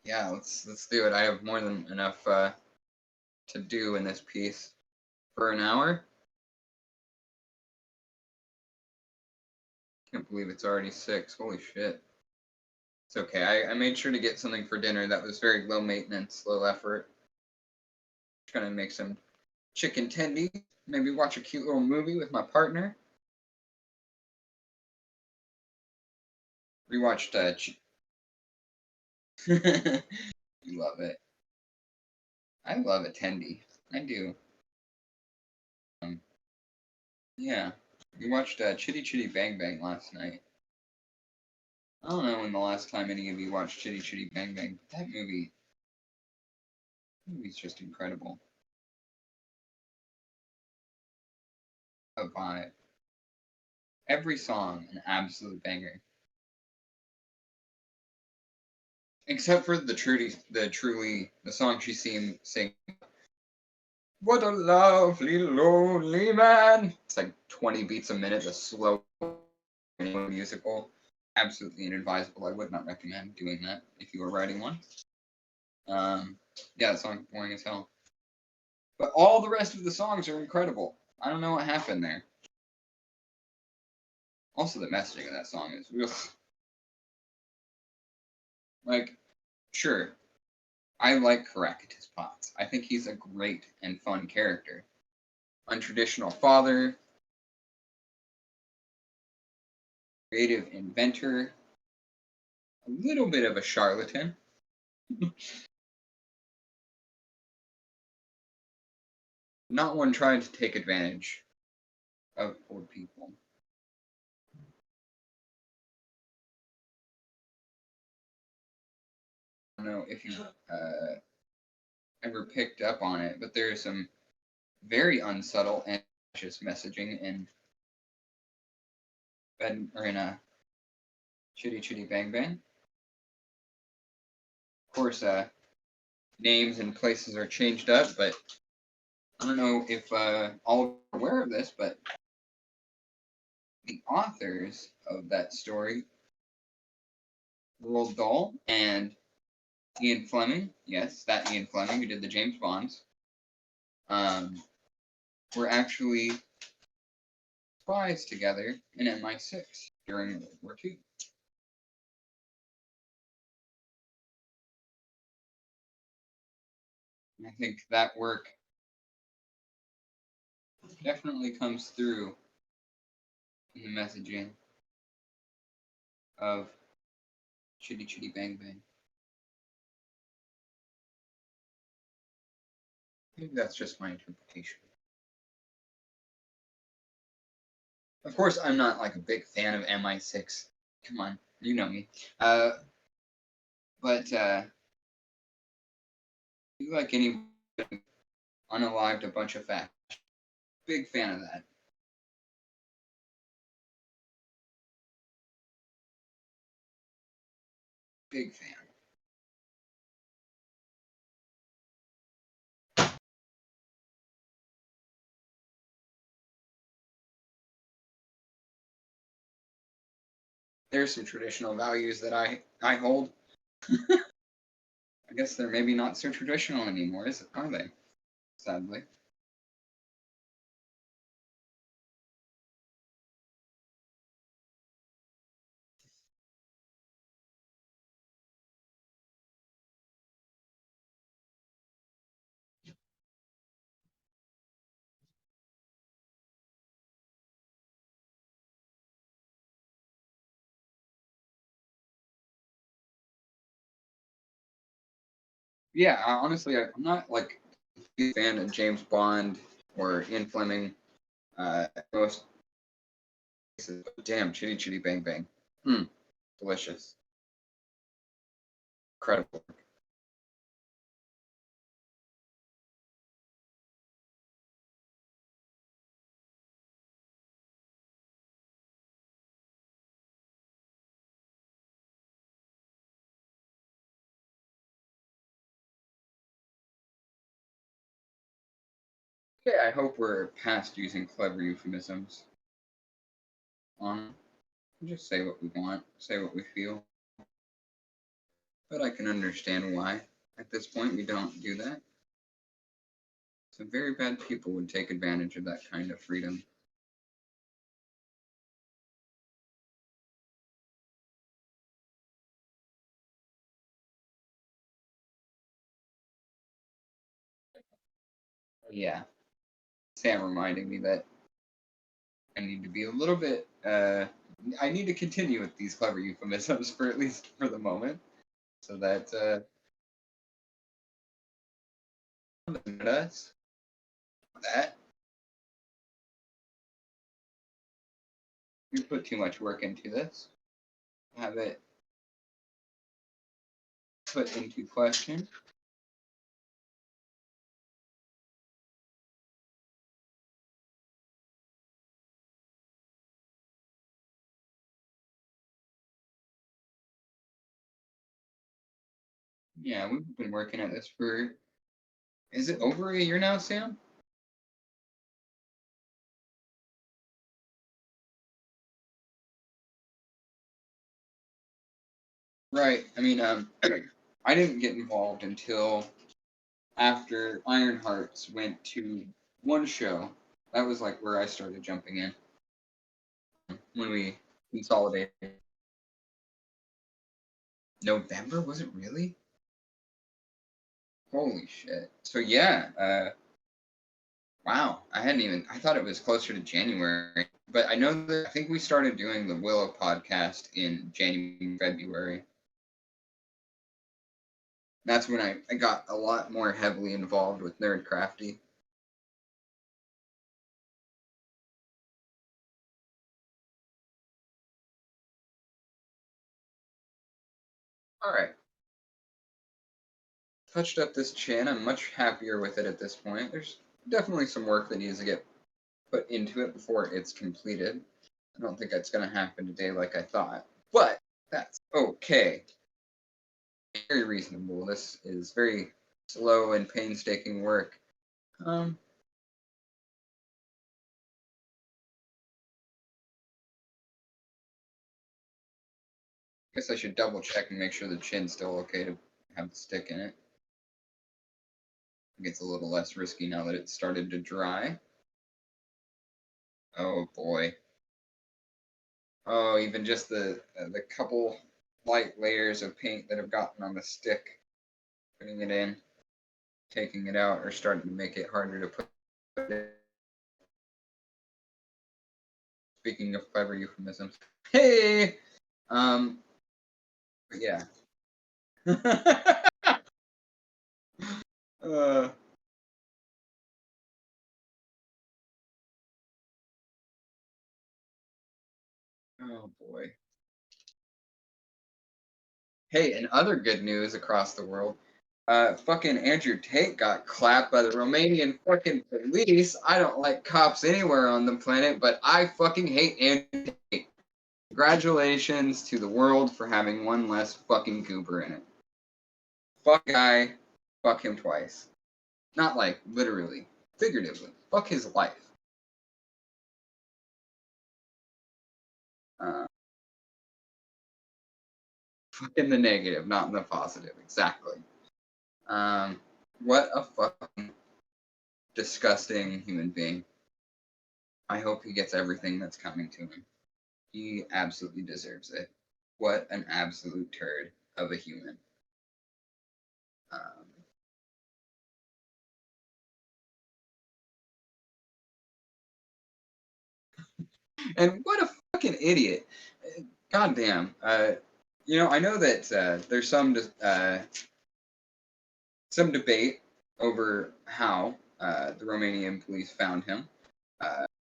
Yeah, let's do it. I have more than enough to do in this piece for an hour. Can't believe it's already 6. Holy shit. It's okay. I made sure to get something for dinner that was very low maintenance, low effort. Trying to make some chicken tendies. Maybe watch a cute little movie with my partner. Rewatched You love it. I love a tendy. I do. Yeah. We watched Chitty Chitty Bang Bang last night. I don't know when the last time any of you watched Chitty Chitty Bang Bang, but that movie's just incredible. A vibe. Every song an absolute banger. Except for the song she sing. What a lovely lonely man. It's like 20 beats a minute, a slow musical. Absolutely inadvisable. I would not recommend doing that if you were writing one. Yeah, that song's boring as hell. But all the rest of the songs are incredible. I don't know what happened there. Also, the messaging of that song is real. Like, sure, I like Caractacus Potts. I think he's a great and fun character. Untraditional father. creative inventor, a little bit of a charlatan. Not one trying to take advantage of poor people. I don't know if you ever picked up on it, but there's some very unsubtle and just messaging in a Chitty Chitty Bang Bang. Of course, names and places are changed up, but I don't know if all are aware of this, but the authors of that story, Roald Dahl and Ian Fleming, yes, that Ian Fleming who did the James Bonds, were actually spies together in MI6 during World War II. I think that work definitely comes through in the messaging of Chitty Chitty Bang Bang. Maybe that's just my interpretation. Of course, I'm not like a big fan of MI6. Come on, you know me. But you like any unalived a bunch of facts. Big fan of that. Big fan. There's some traditional values that I hold. I guess they're maybe not so traditional anymore, are they? Sadly. Yeah, honestly, I'm not like a fan of James Bond or Ian Fleming. Most cases, damn, Chitty Chitty Bang Bang. Delicious. Incredible. Okay, I hope we're past using clever euphemisms. Just say what we want, say what we feel. But I can understand why, at this point, we don't do that. Some very bad people would take advantage of that kind of freedom. Yeah, Sam reminding me that I need to be a little bit. I need to continue with these clever euphemisms for at least for the moment, so that us that we put too much work into this. Have it put into question. Yeah, we've been working at this for. Is it over a year now, Sam? Right. I mean, I didn't get involved until after Iron Hearts went to one show. That was like where I started jumping in when we consolidated. November, was it really? Holy shit. So yeah, wow. I thought it was closer to January. but I know that I think we started doing the Willow podcast in January, February. That's when I got a lot more heavily involved with Nerdcrafty. All right. Touched up this chin. I'm much happier with it at this point. There's definitely some work that needs to get put into it before it's completed. I don't think that's going to happen today like I thought, but that's okay. Very reasonable. This is very slow and painstaking work. Guess I should double check and make sure the chin's still okay to have the stick in it. It gets a little less risky now that it's started to dry. Oh boy. Oh, even just the couple light layers of paint that have gotten on the stick, putting it in, taking it out, are starting to make it harder to put in. Speaking of clever euphemisms, hey, yeah. uh, oh boy. Hey, and other good news across the world. Fucking Andrew Tate got clapped by the Romanian fucking police. I don't like cops anywhere on the planet, but I fucking hate Andrew Tate. Congratulations to the world for having one less fucking goober in it. Fuck guy, fuck him twice. Not like literally, figuratively. Fuck his life. Uh, fuck in the negative, not in the positive. Exactly. What a fucking disgusting human being. I hope he gets everything that's coming to him. He absolutely deserves it. What an absolute turd of a human. Um, and what a fucking idiot. Goddamn. I know that there's some debate over how the Romanian police found him.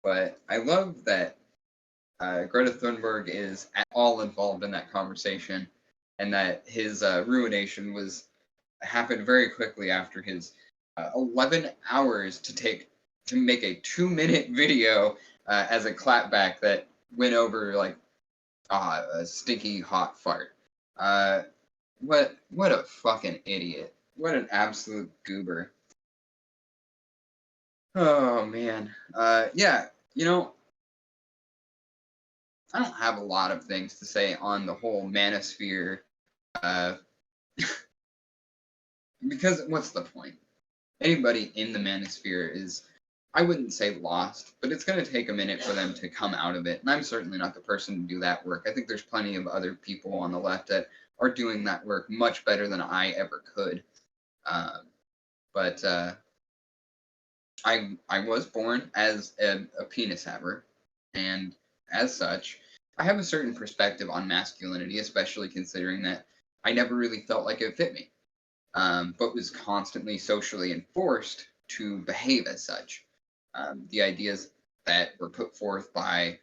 But I love that Greta Thunberg is at all involved in that conversation, and that his ruination happened very quickly after his 11 hours to make a 2-minute video as a clapback that went over like a stinky hot fart. Uh, what a fucking idiot! What an absolute goober! Oh man, yeah, I don't have a lot of things to say on the whole manosphere, uh, because what's the point? Anybody in the manosphere is, I wouldn't say lost, but it's going to take a minute for them to come out of it. And I'm certainly not the person to do that work. I think there's plenty of other people on the left that are doing that work much better than I ever could. But I was born as a penis haver, and as such, I have a certain perspective on masculinity, especially considering that I never really felt like it fit me, but was constantly socially enforced to behave as such. The ideas that were put forth by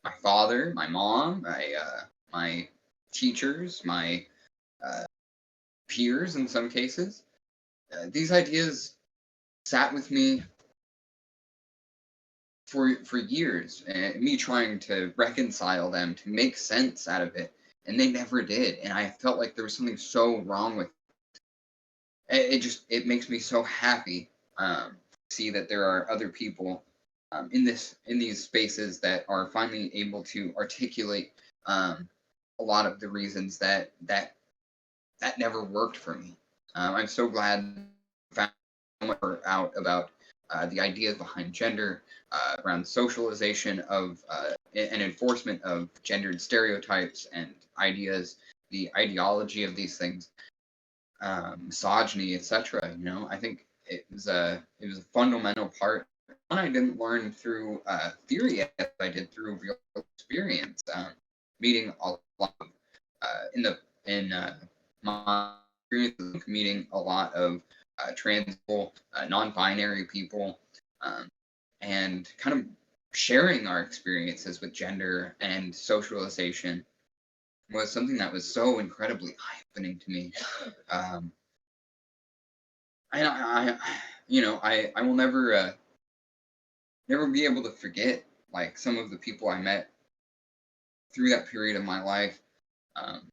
my father, my mom, my teachers, my uh, peers in some cases, these ideas sat with me for years, and me trying to reconcile them to make sense out of it, and they never did. And I felt like there was something so wrong with it. It makes me so happy to see that there are other people in these spaces that are finally able to articulate a lot of the reasons that never worked for me. I'm so glad I found out about the ideas behind gender, around socialization of and enforcement of gendered stereotypes and ideas, the ideology of these things, misogyny, etc. I think it was a fundamental part one I didn't learn through theory as I did through real experience. Meeting a lot of, in my experience, meeting a lot of trans people, non-binary people, and kind of sharing our experiences with gender and socialization was something that was so incredibly eye-opening to me. Um, I will never be able to forget like some of the people I met through that period of my life, um,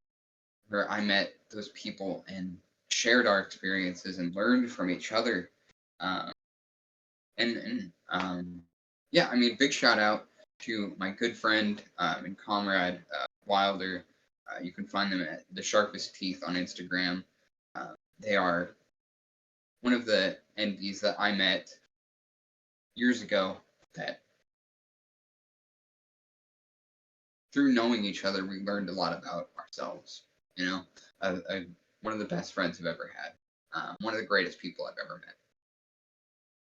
where I met those people and shared our experiences and learned from each other. Um, and yeah, I mean, big shout out to my good friend and comrade Wilder. You can find them at the Sharpest Teeth on Instagram. They are one of the NBs that I met years ago that through knowing each other, we learned a lot about ourselves. You know, one of the best friends I've ever had, one of the greatest people I've ever met.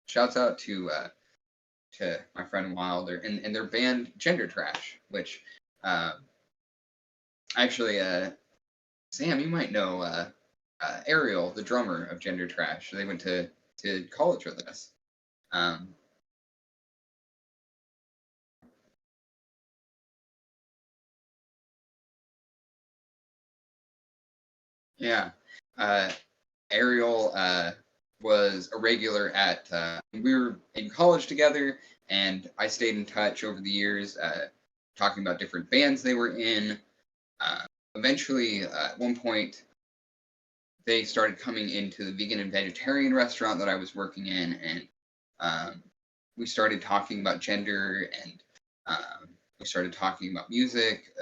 Shouts out to my friend Wilder and their band Gender Trash, which actually Sam, you might know Ariel, the drummer of Gender Trash. They went to college with us. Um, yeah. Ariel was a regular at, we were in college together, and I stayed in touch over the years, talking about different bands they were in. Uh, Eventually, at one point, they started coming into the vegan and vegetarian restaurant that I was working in, and um, we started talking about gender, and we started talking about music,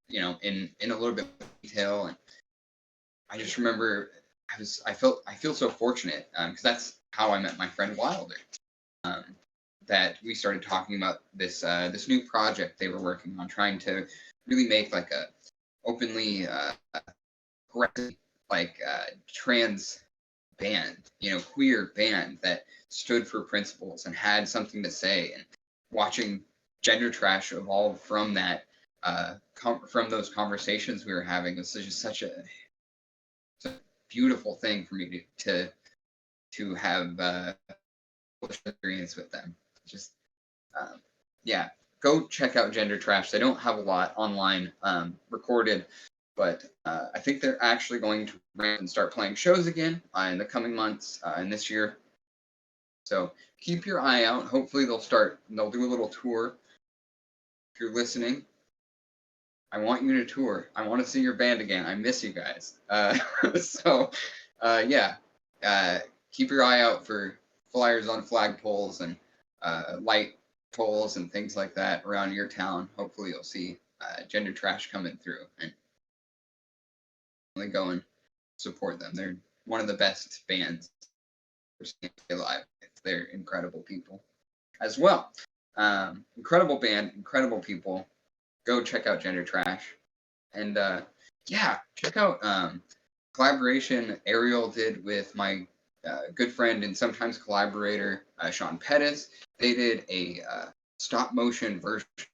in a little bit of detail. And I just remember I feel so fortunate because that's how I met my friend Wilder. Um, that we started talking about this new project they were working on, trying to really make like a openly aggressive, like trans band, queer band that stood for principles and had something to say. And watching Gender Trash evolve from that, from those conversations we were having was just such a beautiful thing for me to have experience with them. Just yeah, go check out Gender Trash. They don't have a lot online recorded, but I think they're actually going to ramp and start playing shows again in the coming months and this year. So keep your eye out. Hopefully they'll do a little tour. If you're listening, I want you to tour. I want to see your band again. I miss you guys. So yeah, keep your eye out for flyers on flagpoles and light poles and things like that around your town. Hopefully you'll see Gender Trash coming through and really go and support them. They're one of the best bands live. They're incredible people as well. Incredible band, incredible people. Go check out Gender Trash. And yeah, check out collaboration Ariel did with my good friend and sometimes collaborator Sean Pettis. They did a stop motion version of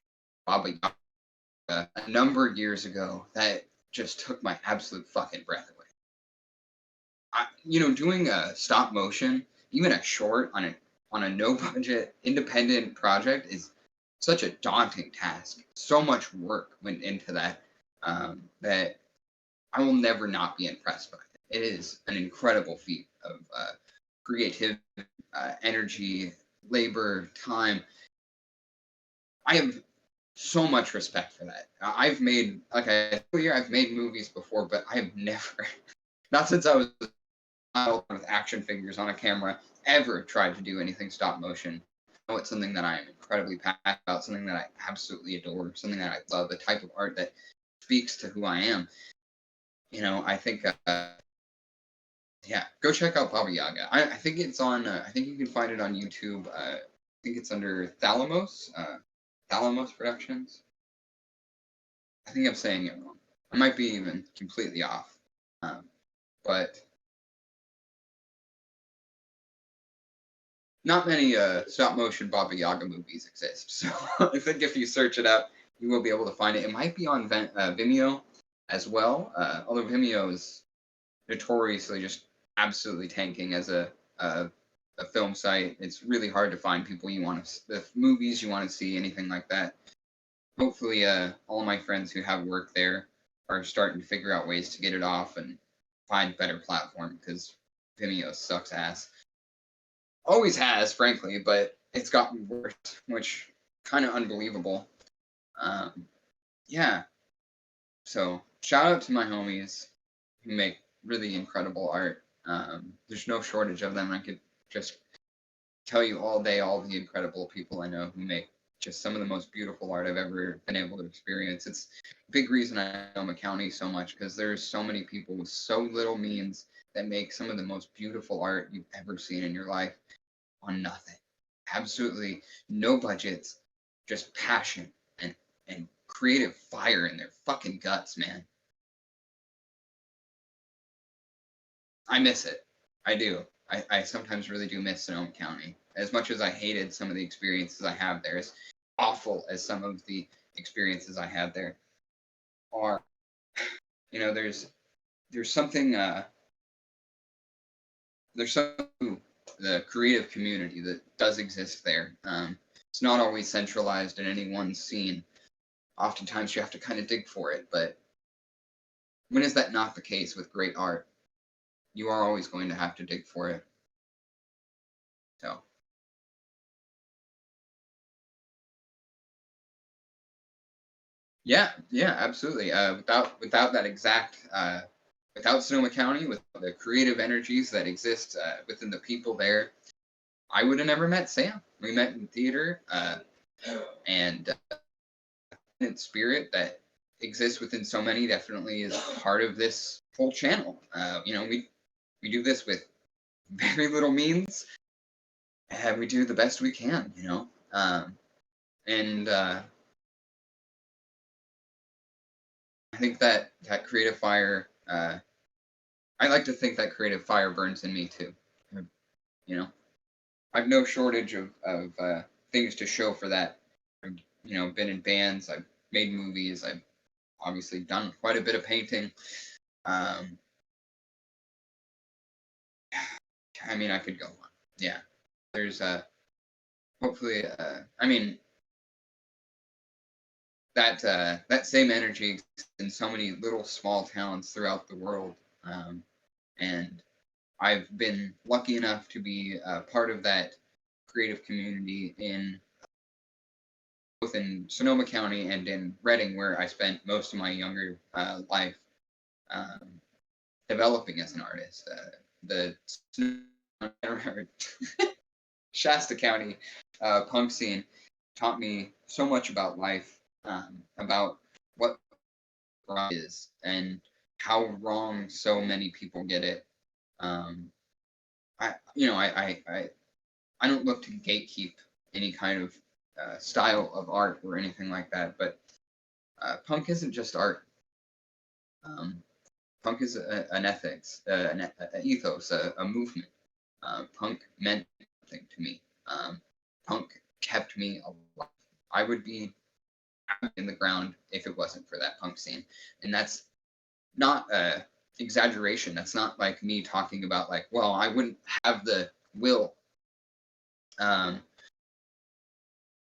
Baba Yaga a number of years ago that just took my absolute fucking breath away. Doing a stop motion, even a short on a no budget independent project is such a daunting task. So much work went into that that I will never not be impressed by it. It is an incredible feat of creativity, energy, labor, time. I have so much respect for that. I've made I've made movies before, but I have never, not since I was with action figures on a camera, ever tried to do anything stop motion. I know it's something that I am incredibly passionate about, something that I absolutely adore, something that I love, the type of art that speaks to who I am. I think, yeah, go check out Baba Yaga. I think it's on, I think you can find it on YouTube. I think it's under Thalamos Productions. I think I'm saying it wrong. I might be even completely off. But not many stop motion Baba Yaga movies exist. So I think if you search it up, you will be able to find it. It might be on Vimeo as well, although Vimeo is notoriously just absolutely tanking as a film site. It's really hard to find people you want to, the movies you want to see, anything like that. Hopefully, all my friends who have work there are starting to figure out ways to get it off and find better platform because Vimeo sucks ass. Always has, frankly, but it's gotten worse, which kind of unbelievable. Yeah. So shout out to my homies who make really incredible art. There's no shortage of them. I could just tell you all day all the incredible people I know who make just some of the most beautiful art I've ever been able to experience. It's a big reason I know County so much because there's so many people with so little means that make some of the most beautiful art you've ever seen in your life on nothing. Absolutely no budgets, just passion and creative fire in their fucking guts, man. I miss it. I do. I sometimes really do miss Sonoma County. As much as I hated some of the experiences I have there, as awful as some of the experiences I had there are, there's something there's some the creative community that does exist there. It's not always centralized in any one scene. Oftentimes you have to kind of dig for it, but when is that not the case with great art? You are always going to have to dig for it. So yeah, absolutely. Without that exact without Sonoma County, with the creative energies that exist within the people there, I would have never met Sam. We met in theater, and in spirit that exists within so many definitely is part of this whole channel. We do this with very little means, and we do the best we can. And I think that creative fire. I like to think that creative fire burns in me too. You know, I've no shortage of things to show for that. I've been in bands. I've made movies. I've obviously done quite a bit of painting. I mean, I could go on. Yeah, there's hopefully. I mean, that same energy exists in so many little small towns throughout the world, and I've been lucky enough to be part of that creative community in both in Sonoma County and in Redding, where I spent most of my younger life um, developing as an artist. The Shasta County punk scene taught me so much about life, about what is and how wrong so many people get it. I, you know, I don't look to gatekeep any kind of style of art or anything like that, but punk isn't just art. Um, Punk is an ethics, an ethos, a movement. Punk meant something to me. Punk kept me alive. I would be in the ground if it wasn't for that punk scene, and that's not exaggeration. That's not like me talking about like, well, I wouldn't have the will. Um,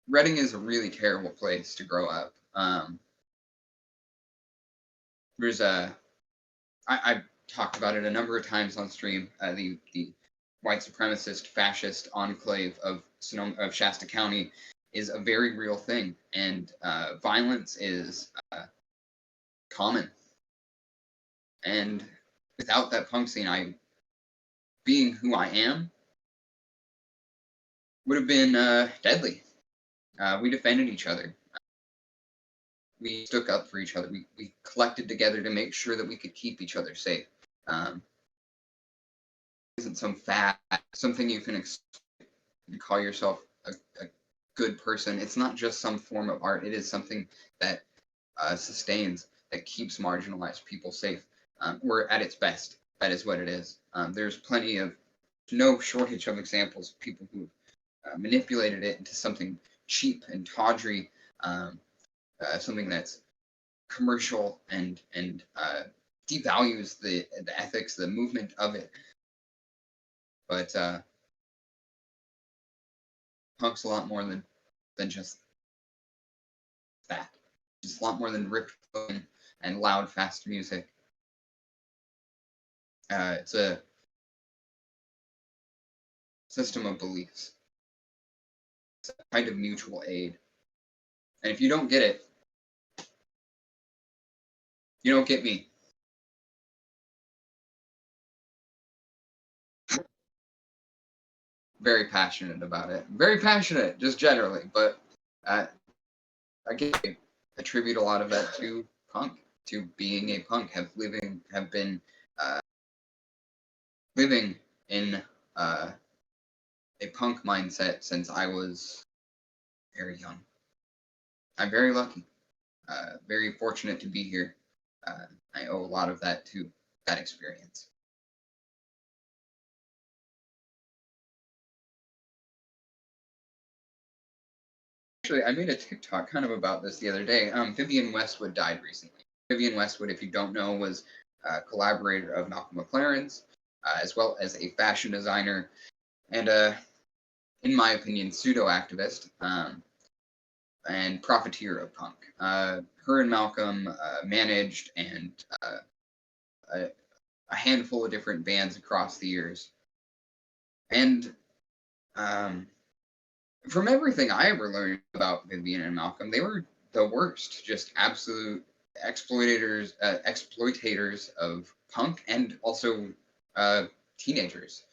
Reading is a really terrible place to grow up. There's a I've talked about it a number of times on stream. The white supremacist fascist enclave of Shasta County is a very real thing, and violence is common. And without that punk scene, I, being who I am, would have been deadly. We defended each other. We stuck up for each other. We collected together to make sure that we could keep each other safe. Isn't some fad, something you can call yourself a good person. It's not just some form of art. It is something that sustains, that keeps marginalized people safe. Or at its best, that is what it is. There's plenty of, no shortage of examples of people who manipulated it into something cheap and tawdry, something that's commercial and devalues the ethics, the movement of it. But punk's a lot more than just that. It's a lot more than ripped and loud, fast music. It's a system of beliefs. It's a kind of mutual aid. And if you don't get it, you don't get me. Very passionate about it. Very passionate, just generally. But I attribute a lot of that to punk, to being a punk, have been living in a punk mindset since I was very young. I'm very lucky, very fortunate to be here. I owe a lot of that to that experience. Actually, I made a TikTok kind of about this the other day. Vivienne Westwood died recently. Vivienne Westwood, if you don't know, was a collaborator of Malcolm McLaren's, as well as a fashion designer and in my opinion, pseudo-activist and profiteer of punk. Her and Malcolm managed and a handful of different bands across the years. And from everything I ever learned about Vivienne and Malcolm, they were the worst, just absolute exploitators of punk and also teenagers.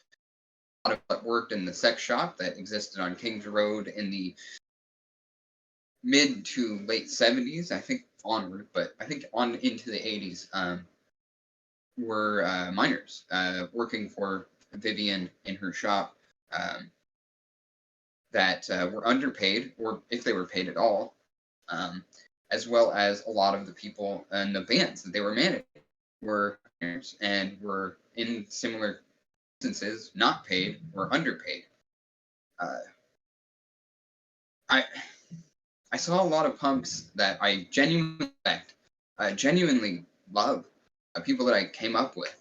A lot of that worked in the sex shop that existed on Kings Road in the mid to late 70s, I think onward, but I think on into the 80s, were minors working for Vivienne in her shop that were underpaid, or if they were paid at all, as well as a lot of the people in the bands that they were managing were minors and were in similar instances not paid or underpaid. I saw a lot of punks that I genuinely respect, genuinely love, people that I came up with,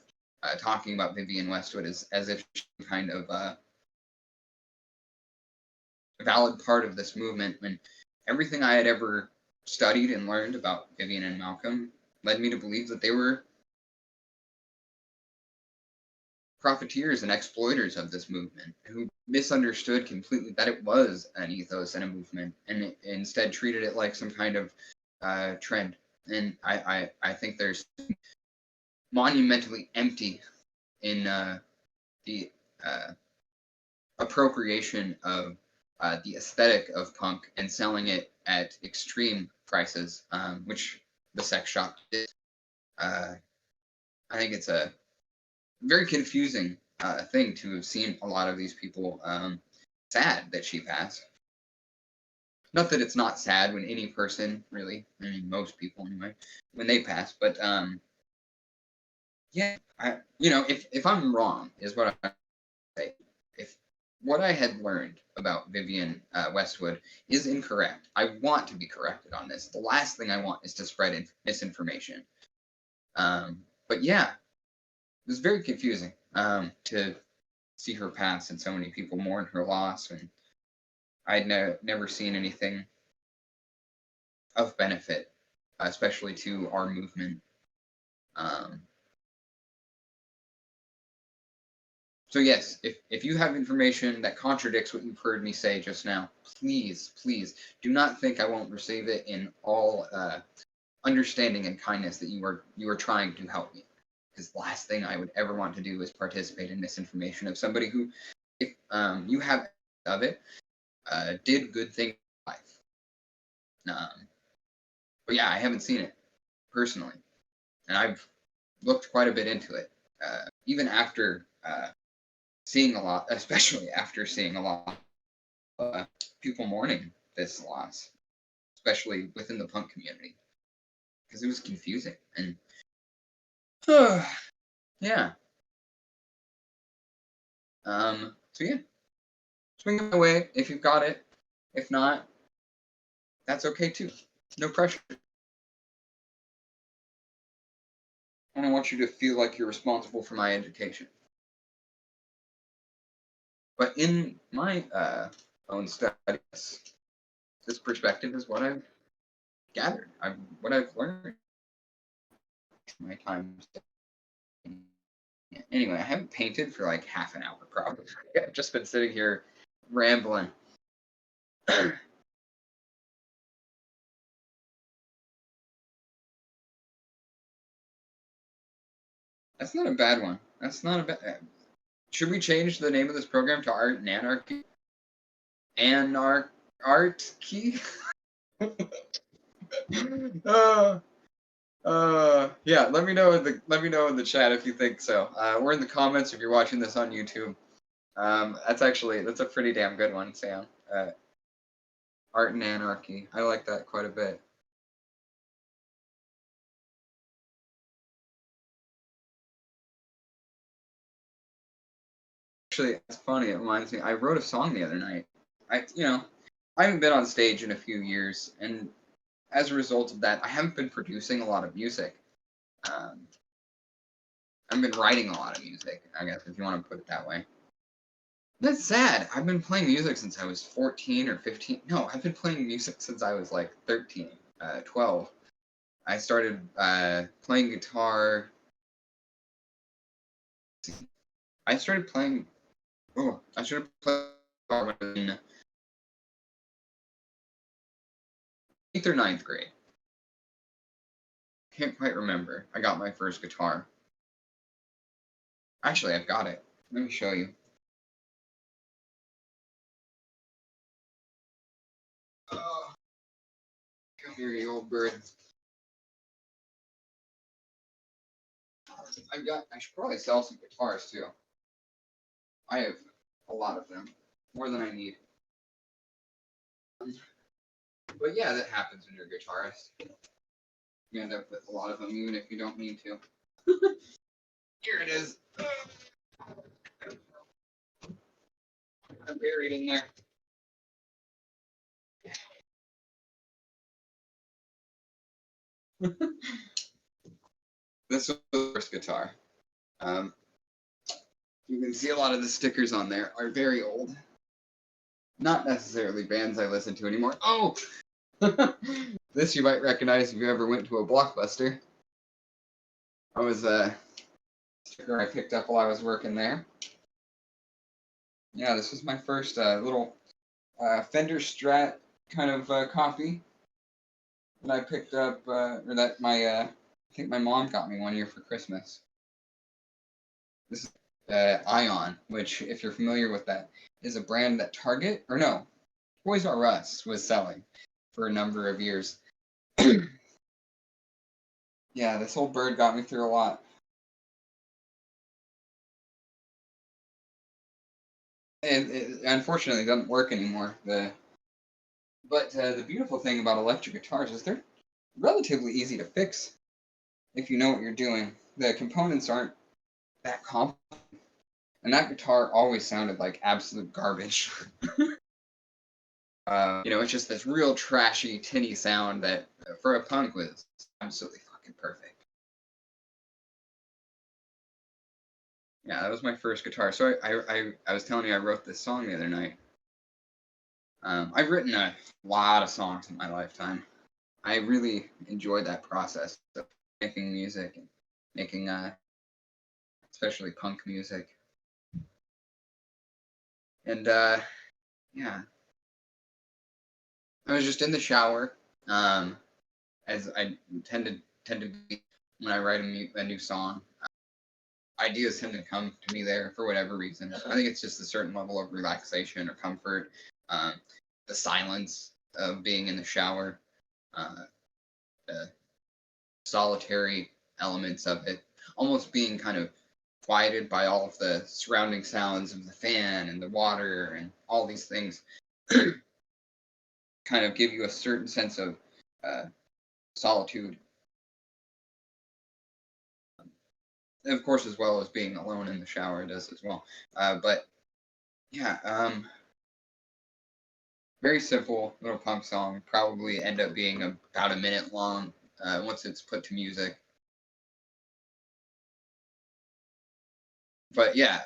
talking about Vivienne Westwood as if she's kind of a valid part of this movement, when everything I had ever studied and learned about Vivienne and Malcolm led me to believe that they were profiteers and exploiters of this movement who misunderstood completely that it was an ethos and a movement, and instead treated it like some kind of trend. And I think there's monumentally empty in the appropriation of the aesthetic of punk and selling it at extreme prices, which the sex shop did. I think it's a very confusing thing to have seen a lot of these people sad that she passed. Not that it's not sad when any person, really, I mean, most people anyway, when they pass, but yeah, if I'm wrong, is what I say. If what I had learned about Vivienne Westwood is incorrect, I want to be corrected on this. The last thing I want is to spread misinformation. But yeah, it was very confusing to see her pass and so many people mourn her loss, and I'd never seen anything of benefit, especially to our movement. So yes, if you have information that contradicts what you've heard me say just now, please do not think I won't receive it in all understanding and kindness that you are trying to help me. Because the last thing I would ever want to do is participate in misinformation of somebody who, if you have of it, did good things in life. But yeah, I haven't seen it personally, and I've looked quite a bit into it, even after seeing a lot, especially after seeing a lot of people mourning this loss, especially within the punk community, because it was confusing. And yeah. So yeah, swing it my way if you've got it. If not, that's okay too. No pressure. And I want you to feel like you're responsible for my education. But in my own studies, this perspective is what I've gathered, what I've learned my time. Anyway, I haven't painted for like half an hour probably. I've just been sitting here rambling. That's not a bad one. That's not a bad. Should we change the name of this program to Art and Anarchy? Art key? Yeah. Let me know in the chat if you think so. Or in the comments if you're watching this on YouTube. That's a pretty damn good one, Sam. Art and Anarchy. I like that quite a bit. Actually, it's funny. It reminds me. I wrote a song the other night. I haven't been on stage in a few years, and as a result of that, I haven't been producing a lot of music. I've been writing a lot of music, I guess, if you want to put it that way. That's sad. I've been playing music since I was 14 or 15. No, I've been playing music since I was like 13, 12. I started playing guitar. I started playing guitar in 8th or 9th grade. Can't quite remember. I got my first guitar. Actually, I've got it. Let me show you. Oh, come here, you old bird. I should probably sell some guitars too. I have a lot of them, more than I need. But yeah, that happens when you're a guitarist. You end up with a lot of them, even if you don't need to. Here it is. I'm buried in there. This was the first guitar. You can see a lot of the stickers on there are very old. Not necessarily bands I listen to anymore. Oh! This you might recognize if you ever went to a Blockbuster. I was a sticker I picked up while I was working there. Yeah, this was my first little Fender Strat kind of copy that I picked up, or that I think my mom got me one year for Christmas. This is Ion, which, if you're familiar with that, is a brand that Target, or no, Toys R Us was selling for a number of years. Yeah, this old bird got me through a lot. And it unfortunately doesn't work anymore. But the beautiful thing about electric guitars is they're relatively easy to fix if you know what you're doing. The components aren't that complicated. And that guitar always sounded like absolute garbage. It's just this real trashy, tinny sound that, for a punk, was absolutely fucking perfect. Yeah, that was my first guitar. So I was telling you I wrote this song the other night. I've written a lot of songs in my lifetime. I really enjoy that process of making music and making, especially punk music. And yeah, I was just in the shower, as I tend to be when I write a new song. Ideas tend to come to me there for whatever reason. I think it's just a certain level of relaxation or comfort, the silence of being in the shower, the solitary elements of it, almost being kind of quieted by all of the surrounding sounds of the fan and the water and all these things kind of give you a certain sense of solitude. And of course, as well as being alone in the shower does as well. But yeah, Very simple little punk song. Probably end up being about a minute long once it's put to music. But yeah,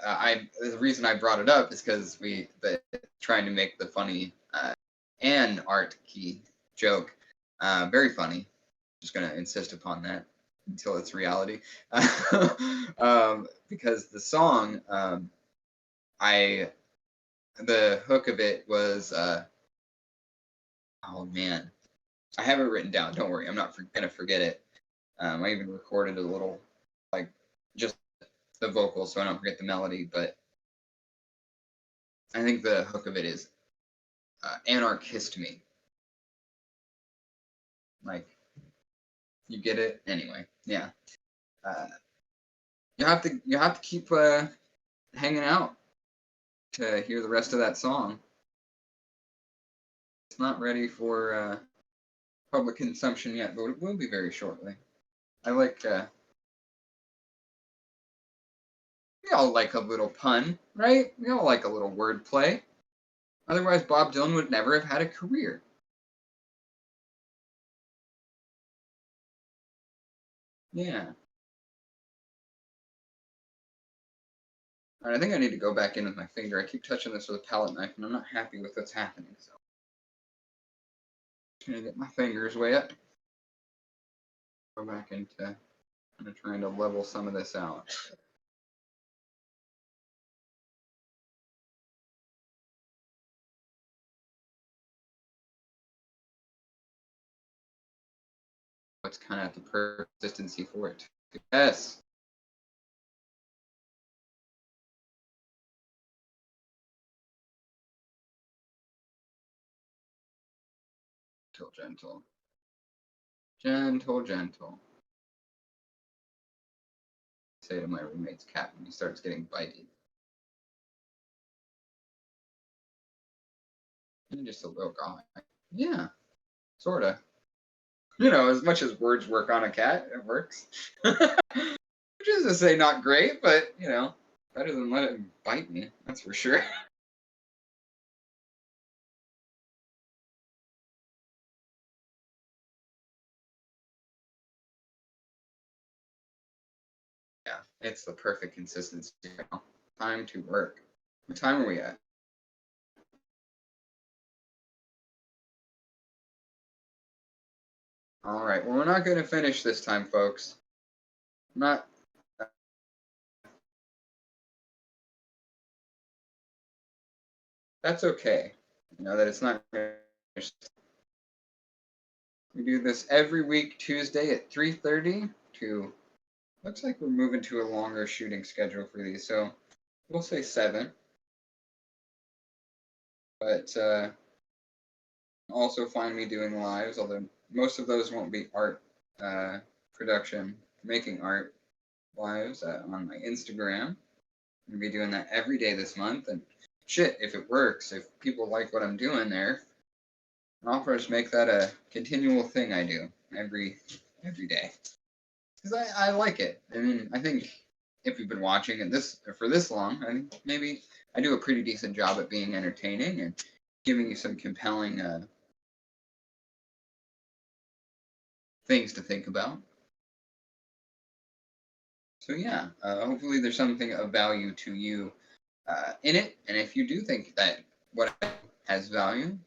the reason I brought it up is because trying to make the funny and art key joke very funny. Just gonna insist upon that until it's reality. Because the song, the hook of it was, oh man, I have it written down. Don't worry, I'm not gonna forget it. I even recorded a little, like, just the vocals so I don't forget the melody. But I think the hook of it is anarchist me. Like, you get it anyway. Yeah. Uh, you have to keep hanging out to hear the rest of that song. It's not ready for public consumption yet, but it will be very shortly. I like. We all like a little pun, right? We all like a little wordplay. Otherwise, Bob Dylan would never have had a career. Yeah. Alright, I think I need to go back in with my finger. I keep touching this with a palette knife, and I'm not happy with what's happening. So I'm gonna get my fingers way up. Go back into kind of trying to level some of this out. What's kind of the consistency for it? Yes. Gentle, gentle. Gentle, gentle. I say to my roommate's cat when he starts getting bitey. You're just a little guy. Yeah, sorta. You know, as much as words work on a cat, it works. Which is to say, not great, but you know, better than let it bite me. That's for sure. Yeah, it's the perfect consistency. Time to work. What time are we at? All right. Well, we're not going to finish this time, folks. Not. That's okay. You know that it's not finished. We do this every week, Tuesday at 3:30. To looks like we're moving to a longer shooting schedule for these, so we'll say 7. But also find me doing lives, although most of those won't be art production, making art lives on my Instagram. I'm gonna be doing that every day this month, and shit, if it works, if people like what I'm doing there, I'll just make that a continual thing I do every day because I like it. I mean, I think if you've been watching it this for this long, I think maybe I do a pretty decent job at being entertaining and giving you some compelling things to think about. So yeah, hopefully there's something of value to you in it, and if you do think that what has value,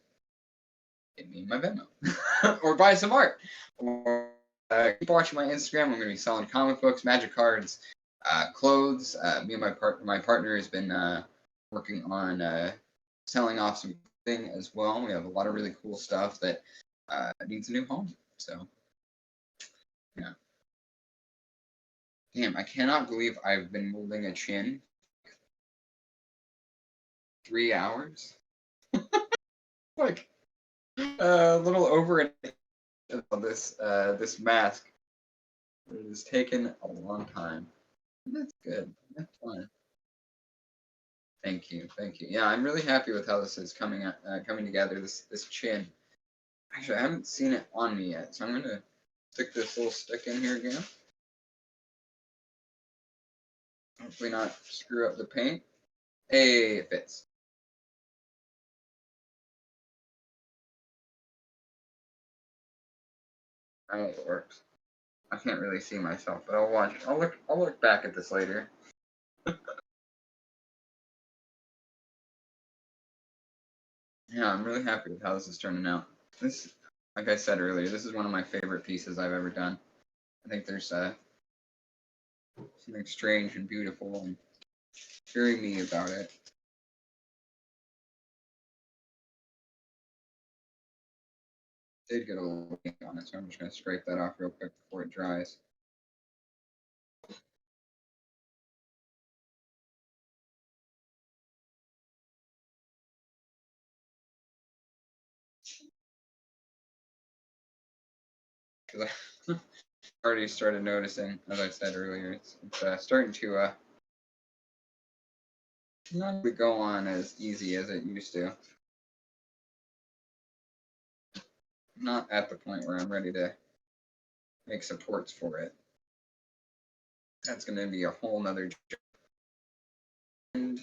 hit me in my Venmo or buy some art. Or keep watching my Instagram. I'm going to be selling comic books, magic cards, clothes. Me and my partner has been working on selling off some thing as well. We have a lot of really cool stuff that needs a new home. So yeah. Damn, I cannot believe I've been molding a chin 3 hours. Like a little over an of this mask. It has taken a long time. That's good. That's fun. Thank you, thank you. Yeah, I'm really happy with how this is coming together. This chin. Actually, I haven't seen it on me yet, so I'm gonna stick this little stick in here again. Hopefully not screw up the paint. Hey, it fits. I hope it works. I can't really see myself, but I'll watch. I'll look back at this later. Yeah, I'm really happy with how this is turning out. This, like I said earlier, this is one of my favorite pieces I've ever done. I think there's something strange and beautiful and very me about it. Did get a little ink on it, so I'm just going to scrape that off real quick before it dries. Because I already started noticing, as I said earlier, it's starting to not go on as easy as it used to. I'm not at the point where I'm ready to make supports for it. That's going to be a whole nother job. And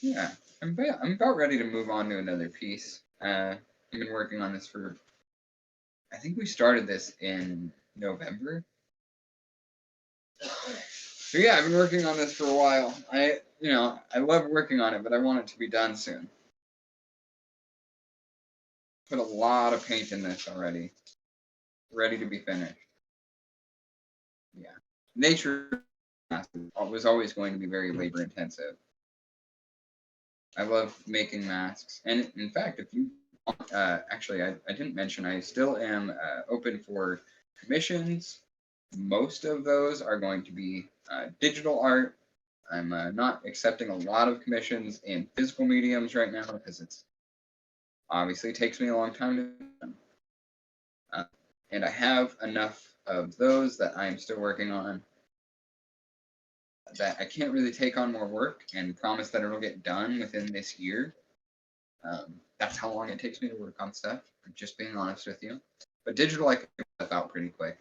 yeah, I'm about ready to move on to another piece. I've been working on this for, I think we started this in November. So yeah, I've been working on this for a while. I love working on it, but I want it to be done soon. Put a lot of paint in this already. Ready to be finished. Yeah. Nature was always going to be very labor intensive. I love making masks. And in fact, if you actually, I didn't mention, I still am open for commissions. Most of those are going to be digital art. I'm not accepting a lot of commissions in physical mediums right now because it's obviously takes me a long time to do them. And I have enough of those that I'm still working on that I can't really take on more work and promise that it'll get done within this year. That's how long it takes me to work on stuff, just being honest with you. But digital, I can get stuff out pretty quick.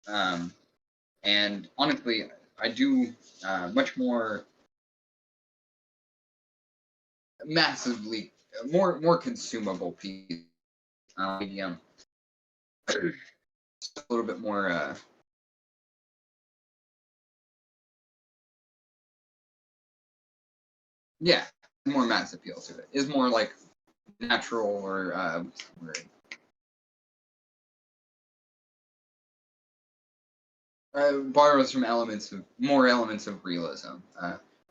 And honestly, I do much more massively more consumable piece medium. Just a little bit more yeah, more mass appeal to it. Is more like natural or borrows from more elements of realism.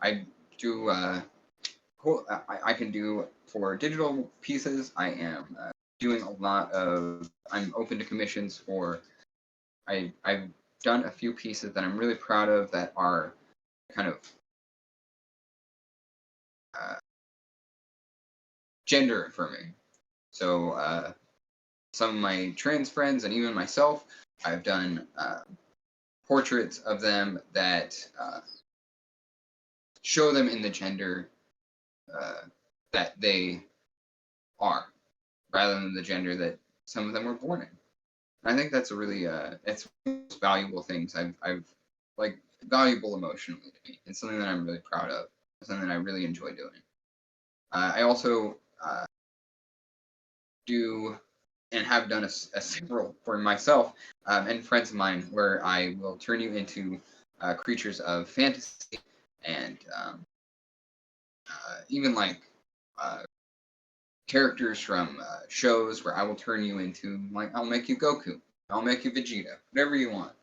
I do I can do for digital pieces. I am doing a lot of. I'm open to commissions for. I've done a few pieces that I'm really proud of that are kind of gender affirming. So some of my trans friends and even myself, I've done portraits of them that show them in the gender that they are, rather than the gender that some of them were born in. And I think that's a really it's one of the most valuable things I've like valuable emotionally to me. It's something that I'm really proud of. It's something that I really enjoy doing. I also do and have done a several for myself and friends of mine where I will turn you into creatures of fantasy and even like characters from shows where I will turn you into, like, I'll make you Goku, I'll make you Vegeta, whatever you want.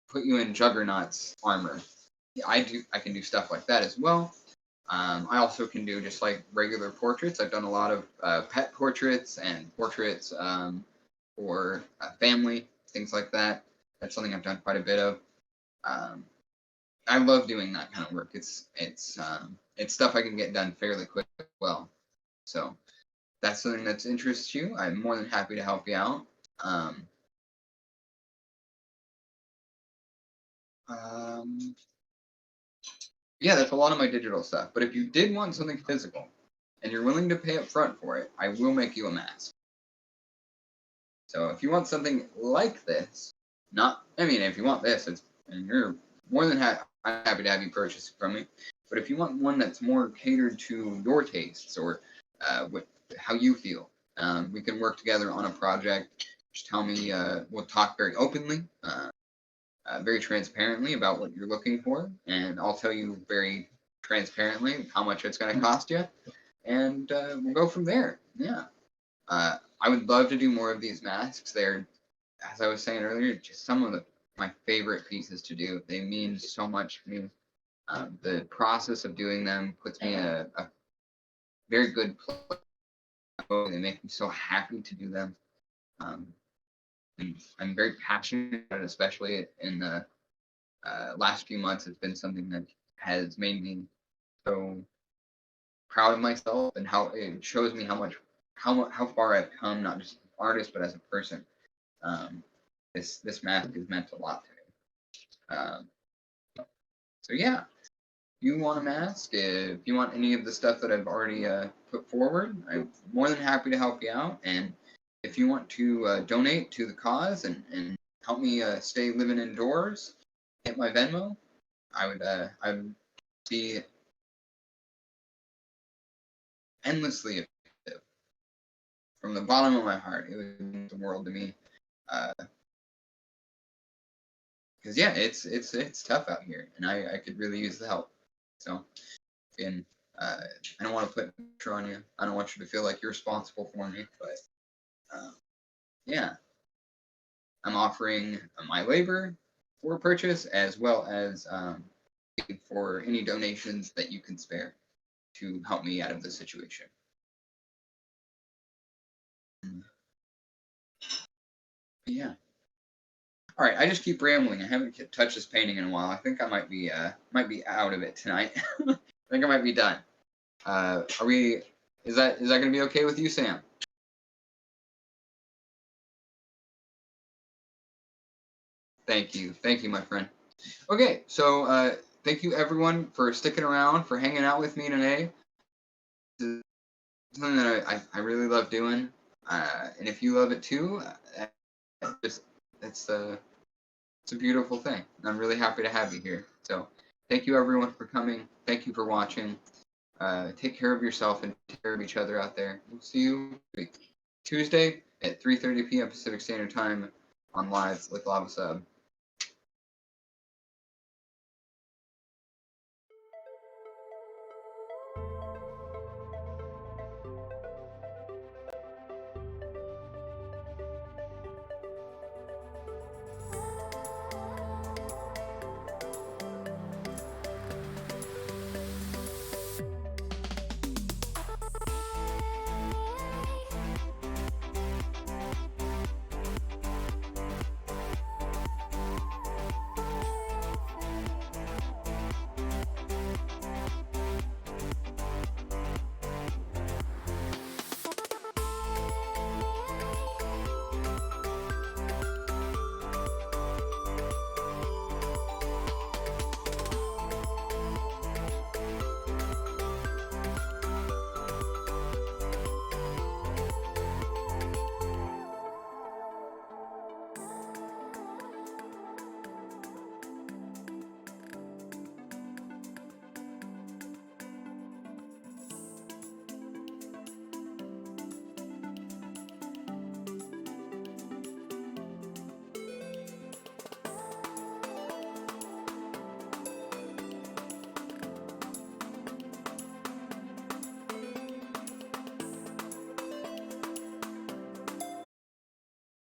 Put you in Juggernaut's armor. I can do stuff like that as well. I also can do just like regular portraits. I've done a lot of pet portraits and portraits for family, things like that. That's something I've done quite a bit of. I love doing that kind of work. It's stuff I can get done fairly quick as well. So that's something that interests you. I'm more than happy to help you out. Yeah, that's a lot of my digital stuff. But if you did want something physical and you're willing to pay up front for it, I will make you a mask. So if you want something like this, if you want this, and you're more than happy to have you purchase it from me. But if you want one that's more catered to your tastes or how you feel, We can work together on a project. Just tell me, we'll talk very openly, very transparently about what you're looking for, and I'll tell you very transparently how much it's going to cost you, and we'll go from there. Yeah. I would love to do more of these masks. They're, as I was saying earlier, just some of my favorite pieces to do. They mean so much to me. The process of doing them puts me in a very good place. They make me so happy to do them. And I'm very passionate about it, especially in the last few months. It's been something that has made me so proud of myself, and how it shows me how far I've come, not just as an artist, but as a person. This mask has meant a lot to me. So yeah, if you want a mask, if you want any of the stuff that I've already put forward, I'm more than happy to help you out. And if you want to donate to the cause and help me stay living indoors, hit my Venmo. I'd be endlessly appreciative. From the bottom of my heart, it would mean the world to me. Because yeah, it's tough out here, and I could really use the help. So, again, I don't want to put pressure on you. I don't want you to feel like you're responsible for me, but yeah, I'm offering my labor for purchase, as well as for any donations that you can spare to help me out of the situation. But yeah. All right, I just keep rambling. I haven't touched this painting in a while. I think I might be out of it tonight. I think I might be done. Are we? Is that going to be okay with you, Sam? Thank you, my friend. Okay, so thank you everyone for sticking around, for hanging out with me today. This is something that I really love doing, and if you love it too, it's a beautiful thing. I'm really happy to have you here. So thank you everyone for coming. Thank you for watching. Take care of yourself and take care of each other out there. We'll see you Tuesday at 3:30 p.m. Pacific Standard Time on Live with Lava Sub.